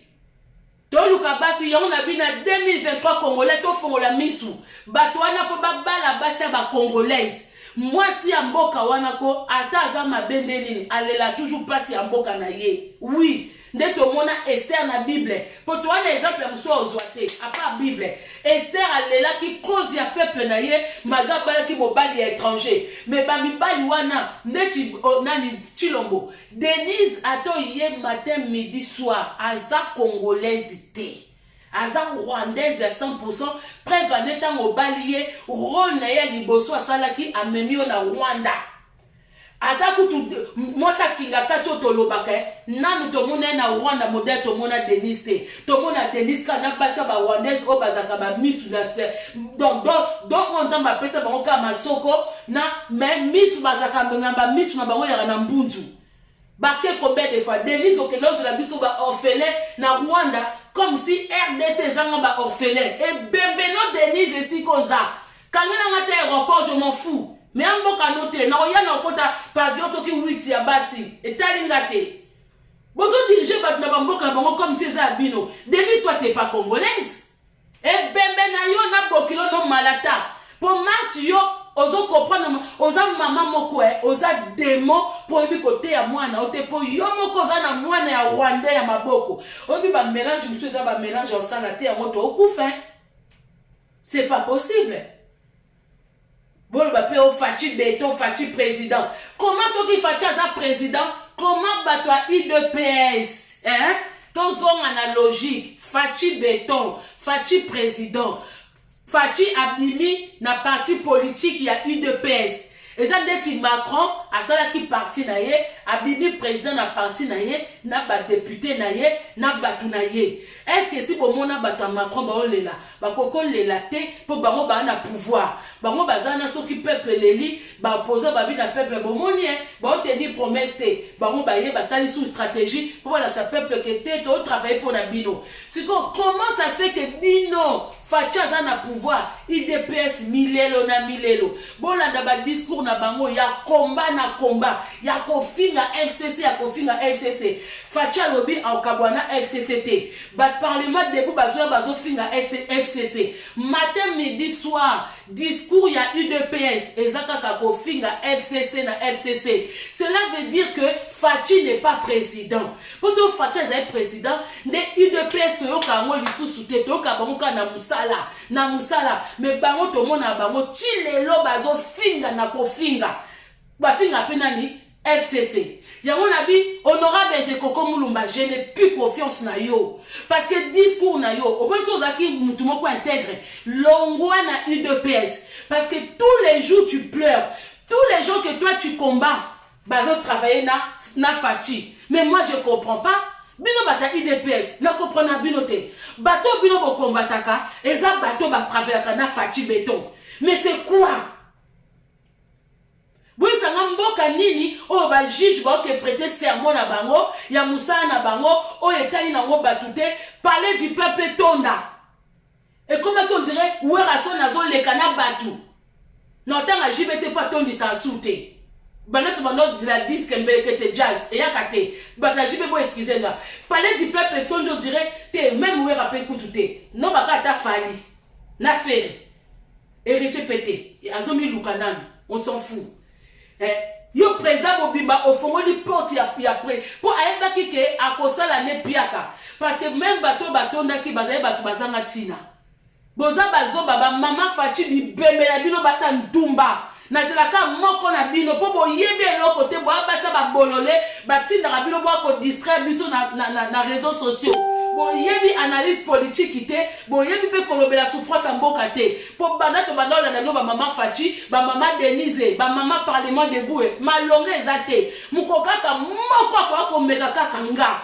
to luka basi yon na bina 2023 congolais to fongola misu bato wana fo babala basi ya ba congolaise Moi si amboka wanako ataza mabende nini alela toujours passe amboka na ye. Oui, ndeto mona Esther na Bible. Pour toi un exemple mso ozwate à part Bible. Esther alela ki cause ya peuple na ye magabala ki mobali ya étranger. Mais ba mibali wana ndeti nani Chilombo. Denise ato ye matin midi soir aza congolaise te. Aza rwandaise à 100%, preuve en étant au balier, rôle na ya liboso asalaki amemio na Rwanda. Ata kutu moi ça kinga kacho tolobaka nanu tomona na Rwanda modèle tomona Denise te. Tomona Denise kana basa ba rwandaise o bazaka ba miss na donc on zamba pesa ba ka masoko na même miss bazaka ba miss na bango ya na mbunju. Baké combien de fois Denise okelozo la biso ba orphelin na Rwanda comme si RDC zanga ba orphelin et bébé non Denise ici koza quand on a été aéroport je m'en fous mais en boka noté na oya na kota pavillon soki 8 ya basi et talingate bozo diriger ba na mboka bango comme si za bino Denise toi t'es pas congolaise et bébé na yo na bokilo no malata pour match yo ozo comprendre oza mama moko oza démon pour ebi côté ya mwana ote po yo moko za na mwana ya Rwanda ya maboko obi ba mélange monsieur za ba mélange en sana te ya moto okufa c'est pas possible bon ba pe o Fachi Beton Fachi président comment ce qui Fachi za président comment ba toi UDPS hein tozong analogique Fachi Beton Fachi président Fachi abimi na parti politique il y a UDPS. Et ça dit Macron à ça qui parti na ye abimi président na parti na ye na ba député na ye na batu na ye. Est-ce que si bon mona batu Macron ba olela ba koko lela te pour bango ba na pouvoir. Bango bazana so ki peuple leli ba opposer ba bi na peuple bon moni ba te di promesse te bango ba ye ba sali sous stratégie pour la sa peuple que te to travailler pour na bino. C'est comment ça se fait que bino Fachi aza na pouvoir IDPS milelo na milelo bolanda ba discours na bango ya combat na combat ya kofinga FCC ya kofinga FCC Fachi alobi akabwana FCCT ba parlement debout bazo finga FCC matin midi soir discours ya UDPS ezaka ka kofinga FCC na FCC cela veut dire que Fachi n'est pas président parce que Fachi est président de UDPS to yoka ngo lisusu te to yoka bango na musala mais bango to mona bango chilelo bazo finga na kofinga ba finga pena ni FCC yango na bi honorable Jekoko Mulumba je n'ai plus confiance na yo parce que discours na yo au moins ozaki mutu moko intègre longwa na UDPS parce que tous les jours tu pleures tous les jours que toi tu combats bazo travailler na Fachi mais moi je comprends pas bino bata IDPS na comprendre bino te bato bino bo combataka eza bato ba travailler na Fachi Beton mais c'est quoi oui ça mboka nini o ba juge ba ke prêter serment na bango ya musala na bango o etali na ngo batute parler du peuple tonda et comment qu'on dirait ouais rason nazo le kana batu non tant à JBT pas tondi ça souté banato bano la disque mbelekete jazz et yakate batajibe bo excusez-moi parler du peuple tonda on dirait te même ouais rappel kututé non ba ta fali na faire héritier pété azomi lukanan on s'en fout yo président Bobimba au fond li porte ya près pour ayeba ki ke akosala ne piaka parce que même bato ndaki bazaye bato bazanga tina boza bazo baba mama Fachi bibemela bino basa ndumba na zelaka moko na bino po boyebe eloko te bo basa ba bolole batinda bino bo ko distraire biso na réseaux sociaux boyebi analyse politique te boyebi pe kolobela souffrance mboka te po banato bandola na no ba mama Fachi ba mama Denise ba mama parlement debout malonge ezate mukokaka moko kwa ko meka kaka nga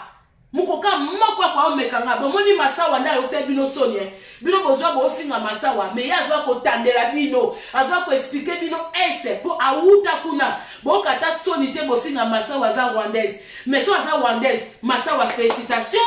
mukoka moko kwa omekanga bomoni masawa nda yokse bino sonye bino bozwa bo finga masawa me yazwa ko tandela bino azwa ko expliquer bino est pour auta kuna bo kata soni te bo finga masawa za rwandaise mais so za rwandaise masawa félicitations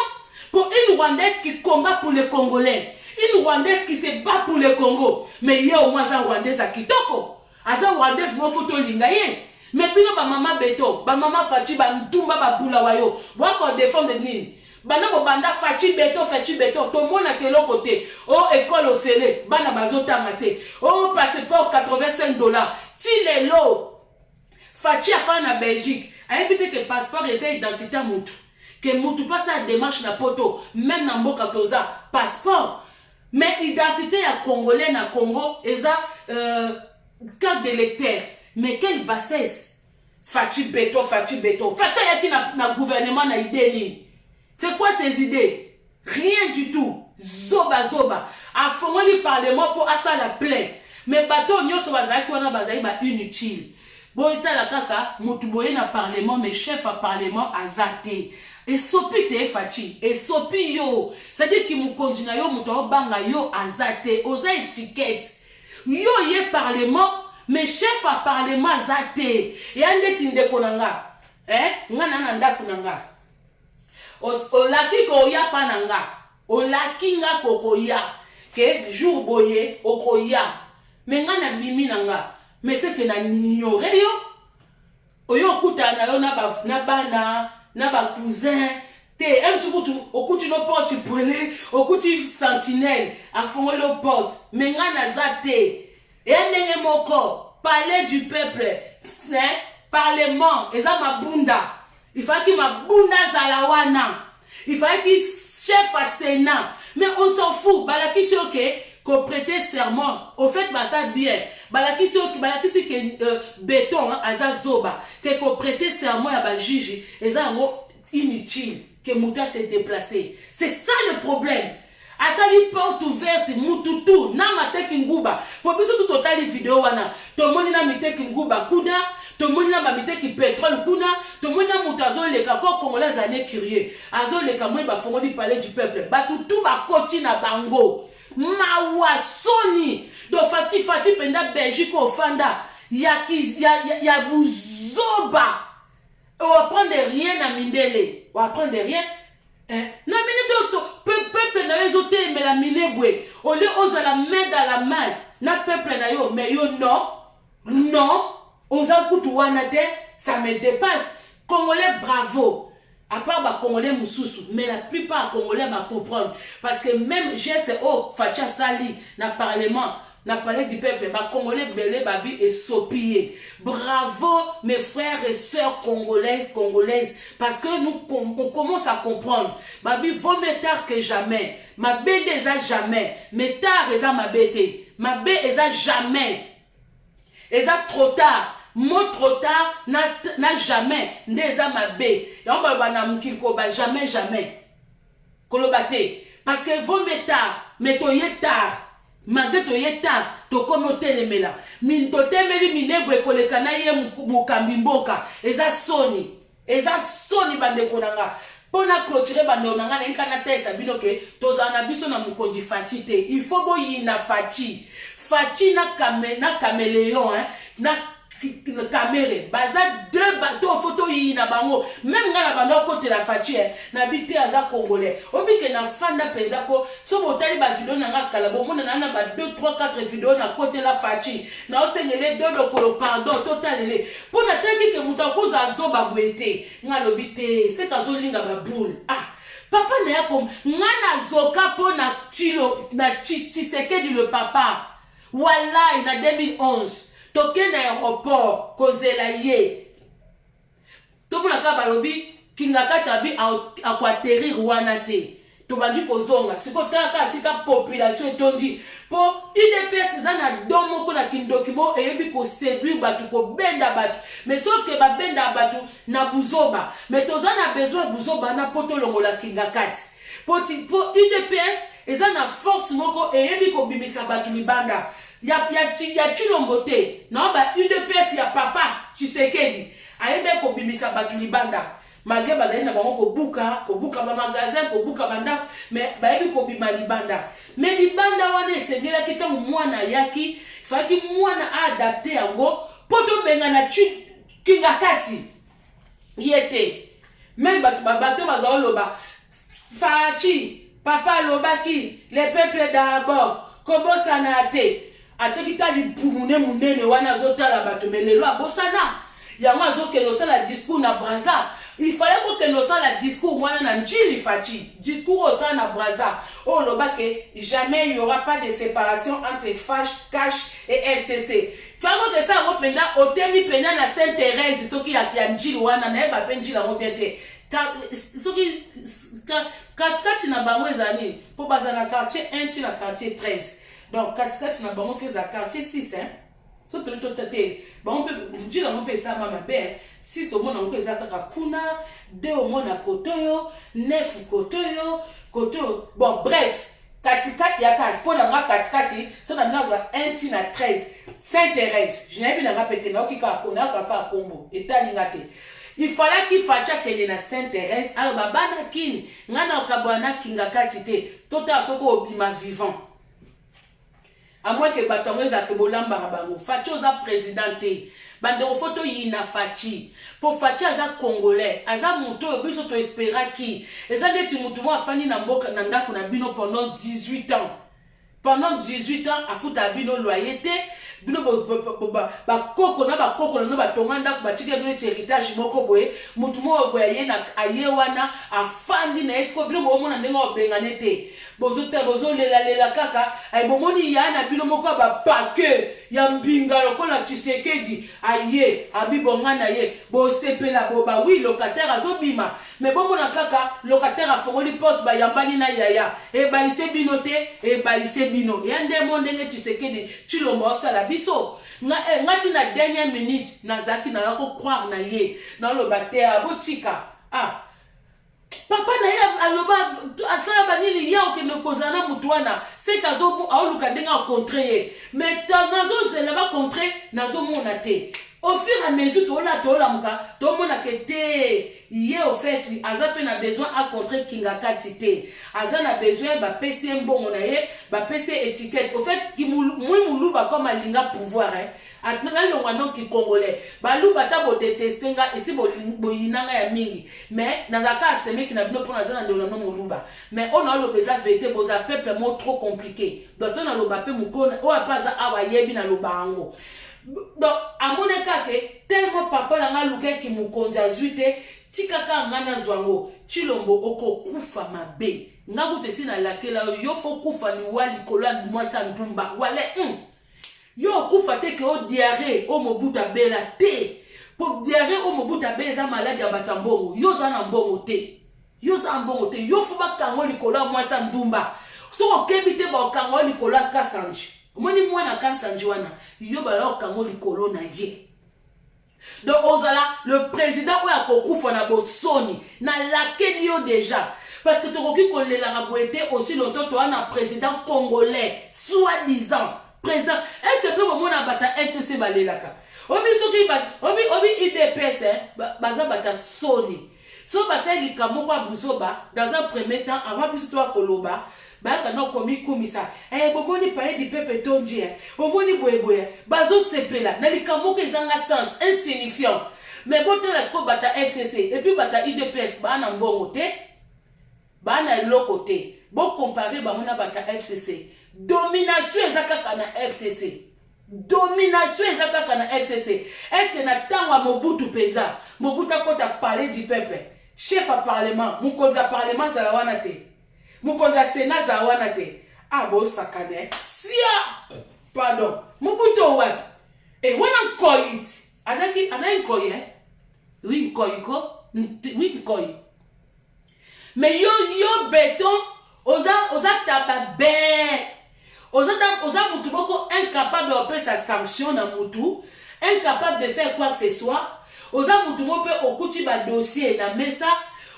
pour une rwandaise qui combat pour les Congolais une rwandaise qui se bat pour le Congo mais yé au moins za rwandaise a kitoko aza rwandaise mo photo lingaye mais bino ba mama Beton ba mama Fachi ba ntumba ba bula wayo wako défendre nini bana bo banda Fachi Beton to mona ke lo côté oh école au fele bana bazotanga te oh passeport $85 Tilelo. Fachi a fait en Belgique. A évité que passeport et sa identité à Moutou. Que Moutou passe à démarche na poto. Même dans Mboka Toza. Passeport. Mais identité à Congolais na Congo. Et ça, carte d'électeur. Mais quelle bassesse. Fachi Beto, Fachi Beto. Fachi a qui na gouvernement na idée. C'est quoi ces idées? Rien du tout. Zoba zoba. A fond le parlement pour assa la plaie. Mais bateau nyo so bazaki wana bazali ba inutile. Boita la kaka mutuboye na parlement mais chef à parlement azate. Et sopi te fachi. Et sopi yo. C'est-à-dire ki mu continue yo muto banga yo azate. Oza étiquette. Yo ye parlement mais chef à parlement azate. Et ande tinde konanga. Ngana nanda kunanga. Olaki ko ya pananga. Olaki nga kokoya. Que jour boye okoya. Mais ngana bimi nanga. Mais c'est que na nyo yo. Oyo kuta na yo na bana, na ba cousin. Te em sukutu okuti no porte poele, okuti sentinelle a fond le porte. Mais ngana zate. Et ndenge moko palais du peuple, c'est parlement, et ça ma bunda. Il faut qu'il ma bunda zalawana. Il faut qu'il chef à Sénat. Mais on s'en fout. Balaki c'est ok. Qu'on prêtait serment. Au fait, bah ça bien. Balaki c'est ok. Balaki c'est que béton, hein, aza zoba. Qu'on prêtait serment à ba juge. Et ça, inutile. Que Mouta s'est déplacé. C'est ça le problème. A ça lui porte ouverte, Moutoutou, na mate kinguba. Pour biso tout total vidéo wana. To moni na mite kinguba kuda, to moni na mite ki pétrole kuna, to moni na mutazo le ka ko congolais ané curieux. Azo le ka moi ba fongo di palais du peuple. Ba tout ba koti na bango. Mawa soni. Do fati penda Belgique au fanda. Ya buzoba. On va prendre rien à Mindele. On va prendre rien. Na minute peuple na yo te mais la minebwe au lieu osa la main dans la main na peuple na yo mais yo non osa kutu wana te ça me dépasse. Congolais bravo à part ba congolais mususu mais la plupart congolais va comprendre parce que même geste Facha Sali na parlement n'a parlé du peuple, ma congolais belé babi et sopié. Bravo mes frères et sœurs congolaises, parce que nous on commence à comprendre. Babi vaut mieux tard que jamais. Ma bé des jamais. Mais tard et ça ma bête. Ma bé et ça jamais. Et ça trop tard. Moi trop tard n'a jamais. Des ma bé. Et on va na mukiko ba jamais. Kolobate. Parce que vaut mieux tard. Mais toye tard. Malgré to yeta to kono telemela min to temeli minebwe kolekana ye mukambi mboka eza soni bande konanga pona clôturer bande onanga na nkana tesa binoke tozana biso na mukonji fachi te il faut boyina fachi na caméléon hein na caméra baza deux bateaux photo yi na bango même ngana bando côté la fachi na bité aza congolais obike na fanda penza ko so botali ba vidéo na nga kala bo mona na ba 2 3 4 vidéos na côté la fachi na osengele dodo ko pardon totalele pona tangi ke muta ko za zoba bwete ngalo bité c'est ka zo linga ba boule papa na yako ngana zoka pona chilo na Tshisekedi le papa wallahi na 2011 toke na aéroport kozela ye tobona ka balobi kingaka chabi akwaterir wana te tobandi kozonga siko taka sika population etondi po UDPS zana domo ko na kindokimo eyebi ko séduire batu ko benda batu mais sauf que ba benda batu na buzoba mais tozana besoin buzoba na poto longola kingakati po UDPS ezana force moko eyebi ko bimisa batu libanda. Ya chilombo te na ba UDPS ya papa Tshisekedi ayebe ko bimisa batu libanda malgré bazali na bango ko buka ba magasin ko buka banda mais bayebi ko bima libanda mais libanda wana esengela kitango mwana yaki faki mwana adapter yango poto benga na kingakati yete même bato bazoloba fachi papa lobaki le peuple d'abord kobosana te atekita lipumune munene wana zotala bato melelo abosana yango azokelo sala discours na Braza il fallait que nous la discours wana na njili fachi discours au na Braza loba que jamais il y aura pas de séparation entre Cash et FCC Fango que ça, on penda, au temi penda la Sainte-Thérèse, ce qui a njili wana, na eba penji la mobiete. Ce qui, katikati na bango ezali, po baza na quartier 1, tu na quartier 13. Donc, katikati na bango fait la quartier 6, hein. So to tate, bango pe, njili la mo pe sa mama be, 6 au monde, on peut ezaka kuna, 2 au monde à kotoyo, 9 kotoyo, bon, bref. Katikati ya kasi, po na nga katikati, so na nazwa 1 na 13, Sainte-Thérèse, je n'ai pas répété, mais okika kona kaka kombo, etalingate. Il fallait qu'il fasse qu'elle na Sainte-Thérèse, alors babana kin, ngana okabwana kinga katite, tota soko obima vivant. À moins que batongo ezake bolamba bango, Fachi oza présidenté. Bande photo yina Fachi. Pour Fachi aza congolais, aza muto biso to espéra ki. Eza neti mutu mo afani na mboka na ndako na bino pendant 18 ans. Pendant 18 ans, afuta bino loyauté, bino ba koko na ba tonganda ba tike bino héritage moko boye, mutu mo boye yena ayewana afandi na esko bino mo mona ndenga obengane te. Bozo lela kaka, ay bomoni yana bino moko ba pake ya mbinga lokola Tshisekedi aye abibongana ye bo sepela bo ba wi locataire azobima mais bomona kaka locataire afongoli porte ba yambani na yaya e ba ise bino te e ba ise bino yande mondenge Tshisekedi Tshilombo osala biso ngati na dernière minute na zaki na yako croire na ye na lo baté abotika papa na ya aloba asala banini ya okende kozana mutuana c'est kazo aoluka denga contre mais nazo zela ba contre nazo mona te au fur et à mesure tola muka to mona ke te ye au fait azape na besoin à contrer kingakati te azana besoin ba PC mbongo na ye ba PC étiquette au fait ki muluba comme alinga pouvoir atnanga longano ki congolais baluba ta bo détestenga esi bo yinanga ya mingi mais nazaka aseme ki na bino pona zana ndona no muluba mais on a le beza vérité boza peuple mo trop compliqué donc on a le bape mukona o apaza awa yebi na lobango. Donc, à mon cas, tellement papa n'a luke qui m'a conduit, tikaka ngana zwango, Tshilombo oko kufa mabe. Ngagoute si na lakela, yo fo kufa ni wali kola ni mwasa ntumba. Wale, yo kufa te ke o diarrhée, o mobuta bela te. Pour diarrhée, o mobuta bela za malade ya batambongo. Yo zana mbongo te. Yo zana mbongo te. Yo fo ba kango likola mwasa ntumba. So okebite ba kango likola kasanji. Moni mwana kansanji wana yo ba yo kango likolo na ye. Donc ozala le président ou akokufa na bosoni na laquelle yo déjà parce que tokoki kolela na boete aussi longtemps to na président congolais soi-disant président est-ce que nous mona bata FCC balelaka obi soki ba obi IDPS baza bata soni so basa likamo kwa buzoba dans un premier temps avant biso to koloba baka no komi kumisa bomoni parler du peuple tonji bomoni boyeboya bazo sepela na likamoko ezanga sens insignifiant mais bote la sko bata FCC et puis bata IDPS bana mbongo te bana lokote bo comparer bamona bata FCC domination ezaka na FCC domination ezaka na FCC est-ce que na tango Mobutu penza Mobutu akota parler du peuple chef à parlement mukonza parlement za la wana te Mukonza Sénat za wana te. Abo sakane. Sia. Pardon. Mobutu wat. Et wana koit. Azaki koy Oui koy ko. Oui koy. Mais yo béton oza taba ben. Oza mutu boko incapable de faire sa sanction na mutu, incapable de faire quoi que ce soit. Oza mutu mo pe okuti ba dossier na mesa.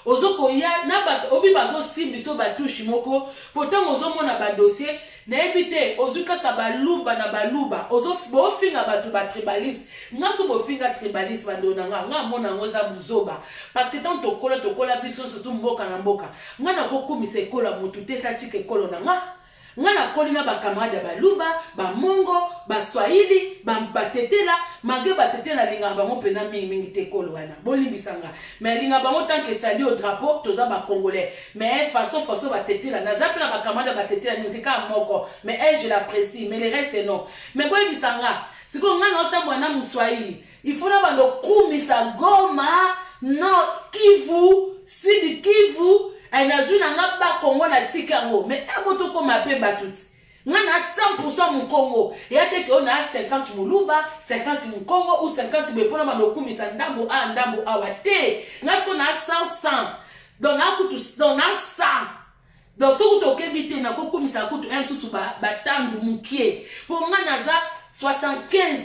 Ozoko ya na bat obi bazo simbiso batushi moko pourtant ozomona ba dossier na ebite ozuka ka baluba na baluba bo finga batu ba tribaliste ngaso bo finga tribaliste bandona nga mona ngoza muzoba parce que tant tokola biso surtout mboka na mboka ngana kokumisa ekola mutu te tatike ekolo na ngana kolina ba camarade baluba ba mongo ba swahili ba batetela mage batetela linga bango pena mingi te kolo wana bolimbisanga mais linga bango tant que sali au drapeau toza ba congolais mais façon batetela naza pena ba camarade batetela ni te ka moko mais je l'apprécie mais le reste non mais bolimbisanga siko ngana otambo na muswahili il faut na bando kumisa Goma no Kivu Sud Kivu Nazuna nga ba Congo na tikango mais abotoko mape batuti On a 100% mon Congo. Et à que on a 50 Muluba, 50 mon Congo ou 50 Mepona Manokumi Sandambo A Ndambo Awate. On a 100. Donc on a 100. Donc ce que tu as dit, na kokumi sa kutu un sous batandu mukie. Pour moi naza 75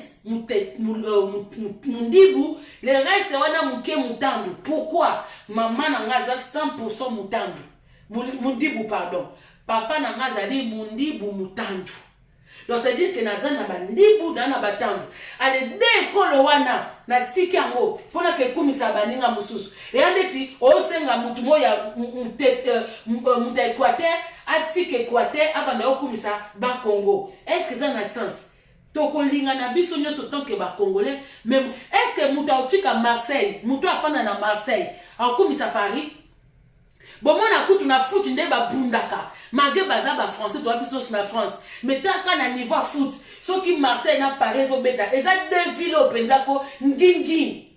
mundibu, le reste wana mukie mutandu. Pourquoi? Maman naza 100% mutandu. Mundibu pardon. Papa naza li mundibu mutandu. Donc c'est dire que naza na bandibu na batandu. Ale de kolo wana na tiki yango pona ke kumisa baninga mususu. Et andeti o senga mutu moya muta Équateur atiki Équateur abanda okumisa ba Congo. Est-ce que ça a sens? Toko linga na biso nyoso tonke ba Congolais même est-ce que muta otika Marseille, mutu afana na Marseille, akumisa Paris? Bon moi na kutu na foot nde ba bundaka. Malgré baza ba français to biso na France. Mais tant qu'à niveau foot, ceux qui Marseille na Paris au bêta, et ça deux villes au Penzako ngingi.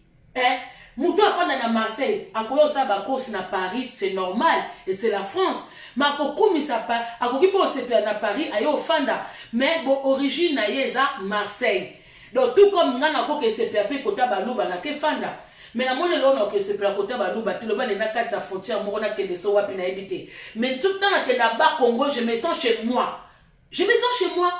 Mutu afana na Marseille, akoyo sa ba course na Paris, c'est normal et c'est la France. Mako kumisa pa akoki po sepe na Paris ayo fanda, mais bon origine na yeza Marseille. Donc tout comme ngana ko ke sepe pe kota baluba na ke fanda. Mais la monnaie l'on a que c'est pour la côté balouba, tout le monde est dans la frontière, moi on a que des soins puis n'habiter. Mais tout le temps que là-bas Congo, je me sens chez moi. Je me sens chez moi.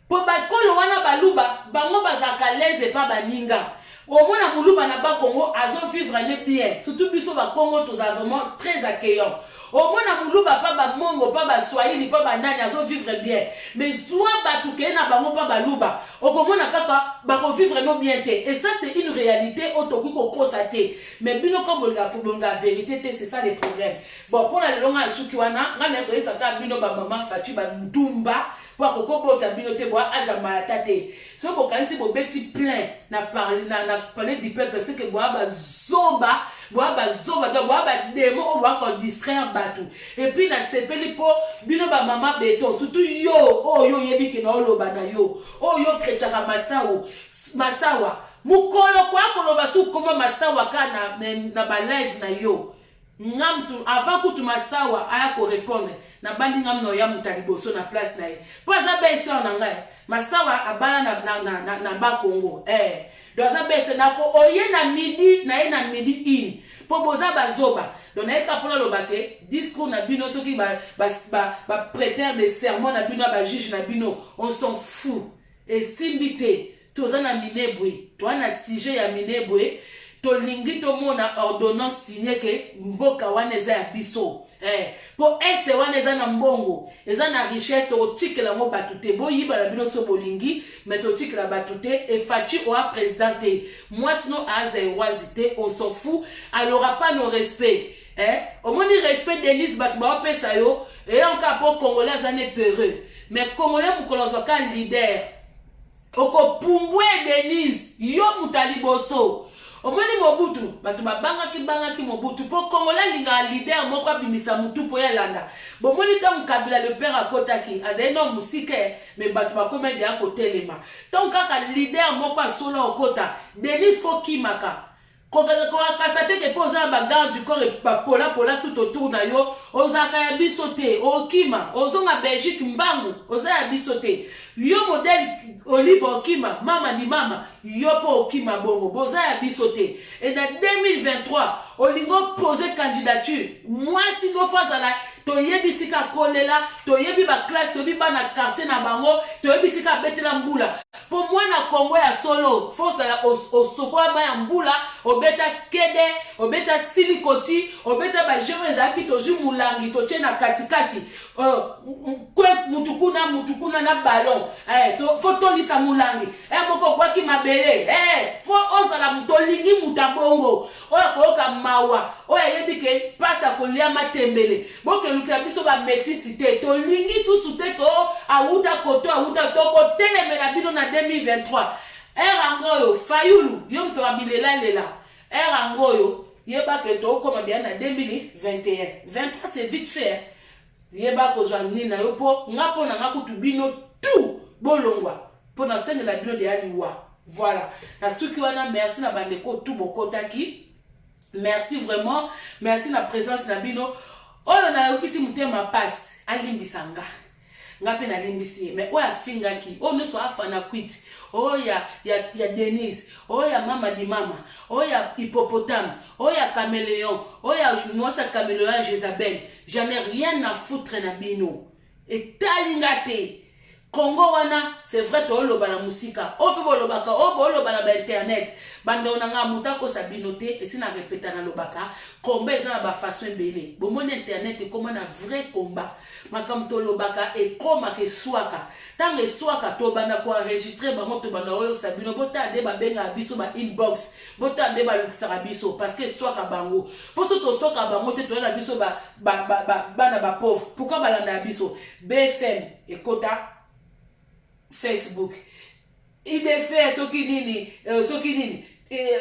Pour bakolo wana balouba, bango bazaka l'aise et pas baninga. Au moins na muluba na ba Congo, azo vivre bien. Surtout biso ba Congo, tous vraiment très accueillants. Au moins na muluba pas ba mongo, pas ba swahili, pas ba nani, azo vivre bien. Mais soit batuke na bango pas balouba. Au moins na kaka ba vivre non bien té. Et ça c'est une réalité autour qu'on constate. Mais bino comme la vérité c'est ça les problèmes. Bon pour la longue suki wana, ngana ko esaka bino ba mama Fati ba ndumba. Pour que vous ayez bois à jamais tâter. Si vous avez un petit plein na parler du peuple, c'est que bois zoba, bois démon ou bois distraire batou. Et puis na sepeli po bino ba mama beton surtout yo oh yo yebi ke na oloba na yo oh yo krechaka masawa mukolo kwa koloba su koma masawa kana na ba live na yo. Ngamtu avant que tu masawa aya ko répondre na bandi ngam no ya mutaliboso na place na ye pour ça be so na ngai masawa abana na ba Congo do ça be se na ko oye na midi na ye na midi in pour boza bazoba donc na ka pona lobate discours na bino soki ba prêteur de serment na bino ba juge na bino on s'en fout et simbité toza na minebwe to na sujet ya minebwe to lingi to mona ordonnance signée que mboka waneza ya biso po este waneza na mbongo eza na richesse to tikela mo batute boyiba na bino so bolingi mais to tikela batute et Fati o a présidenté moi sinon aza wazité on s'en fout elle aura pas nos respects au moins le respect Denise Batba pesa yo et encore pour congolais ça n'est peureux mais congolais mukolozo ka leader oko pumbwe Denise yo mutaliboso. Au moins Mobutu, batu banga ki Mobutu pour Congolais linga leader moko abimisa mutu po ya landa. Bon moni tant Kabila le père à Kotaki, azeno musike mais batu bakoma dia ko telema. Tant kaka leader moko solo okota, Denis Kokimaka. Quand kasate ke poza ba garde du corps et pola tout autour na yo, ozaka ya bisote, okima, ozonga Belgique mbangu, oza ya bisote. Yo modèle Olive Okima, mama di mama, yo po Okima bongo, boza ya bisote. Et dans 2023, olingo poser candidature. Moi si go fazala to yebi sika kolela, to yebi ba classe, to yebi ba na quartier na bango, to yebi sika betela mbula. Pour moi na Congo ya solo, force la osokola ba ya mbula, obeta kede, obeta silikoti, obeta ba jero ezaki to ju mulangi, to tena katikati. Kwe mutukuna na ballon. To foto lisa mulangi. Moko kwa ki mabele. Fo ozala mutolingi mutabongo. Oya koyoka mawa. Oya yebi ke pasa kolia matembele. Boke luka biso ba métisité. To lingi susute ko awuta koto awuta toko telemela bino na 2023. Rangoyo Fayulu yom to abilela lela. Rangoyo yeba ke to komanda na 2021. 23 c'est vite fait. Yeba ko zwanni na yopo ngapo na ngakutu bino tout bolongwa pour na senge la bino de aliwa. Voilà. Na suki wana merci na bandeko tout bokotaki. Merci vraiment. Merci la présence na bino. Oyo na yokisi mutema passe alimbisanga. ngapi na limbisi mais oya finga ki o no so afana quit o ya Denise o ya mama di mama o ya hippopotame o ya caméléon o ya mwasa caméléon Jézabel. J'en ai rien à foutre na bino et talingate Congo wana c'est vrai to loba na musika o pe bolobaka o boloba na ba internet bando na nga mutako sa binote et si na répéta na lobaka combat za ba façon belé bon mon internet et comme na vrai combat makam to lobaka et comme ke swaka tant le swaka to banda ko enregistrer ba moto banda o sa bino bota de ba benga biso ba inbox bota de ba luxara biso parce que swaka bango pour ce to swaka bango te to na biso ba bana ba pauvre pourquoi balanda biso BFM et kota Facebook IDC soki nini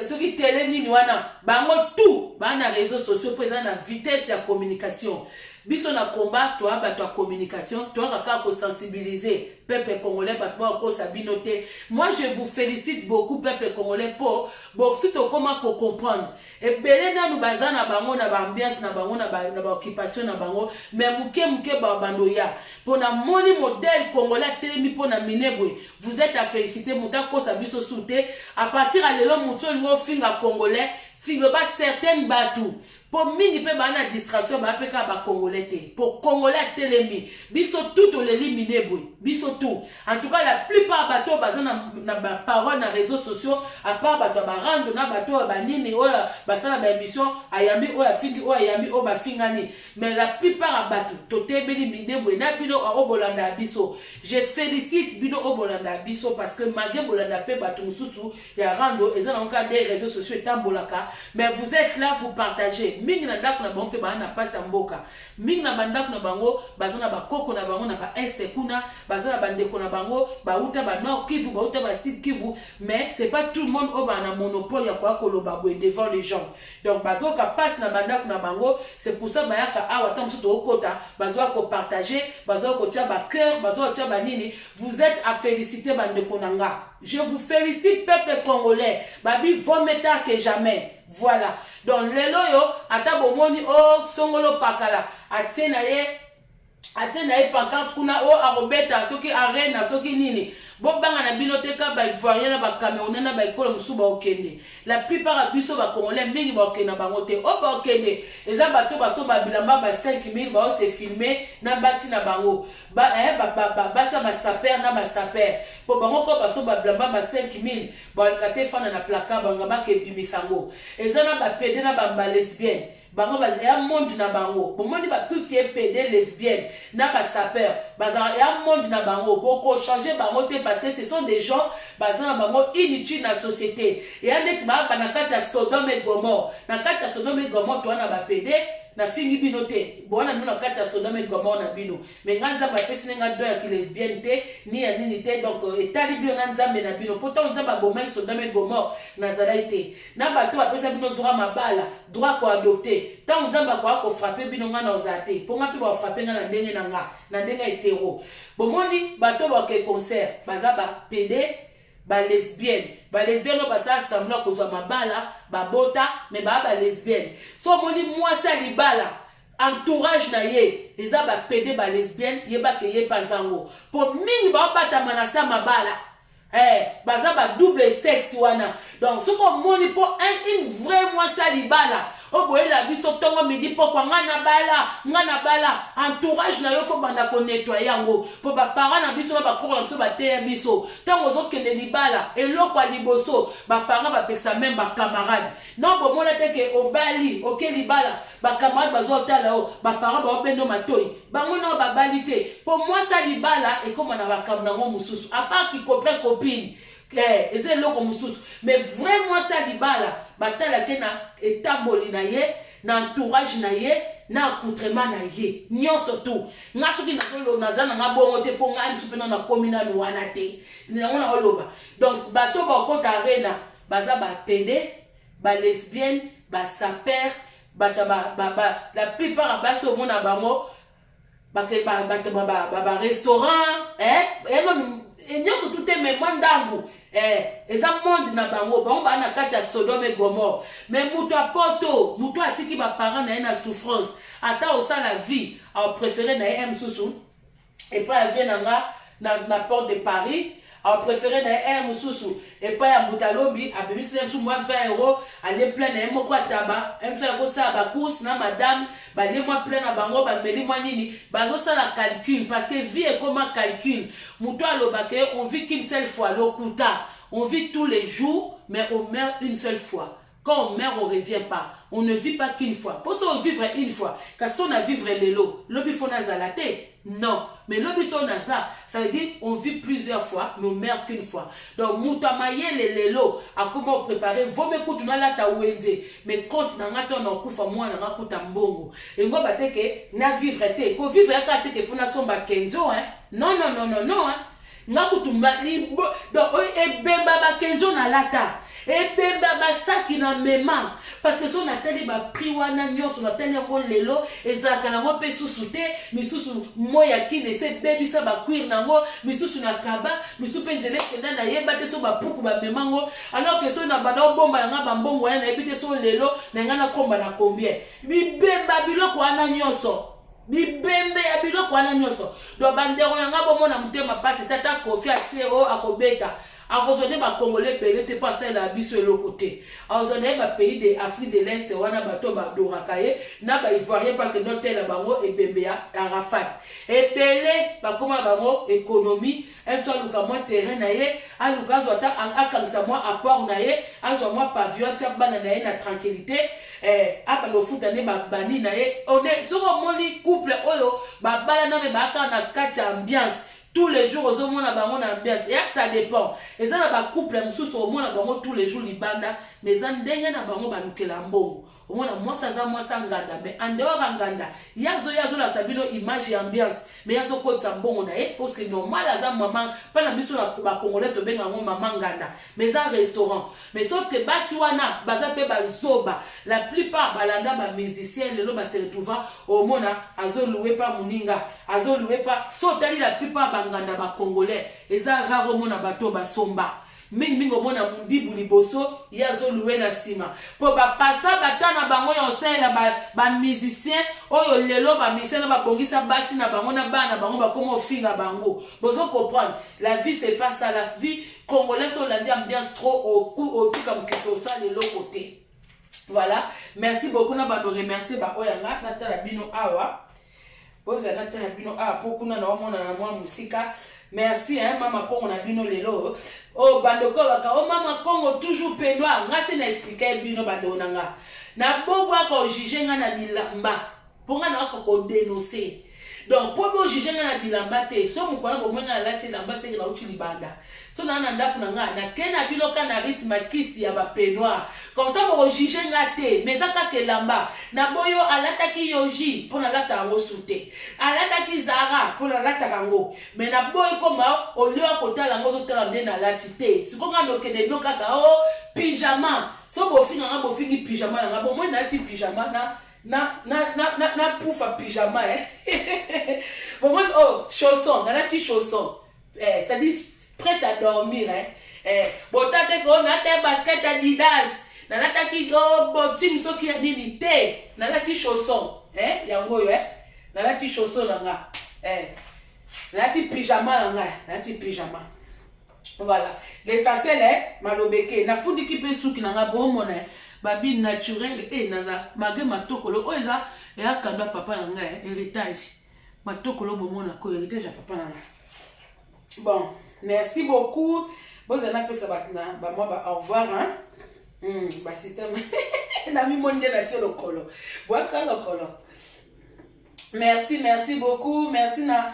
soki télé nini wana bango tout bana réseaux sociaux présent na vitesse ya communication biso na combat toi bato communication toi kaka ko sensibiliser peuple congolais bato ko sabinoté. Moi je vous félicite beaucoup peuple congolais pour si to comment ko comprendre et belé na nous bazana bango na ba ambiance na bango na ba occupation na bango mais muke ba bando ya pour na moni modèle congolais telemi pour na minebwe vous êtes à féliciter muta ko sabiso souté à partir à lelo muto ngo finga congolais finga ba certaines batou pour mingi pe bana distraction ba peka ba congolais te pour congolais telemi biso tout l'éliminer boy biso tout en tout cas la plupart bato bazana na ba parole na réseaux sociaux à part bato ba rando na bato ba nini o ba sala ba émission ayambi o ya fingi o ayambi o ba fingani mais la plupart bato to tebeli minebwe na bino o bolanda biso. Je félicite bino o bolanda biso parce que malgré bolanda pe bato mususu ya rando ezana encore des réseaux sociaux tambolaka mais vous êtes là vous partagez mingi na ndako na bango pe bana pasa mboka mingi na bandako na bango bazana ba koko na bango na ba este kuna bazana bandeko na bango ba uta ba nord Kivu ba uta ba sud Kivu mais c'est pas tout le monde au bana monopole ya kwa koloba boy devant les gens donc bazoka passe na bandako na bango c'est pour ça bayaka awa tam soto okota bazoka ko partager bazoka ko tia ba cœur bazoka tia ba nini. Vous êtes à féliciter bandeko nanga. Je vous félicite peuple congolais babi vometa que jamais. Voilà. Donc les loyo atabo moni o songolo pakala atena ye pancarte kuna o arobeta soki arena soki nini bo banga na binoteka ba ivoirien na ba camerounais na ba ekolo musuba okende la plupart a biso ba congolais mingi ba okena bango te o ba okende eza bato baso ba bilamba ba 5000 ba se filmer na basi na bango basa ba saper na ba saper po bango ko baso ba bilamba ba 5000 ba kate fana na placard banga ba ke bimisango eza na ba pede na ba lesbienne bango ya monde na bango bomoni ba tout ce qui est PD lesbienne na ba sapeur baza ya monde na bango boko changer bango te parce que ce sont des gens bazana bango inutile na société et anet ba na kati ya Sodome et Gomorrhe na kati ya Sodome et Gomorrhe to na ba PD na fingi bino te bona mino kati ya Sodome et Gomorrhe na bino mais nganza ba pesi nga do ya ki lesbienne te ni ya nini te donc etali bio nganza me na bino pourtant nza ba bomai Sodome et Gomorrhe na zalaite na ba to ba pesa bino droit mabala droit ko adopter tant nzamba ko frapper bino nga na ozate pour nga pe ba frapper nga na ndenge hétéro bomoni ba to ba ke concert baza ba PD ba lesbienne no basa semblant kozwa mabala ba bota mais ba lesbienne so moni moi ça libala entourage na ye eza ba PD ba lesbienne yeba ke ye pazango pour mingi ba bata manasa mabala baza ba double sexe wana donc ce qu'on moni pour une vraie moi ça libala o boyela biso tongo midi pokwa ngana bala entourage na yo fo banda ko nettoyer yango po ba parents na biso ba koko na biso ba teya biso tango zo kende libala eloko a liboso ba parents ba peksa même ba camarade non bo mona te ke obali oke libala ba camarade bazo tala o ba parents ba obendo matoi bango no ba balite pour moi ça libala et comme na ba kam na ngo mususu à part qui copain copine eze loko mususu mais vraiment ça libala batala ke na etamboli na ye na entourage na ye na accoutrement na ye nyonso tout nga soki na zana nga bongo te po nga nsupe na komina no wana te na ngona oloba donc bato ba kota arena baza ba PD ba lesbienne ba saper bata ba la plupart baso mona bango ba restaurant nyonso tout te mais mandambu eza monde na bango ba na kati ya Sodome et Gomorrhe mais muto apoto muto atiki ba parents na na souffrance ata au sa la vie a préféré na msusu et puis elle vient dans la porte de Paris. On préférait un moussou et puis à Boutalobi à bébé c'est moi 20 €, aller plein un mot quoi tabac un seul ko ça ba course na madame ba les moi plein na bango ba meli moi nini ba zo ça la calcul parce que vie est comme un calcul muto alobake on vit qu'une seule fois lokuta on vit tous les jours mais on meurt une seule fois. Quand on meurt, on ne revient pas. On ne vit pas qu'une fois. Pour ça, on vivre une fois. Quand on a vivre les lots, l'obifon a zalaté. Non. Mais l'obifon a ça veut dire on vit plusieurs fois, mais on meurt qu'une fois. Donc, moutamaye les lots, à comment préparer, vaut mieux que tu n'as pas ta ouédé. Mais quand on a un coup, moi, on a un coup tambongo. Et moi, je que na vivre té. Quand vivre té, que faut na somba kenzo, hein. Non, non, non, non, non, hein. Na kutumba libo. Donc, et bemba ba kenzo na lata. Et bemba basaki na mema parce que son ateli ba priwana nyos on ateli ngo lelo ezaka na mo pe susute misusu moya kine se bebi sa ba cuir nango misusu na kaba misusu penjele kenda na yeba te so ba puku ba memango alors que so na bana bomba na ba mbongo na ebite so lelo na ngana komba na combien bi bemba biloko ana nyoso bibembe ya biloko ana nyoso do bandero nga bomona mutema pasi tata kofi atie o akobeta. Arrosonner ma Congolais belé te passer la biso de l'autre côté. Arrosonner ma pays de Afrique de l'Est wana bato ba dorakaye na ba ivoirien pas que notre la bango et bembea Arafat. Et belé ba koma bango économie, elle soit luka moi terrain na ye, a luka zota a kamisa moi apport na ye, a zo moi pavillon tia bana na ye na tranquillité. A ba lo futane ba bani na ye. On est sur moni couple oyo ba bala na me ba ka na kati ambiance. Tous les jours, aux hommes, on a ambiance. Et ça dépend. Et ça, on a couple, au moins, on a tous les jours, les bandes. Mais ça, on a au moins, moi, ça, nganda. Mais en dehors, nganda, il y a la sabino image et ambiance. Mais il y a ce côté bon, on a parce que normal, à maman, pas la mission la congolais, tu bien maman nganda. Mais un restaurant. Mais sauf que Bashiwana, Bazape Bazoba, la plupart, balanda, ba musiciens, les lots, se retrouvent au monde, azo loué pas Muninga, azo loué pas. Sauf que la plupart, nganda ba congolais eza raro mona bato basomba mingi mona mundibu liboso yazo loué na sima po ba passa batana bango ya osela ba musicien oyo lelo ba musicien ba bongisa basi na bango na bana bango ba komo finga bango bozo comprendre la vie c'est pas ça la vie congolaise on l'a dit ambiance trop au tika mkito ça de l'autre côté. Voilà, merci beaucoup na ba remercier ba oyanga na tala bino awa. Merci, hein, Maman Congo na bino lelo. Oh, bandoko waka, oh, Maman Congo toujours pénois. Nga si na expliquer bino bando nanga. Na bobo ako jige nga na bilamba. Ponga na ako dénoncer. Donc, pour vous juger na bilamba te, so mu kwana bomwe na lati lamba seke na uchi libanda. So na ndaku na nga na kena biloka na rythme kisi ya ba pénois. Comme ça vous juger nga te, mais aka ke lamba. Na boyo alata ki yoji pour na lata ngo sute. Alata ki zara pour na lata kango. Mais na boyo koma au lieu akotala ngo zo tala ndena lati te. Siko nga no kene biloka ka o pyjama. So bo finga nga bo fingi pyjama na nga bo mo na ti pyjama na poufa pyjama bon oh chausson na ti chausson ça dit prête à dormir bon tate ko na te basket Adidas na ta ki go botim so ki nini te na ti chausson yango yo na ti chausson nga na ti pyjama nga na ti pyjama. Voilà l'essentiel malobeke na fundi ki pe suki nga bo mona babi naturel et naza magé matokolo oza et akanda papa nanga héritage matokolo bomona ko héritage à papa nanga. Bon, merci beaucoup. Vous en avez ça batna ba moi ba au revoir hein. Ba système na mi monde na ti lokolo. Boaka lokolo. Merci beaucoup. Merci na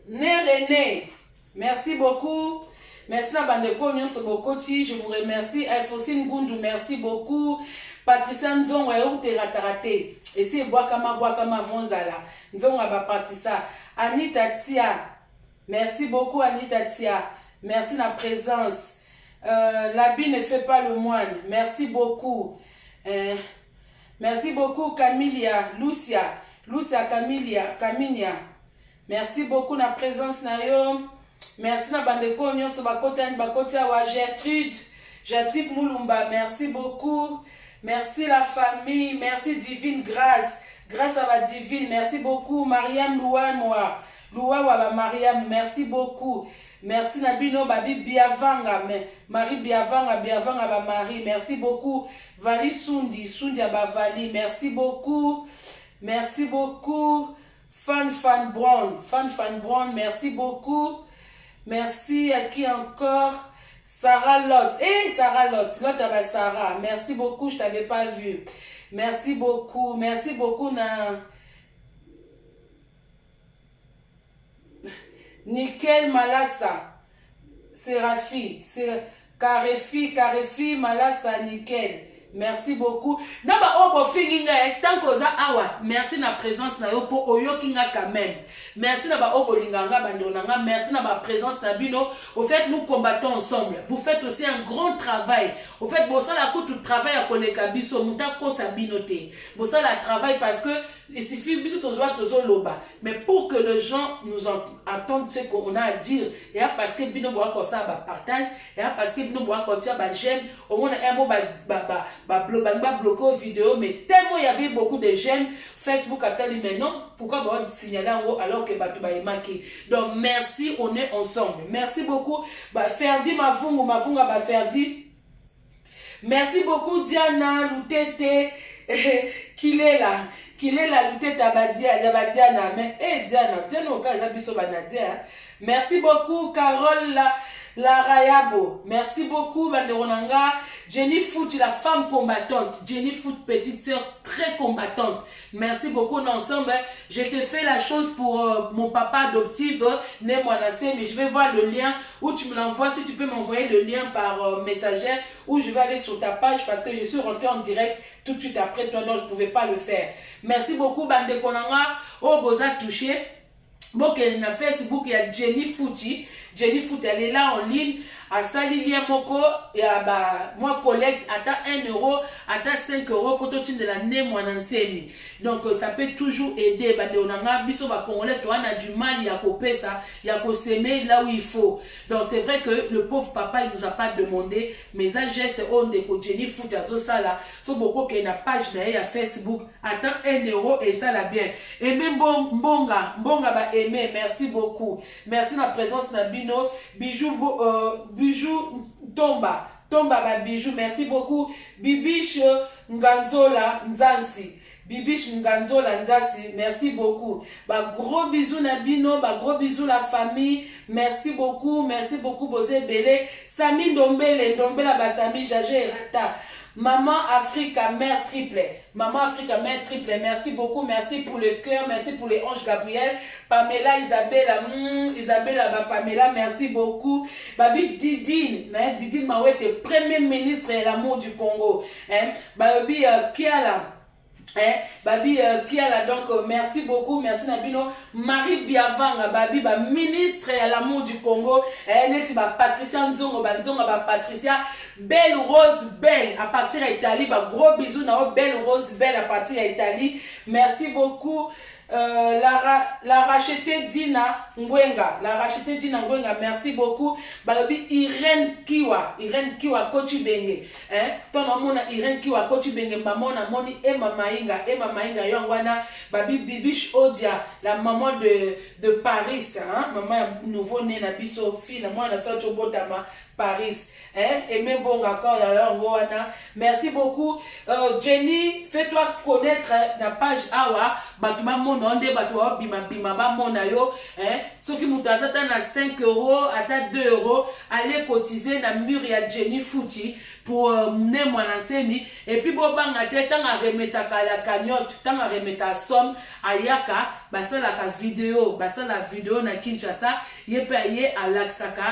René. Merci beaucoup. Merci na bandeko nyonso bokoti, je vous remercie. Alfosine Gundu, merci beaucoup. Patricia Nzongo ya ute ratarate. Et si boakama vonzala. Nzongo ba partisa. Anita Tia. Merci beaucoup Anita Tia. Merci na présence. L'habit ne fait pas le moine. Merci beaucoup. Merci beaucoup Camilia, Lucia Camilia. Merci beaucoup na présence na yo. Merci na bandeko nyonso bakoti wa Gertrude Mulumba, merci beaucoup. Merci la famille, merci divine grâce à la divine. Merci beaucoup Marianne Louanoa. Louawa ba Mariam, merci beaucoup. Merci Nabino Babi Biavanga, Marie Biavanga, Biavanga ba Marie, merci beaucoup. Vali Sundi, Sundi ba Vali, merci beaucoup. Merci beaucoup. Fan Brown, merci beaucoup. Merci à qui encore? Sarah Lot. Sarah Lot, Sarah, merci beaucoup, je t'avais pas vu. Merci beaucoup na Nickel Malassa, Séraphie, Carefi Malassa Nickel. Merci beaucoup. Naba obo finginga tant que ça awa. Merci na présence na yo po oyo kinga quand même. Merci naba obo linganga bandonanga. Merci na ma présence na bino. Au fait nous combattons ensemble. Vous faites aussi un grand travail. Au fait bossa la coup tout travail à koleka biso muta ko sabinote. Bossa la travail parce que il suffit biso tozoa tozo loba. Mais pour que les gens nous entendent ce qu'on a à dire, et parce que bino boa ko ça ba partage, et parce que bino boa ko tia ba j'aime, au moins un mot bloquer vidéo, mais tellement il y avait beaucoup de j'aime, Facebook a tellement mais non, pourquoi on signaler en haut alors que Batouba est marqué. Donc merci, on est ensemble. Merci beaucoup. Ferdi Mafunga ba Ferdi. Merci beaucoup Diana Loutete qu'il est là. Loutete Diana mais Diana au cas biso banadia. Merci beaucoup Carole la Rayabo, merci beaucoup Banderonanga. Jenny Foot, la femme combattante. Jenny Foot, petite sœur très combattante. Merci beaucoup, on est ensemble. Je te fais la chose pour mon papa adoptif, né Moanassé, mais je vais voir le lien où tu me l'envoies. Si tu peux m'envoyer le lien par messagère, ou je vais aller sur ta page parce que je suis rentrée en direct tout de suite après toi, donc je ne pouvais pas le faire. Merci beaucoup, Banderonanga. Oh, Boza touché. Bon, na Facebook, il y a Jenny Fouti. Jenny Fouti, elle est là en ligne. À Salilia Moko, et à moi collecte, à 1 euro, à 5 euros pour tout de la né moi enseigne. Donc, ça peut toujours aider. Bah, on a biso ba congolais, toi, on a du mal, il y a coupé ça, il y a qu'au s'aimer là où il faut. Donc, c'est vrai que le pauvre papa, il nous a pas demandé, mais un geste, on est que Jenny Fouti, à ça là, so beaucoup qu'il y a une page d'ailleurs à Facebook, à 1 euro et ça là bien. Et même Mbonga va aimer, merci beaucoup. Merci de la présence de Bino, Bijou Tomba ba bijou, merci beaucoup. Bibiche Nganzola Nzansi. Merci beaucoup. Bah, gros bisous Nabino, bah, gros bisous la famille. Merci beaucoup Bosé Belé. Sami Ndombele ba Sami Jagé Rata. Maman Africa, mère triple. Merci beaucoup. Merci pour le cœur. Merci pour les anges Gabriel. Pamela, Isabella, Pamela, merci beaucoup. Babi Didine, Didine Mawete, premier ministre de l'amour du Congo. Babi Kiala. Babi Kiala, donc merci beaucoup, merci Nabino. Marie Biavanga, Babi, ministre à l'amour du Congo. Neti Patricia Nzongo, Patricia Belle Rose Belle à partir d'Italie. Gros bisous, Belle Rose Belle à partir d'Italie. Merci beaucoup. La rachetée Dina Ngwenga, merci beaucoup. Balobi Irène Kiwa Kochi Benge, ton amona Irène Kiwa Kochi Benge, mamona moni Emma Mainga Yongwana, Babi Bibiche Odia, la maman de Paris, maman nouveau né na biso fille, moi na sorti Botama Paris, et même bon encore merci beaucoup. Jenny, fais-toi connaître la page Awa, Batuma Mononde, Batua Bima Mona yo, ceux qui m'ont na 5 euros, à 2 euros, allez cotiser na mur ya Jenny Fouti pour mener mon enseigne. Et puis bon banga te tanga remeta la cagnotte, tanga remeta somme ayaka, basa la vidéo na Kinshasa, yé à l'Aksaka,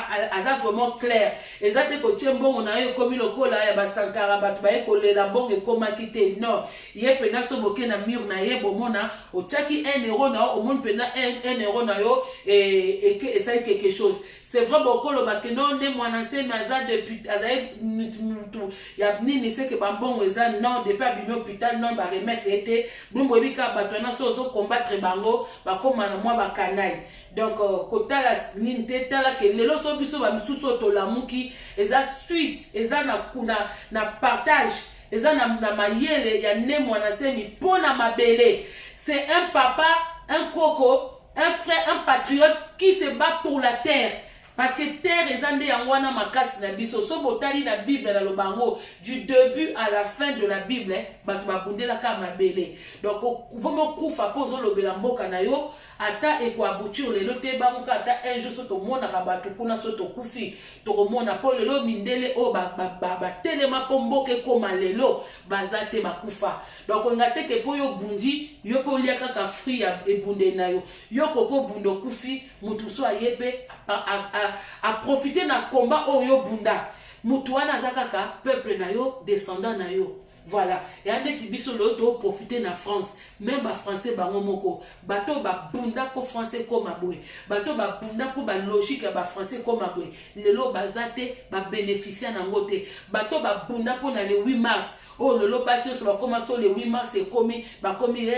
ça vraiment clair. Et ça te contient bon on a eu comme le cola ya basankara batbaye kolé la bonne et comme quitté non, yé pena so boké na mur na yé bomona, au tchaki 1 euro na au monde pena 1 euro na yo et ça quelque chose. C'est vrai beaucoup le bakeno ne moi nancé maza depuis il y a ni c'est que bambon eza non depuis abino hôpital non ba remettre été bombo bika batona sozo combattre bango ba koma na moi ba kanai. Donc kota la ninte tala que lelo so biso ba misuso to la muki eza suite eza na partage eza na mayele ya ne moi nancé ni pona mabele. C'est un papa, un coco, un frère, un patriote qui se bat pour la terre. Parce que terre ezande yangwana makasi na biso so botali na Bible na lobango du début à la fin de la Bible bato babundela ka mabele. Donc vomo kufa pozo lobela mboka na yo ata ekwa bouture lelo te bamuka ata un jour so to mona ka bato kuna so to kufi to mona po lelo mindele o ba telema po mboke koma lelo bazate bakufa. Donc ngate ke po yo bundi yo po lia kaka fruit ya ebunde na yo yo koko bundo kufi mutu so ayepe a profiter na combat oyo bunda mutu wana zakaka peuple na yo descendant na yo. Voilà, et ande ti biso loto profiter na France même ba français bango moko bato ba bunda ko français comme aboy bato ba bunda ko ba logique ba français comme aboy lelo bazate ba bénéficier na ngote bato ba bunda ko na le 8 mars oh lelo passion so ba commencer le 8 mars et komi ba komi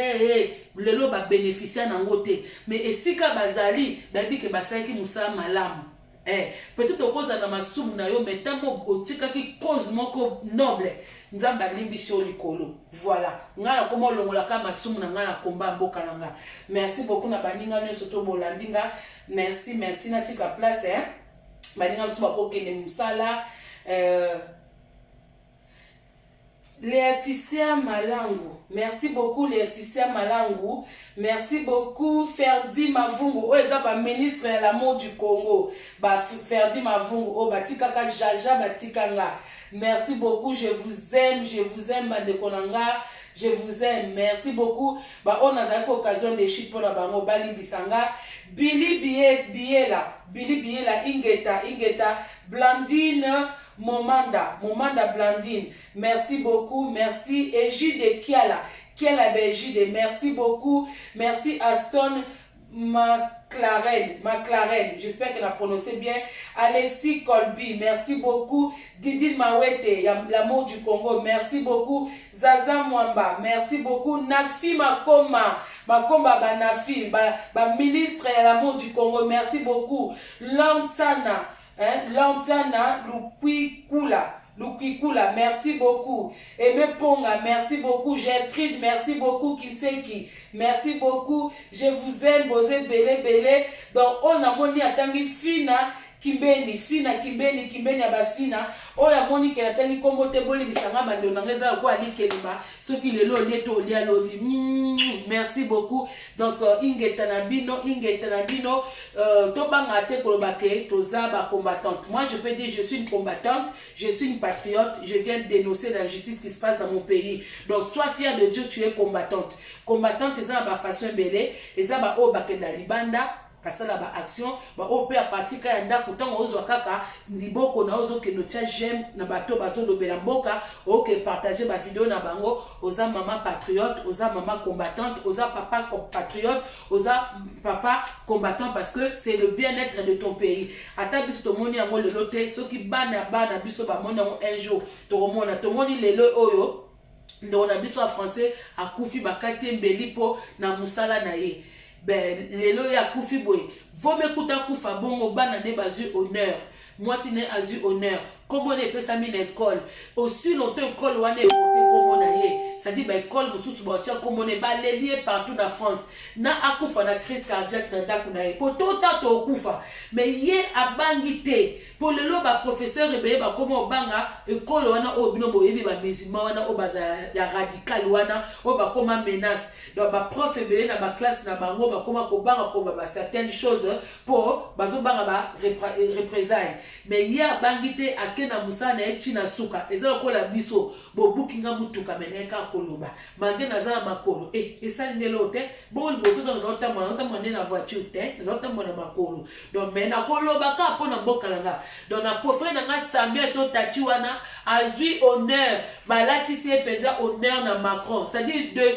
lelo ba bénéficier na ngote mais esika bazali ba bi ke basaki musa malamu. Peut-être au cause de ma soum na yo mais tambo otika ki cause moko noble nzamba limbisio likolo. Voilà ngana komo longola ka masum na ngana komba mboka nanga. Merci beaucoup na baninga nyo soto bolandinga. Merci na tika place baninga so ba ko kende musala Laetitia Malangu. Merci beaucoup Laetitia Malangu. Merci beaucoup Ferdi Mavungu. Oh, eza ba ministre de l'amour du Congo. Ba Ferdi Mavungu. Oh, batikaka Jaja batikanga. Merci beaucoup, je vous aime Madekonanga. Je vous aime. Merci beaucoup. Ba on a eu l'occasion de chip pour la bango Bali Bisanga. Billy Biela Ingeta Blandine Momanda Blandine, merci beaucoup, merci Égide Kiala Égide, merci beaucoup, merci Aston McLaren, j'espère qu'elle a prononcé bien, Alexis Colby, merci beaucoup, Didi Mawete, l'amour du Congo, merci beaucoup, Zaza Mwamba, merci beaucoup, Nafi Makoma Nafi, ministre de l'amour du Congo, merci beaucoup, Lansana Lukwikula, merci beaucoup. Eme Ponga, merci beaucoup. Gertrude, merci beaucoup. Kiseki, merci beaucoup. Je vous aime, Bosé Belé. Donc, on a moni atangi fina. Kimbeni abafina oya moni ke natali kombo te boli bisanga bando nangeza ko ali kelima soki lelo lieto lia lobi merci beaucoup. Donc ingeta na bino to banga te kolobake toza ba combattante. Moi je peux dire je suis une combattante, je suis une patriote, je viens dénoncer l'injustice qui se passe dans mon pays. Donc sois fier de Dieu, tu es combattante eza ba façon belé eza ba o bakenda libanda kasala ba action ba opé à partir ka ndako tango ozo kaka liboko na ozo ke no tia j'aime na bato bazo lobela mboka oke partager ba vidéo na bango oza maman patriote oza maman combattante oza papa patriote oza papa combattant parce que c'est le bien-être de ton pays. Ata biso to moni yango lelo te soki bana biso ba mona un jour to moni lelo oyo ndo na biso a français akufi bakati mbeli po na musala na ye. Ben lelo ya kufi boy vome kuta kufa bongo bana ne bazu honneur moi si ne azu honneur comment on peut s'amener l'école aussi longtemps école wane côté comment na ye ça dit ba école mususu ba tia comment on ba lié partout na France na akufa na crise cardiaque na ndaku na ye po tota to kufa mais ye abangité pour lelo ba professeur ebe ba comment banga école wana o bino boyebi ba musulman wana o baza ya radical wana o ba comment menace donc ba prof ebe na ba classe na bango ba comment ko banga ko ba certaines choses pour bazo banga ba représailles mais ye abangité na musana etina suka ezalo kola biso bo bukinga mutuka meneka koloba mange nazala makolo esali ndelo te bon boso dans notre temps na voiture te dans notre na makolo donc mena koloba ka pona mboka langa donc na professeur na Sambia so tati wana azui honneur balati se penza honneur na Macron, c'est-à-dire de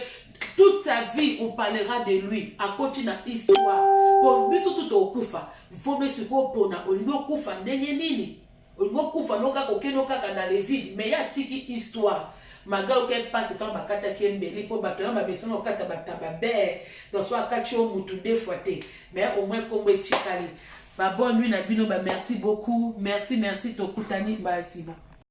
toute sa vie on parlera de lui à côté na histoire pour biso tout okufa vome siko pona olingo kufa ndenge nini on kufa noka kokeno kaka dans les villes mais ya tiki histoire maga auquel passe temps bakata kembeli po bato na babesana okata bataba be dans soit kati o mutu deux fois té mais au moins kombo etikali ba bonne nuit na bino ba merci beaucoup merci to kutani ba sibo.